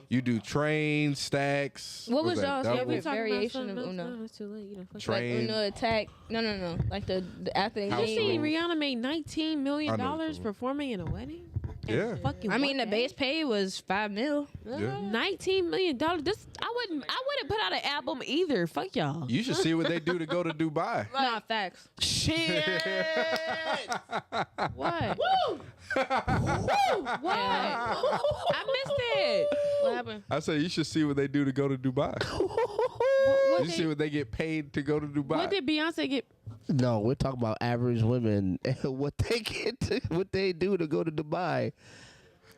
You do train stacks. What was that, y'all's double? favorite variation of Uno? No, it's too late. You know, fuck Train. Like Uno attack? No. Like the after the House You see, game. rules. Rihanna made $19 million I know what you're talking performing in a wedding. Yeah. Fucking I mean, the what? base pay was $5 million. Yeah. $19 million. This I wouldn't put out an album either. Fuck y'all. You should see what they do to go to Dubai. Nah, facts. Shit. What? Woo! What? I missed it. What happened? I say you should see what they do to go to Dubai. What You see what they get paid to go to Dubai. what did Beyonce get? No, we're talking about average women and what they what they do to go to Dubai.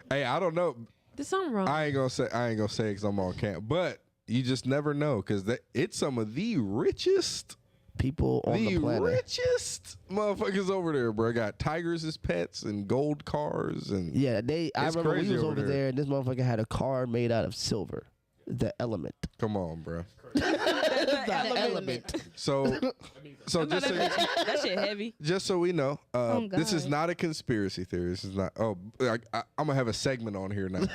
Hey, I don't know. There's something wrong. I ain't gonna say because I'm on camp, but you just never know because it's some of the richest People on the planet. richest motherfuckers over there, bro. Got tigers as pets and gold cars and Yeah, I It's remember we crazy was over over there. there and this motherfucker had a car made out of silver. The Element. come on, bro. The Element. So that shit heavy. just so we know, this is God. not a conspiracy theory. This is not. Oh, I'm gonna have a segment on here now.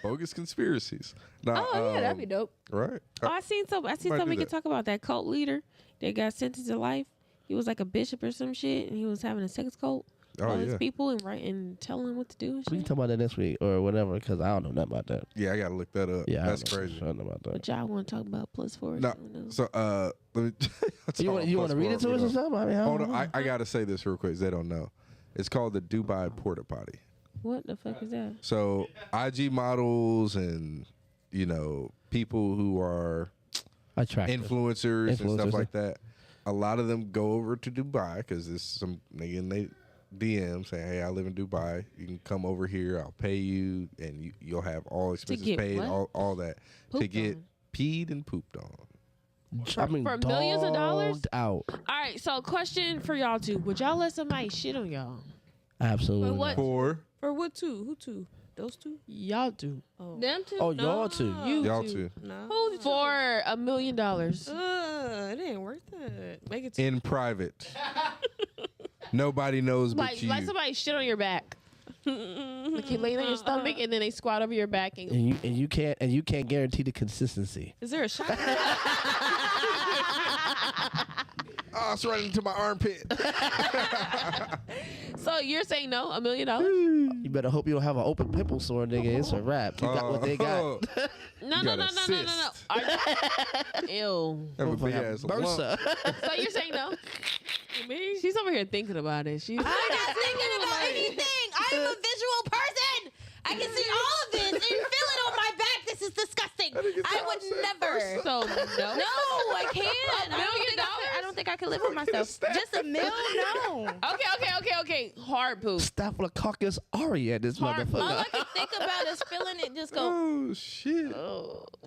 Bogus conspiracies. Now, Oh, yeah, that'd be dope. right. Oh, I seen Might do something we that. could talk about that cult leader that got sentenced to life. He was like a bishop or some shit, and he was having a sex cult. Oh, all his yeah. people and telling them what to do and We can shit. talk about that next week or whatever because I don't know nothing about that. Yeah, I gotta look that up. Yeah, That's I don't crazy. know nothing about that. But y'all want to talk about plus 4? No, so let me. You want to read it to us or something? I mean, I Hold don't on, know. I gotta say this real quick. 'Cause they don't know. It's called the Dubai Porta Potty. What the fuck is that? So IG models and people who are Attractive. influencers and stuff Influencers, like that. A lot of them go over to Dubai because there's some nigga in they DM saying, "Hey, I live in Dubai. You can come over here. I'll pay you, and you'll have all expenses get paid, what? all that to Pooped get on. peed and pooped on." I mean, for millions of dollars? dogged out. All right, so question for y'all two: would y'all let somebody shit on y'all? Absolutely. But what- not. For Or what two? Who two? Those two? Y'all do. Oh. Them two? Oh, y'all too. You y'all two. too No. For $1 million. It ain't worth it. Make it two. in private. Nobody knows but Like you. somebody shit on your back. Like you lay on your stomach and then they squat over your back and And you can't guarantee the consistency. is there a shot? Oh, it's right into my armpit. So you're saying no, $1 million? You better hope you don't have an open pimple sore, nigga. It's a wrap. You got what they got. Oh, No. You got a Ew. have a big ass lump. Bursa. So you're saying no? Me? She's over here thinking about it. She's I'm not thinking about anything. I'm a visual person. I can see all of this and feel it on my back. This is disgusting. I would never. So no. No, I can't. $1 million? I don't think I could live with myself. Just $1 million? No. Okay. Hard poop. Staphylococcus aureus, this All motherfucker. I can think about is feeling it just go. Oh shit.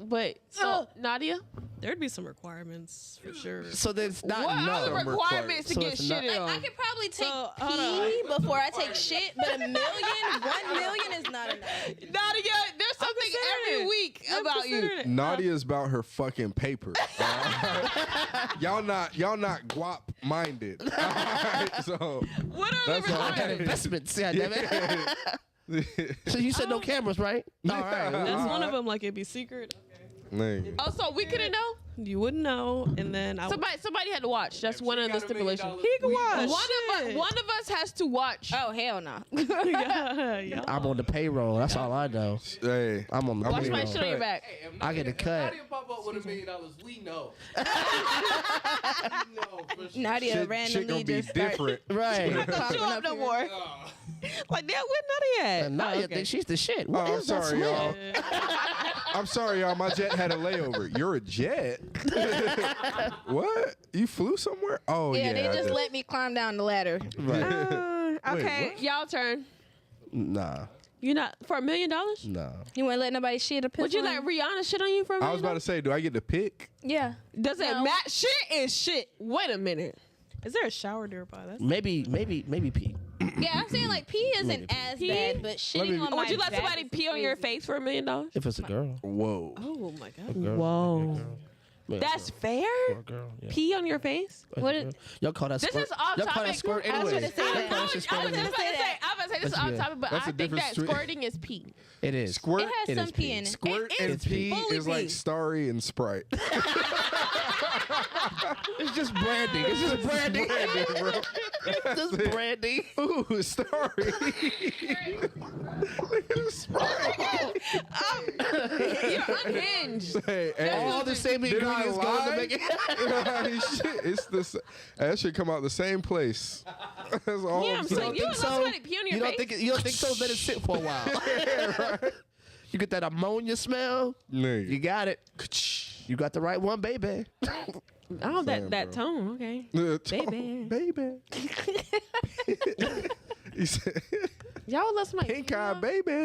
But so Nadia, There'd be some requirements for sure. So there's not what are the no. requirements to So get it's not- shitted I on? could probably take So, pee before I take shit, but $1 million is not enough. Nadia, there's something every week about you. Nadia's about her fucking paper. Y'all not guap minded. So What are that's the all. requirements? Investments, yeah, damn it. So you said no cameras, right? All right. That's one of them. Like it'd be secret. Nigga. Oh, so we couldn't know? You wouldn't know, and then I would. Somebody had to watch. That's one of the stipulations. He can watch. One of us has to watch. Oh, hell no. yeah. I'm on the payroll. That's all I know. Hey, I'm on the I'm Watch on my payroll. shit on your back. I get a cut. Nadia pop up with $1 million, we know. Nadia shit randomly gonna be just start different. Right. popping Show up no here. more. Like that. Where Nadia at? And now you think she's the shit. What Oh, I'm is that sorry, smell? y'all. I'm sorry, y'all. My jet had a layover. You're a jet? What? You flew somewhere? Oh, yeah. Yeah, they I just did. let me climb down the ladder. Right. Okay. Y'all turn. Nah. You're not for $1 million? Nah. You wouldn't let nobody shit a piss Would you on let Rihanna shit on you for $1 I million? was about to say, do I get to pick? Yeah. Does it No. match? Shit is shit. Wait a minute. Is there a shower nearby? That's Maybe Pete. Yeah, I'm saying like pee isn't as bad, but shitting on my Would you let back somebody is pee on your crazy. face for $1 million? If it's a girl. Whoa. oh my god. Girl, Whoa. girl. Yeah, That's girl. fair? For a girl, yeah. Pee on your face? What is- Y'all call that This squirt? is off Y'all call that topic. squirt I was anyway. gonna say Y'all that. call I that was shit about squirt to anyway. say, this is off Yeah. topic, but That's I a think different that street. squirting is pee. It is. Squirt, It has It some is pee pee. in it. squirt It and is pee fully is like pee. Starry and Sprite. It's just branding. It's just branding. It's just branding. Ooh, Starry. Sprite. You're unhinged. Hey, hey, All the same did I ingredients go to lie? make it. Shit, it's the that should come out the same place. That's all Yeah, I'm I'm saying. saying you would let somebody pee on your You don't face? think you don't think so? Let it sit for a while. You get that ammonia smell. You Nigga. got it. You got the right one, baby. Oh, Saying, that bro. tone, okay. Baby. He said, Y'all let somebody pink pee eye, on- baby.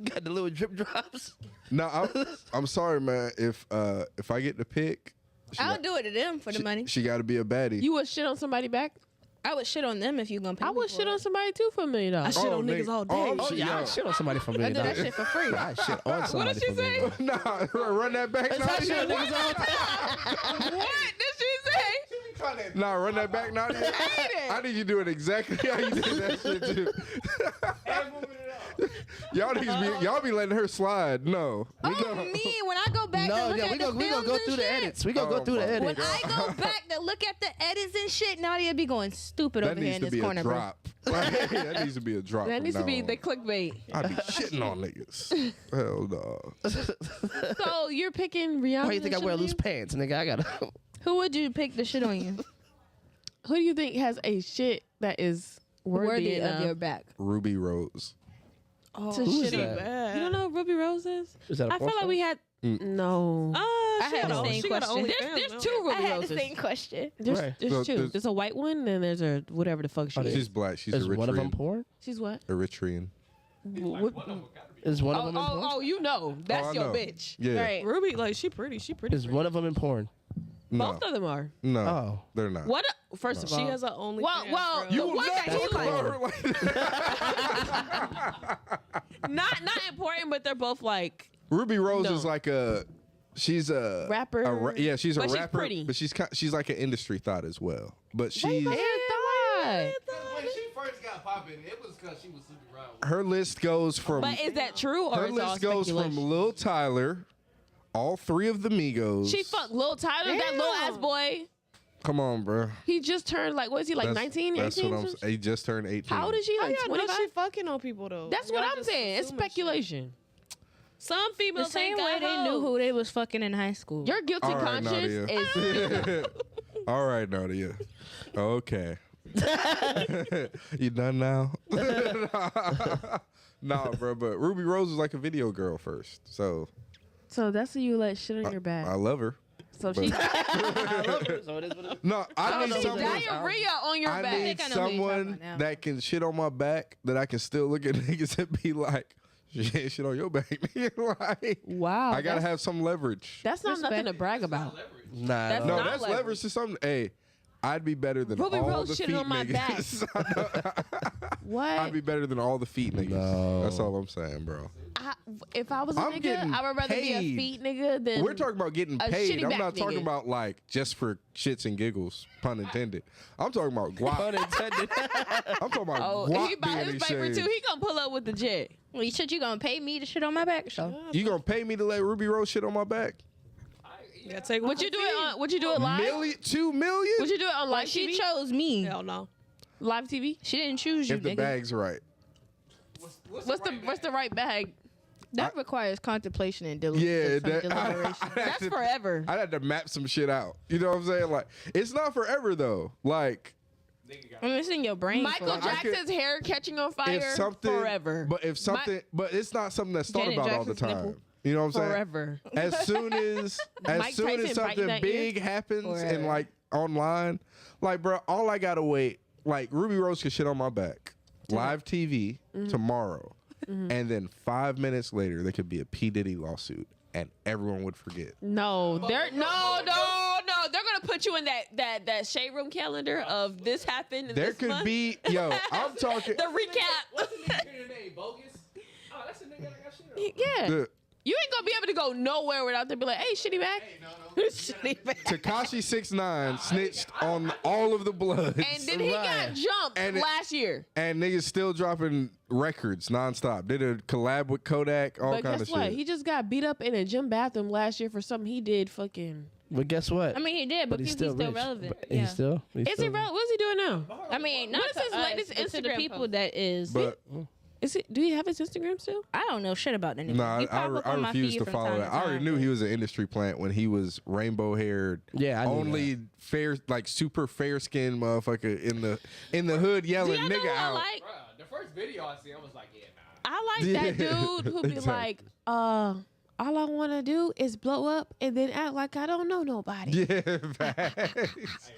Got the little drip drops. No, I'm sorry, man. If I get to pick, I'll do it to them for the money. She got to be a baddie. You would shit on somebody back? I would shit on them if you gonna pay I me would for shit it. on somebody too for $1 million. I shit on niggas all day. Oh yeah, I shit on somebody for $1 I million. do that shit for free. I shit on somebody did she for $1 million. Nah, run that back. It's not shit on Nadia. niggas all the time. What did she say? Nah, run that back, Nadia. I need you to do it exactly how you did that shit too. y'all be letting her slide. No. Oh, me, when I go back to No, look yeah, at we the gonna films go and through the shit, edits. We gonna go Oh through the my when edits. I go back to look at the edits and shit, Nadia be going stupid That over here needs in to this be corner, a bro. drop. Like, that needs to be a drop. That from needs to now be on. the clickbait. I be shitting on niggas. Hell no. So you're picking Rihanna? Why you think I to wear shit on loose you? pants, nigga? I gotta. Who would you pick to shit on you? Who do you think has a shit that is worthy of enough your back. Ruby Rose. Oh, to Who is shit on? that? You don't know who Ruby Rose is? Is that a I feel porn like star? we had no. I had the same question. There's two I Ruby had Roses. the same question. There's, Right. there's So two. there's- There's a white one, and there's a whatever the fuck she is. She's black. She's Is Eritrean. one of them porn? She's what? Eritrean. Is one of them in porn? Oh, you know. That's I your know. bitch. Yeah. Right. Ruby, like she pretty. She pretty. Is one of them in porn? No. Both of them are. No. Oh. They're not. What? First of all, She has an only. well, You the will one not that That's he talk about like, her like that. not important, but they're both like Ruby Rose No. is like a. She's a Rapper. yeah, she's a But she's rapper, pretty. but she's like an industry thought as well. But she's Thought. When she first got popping, it was because she was sleeping around with her list goes from But is that true or her is it all list goes from speculation? Lil Tyler, all three of the Migos. She fucked Lil Tyler, that little ass boy. Come on, bro. He just turned like, what is he, like 19, 18? That's what I'm saying. He just turned 18. How old is she? How Like y'all know 25? she fucking on people though? That's Y'all what I'm just saying. It's assuming shit. speculation. Some The females same ain't way got they knew who they was fucking in high school. Your guilty All right, conscience Nadia. is. All right, Nadia. Okay. You done now? Nah, bro, but Ruby Rose was like a video girl first. So that's who you let shit on your back. I love her. So but- she No, I need someone. diarrhea on your I back. need I know who you're talking someone about now. that can shit on my back that I can still look at niggas and be like, shit on your back, nigga. Like, Wow. I gotta have some leverage. That's not nothing to brag about. Nah, That's No, not that's leverage. leverage to something. Hey, I'd be better than Ruby all Rose the shitted feet on my niggas. What? I'd be better than all the feet niggas. No. That's all I'm saying, bro. If I was a I'm nigga, getting I would rather be a paid. feet nigga than. We're talking about getting a paid. shitty I'm back not talking nigga. about like just for shits and giggles, pun intended. I'm talking about guap. Unintended. I'm talking about Oh, guap he bought being his paper exchanged. too. He gonna pull up with the jet. Well, you said you gonna pay me to shit on my back, so You gonna pay me to let Ruby Rose shit on my back? Yeah, take Would you do it on? Would you do it live? 2 million? Would you do it on live she TV? chose me. Hell no. Live TV. She didn't choose you, If the nigga. bag's right. What's the right bag? That requires contemplation and Yeah, deliberation. That's forever. I'd have to map some shit out. You know what I'm saying? Like, it's not forever though. Like, I mean, it's in your brain. Michael I could- Jackson's hair catching on fire. if something forever. But if something, but it's not something that's thought Janet about all the Jackson's time. nipple. You know what I'm saying? Forever. As soon as Mike Tyson biting something that big ear? happens Forever. and like online, like bro, all I gotta wait. Like Ruby Rose could shit on my back, live TV tomorrow, and then 5 minutes later there could be a P Diddy lawsuit, and everyone would forget. No, they're no. They're gonna put you in that shade room calendar of this happened. There this could month. be, yo, I'm talking. the recap. What's the nigga name? Bogus? Oh, that's the nigga that got shit on. Yeah, the- you ain't gonna be able to go nowhere without them be like, "Hey, shitty bag." Shitty bag. Tekashi 6ix9ine snitched on all of the Bloods. And then he got Right. jumped And it- last year. And niggas still dropping records nonstop. Did a collab with Kodak, all But kind guess of what? shit. He just got beat up in a gym bathroom last year for something he did. Fucking. But guess what? I mean, he did, but he's he's still still rich. relevant. But Yeah. He's still. Is he still- relevant? What's he doing now? I mean, not What is to his us, latest but to the Instagram people post? that is. But Is it? Do you have his Instagram still? I don't know shit about that nigga. nah, He pop up on my refuse feed to from follow time that. to I already time, knew but- he was an industry plant when he was rainbow haired. Yeah, I knew only fair, like super fair skinned motherfucker in the hood Do yelling y'all know nigga who I out. like? Bruh, the first video I seen, I was like, yeah, nah. I like that Yeah, dude who be exactly. like, all I want to do is blow up and then act like I don't know nobody. Yeah, facts.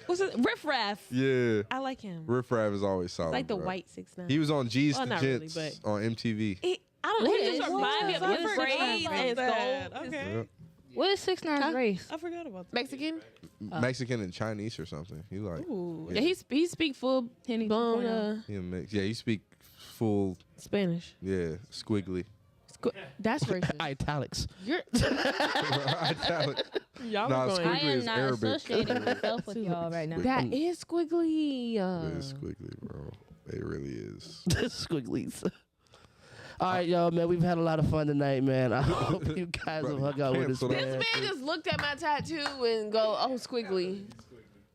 What's it? Riff Raff. Yeah. I like him. Riff Raff is always solid. Like the bro. white 6ix9ine. He was on G's Well, to not really, Gents but- on MTV. I don't know. What He is- just remind me of what his is braids and his that? gold. Okay. Yep. What is 6ix9ine's race? I forgot about that. Mexican. Mexican and Chinese or something. He like Ooh. Yeah, he speak full Henny blown 2.0. he a mix. Yeah, you speak full. Spanish. Yeah, squiggly. That's racist. Italics. You're y'all Nah, are going. squiggly I am is not Arabic. associating myself with y'all right now. That is squiggly. It is squiggly, bro. It really is. Squigglies. All right, y'all, man. We've had a lot of fun tonight, man. I hope you guys Bro, have hung out with us, cancel that. man. This man just looked at my tattoo and go, "Oh, squiggly."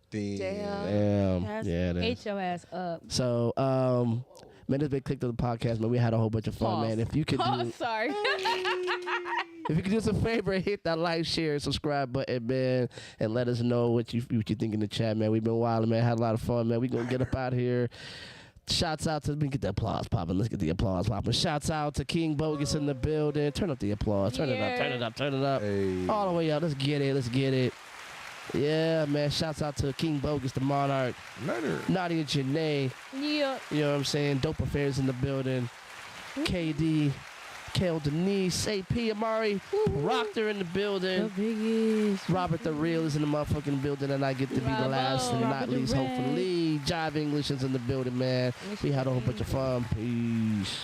Damn. Damn. That's- Yeah, it is. Hate your ass up. So, man, it's been Clicked Up The Podcast, man. We had a whole bunch of fun, Pause. man. If you could Oh, do, sorry. if you could do us a favor, hit that like, share, subscribe button, man, and let us know what you think in the chat, man. We've been wilding, man. Had a lot of fun, man. We gonna get up out here. Shouts out to, let me get the applause popping. Let's get the applause popping. Shouts out to King Bogus in the building. Turn up the applause. Turn it up. Turn it up. Turn it up. Hey. All the way up. Let's get it. Let's get it. Yeah, man. Shouts out to King Bogus, the Monarch. Leonard. Nadia Janae. Yeah. You know what I'm saying? Dope Affairs in the building. KD. Kel Denise. AP Amari. Rockter in the building. biggest. Robert the Real is in the motherfucking building, and I get to be the Bravo. last and Robert not the least, Red. hopefully. Jive English is in the building, man. We had a whole bunch of fun. Peace.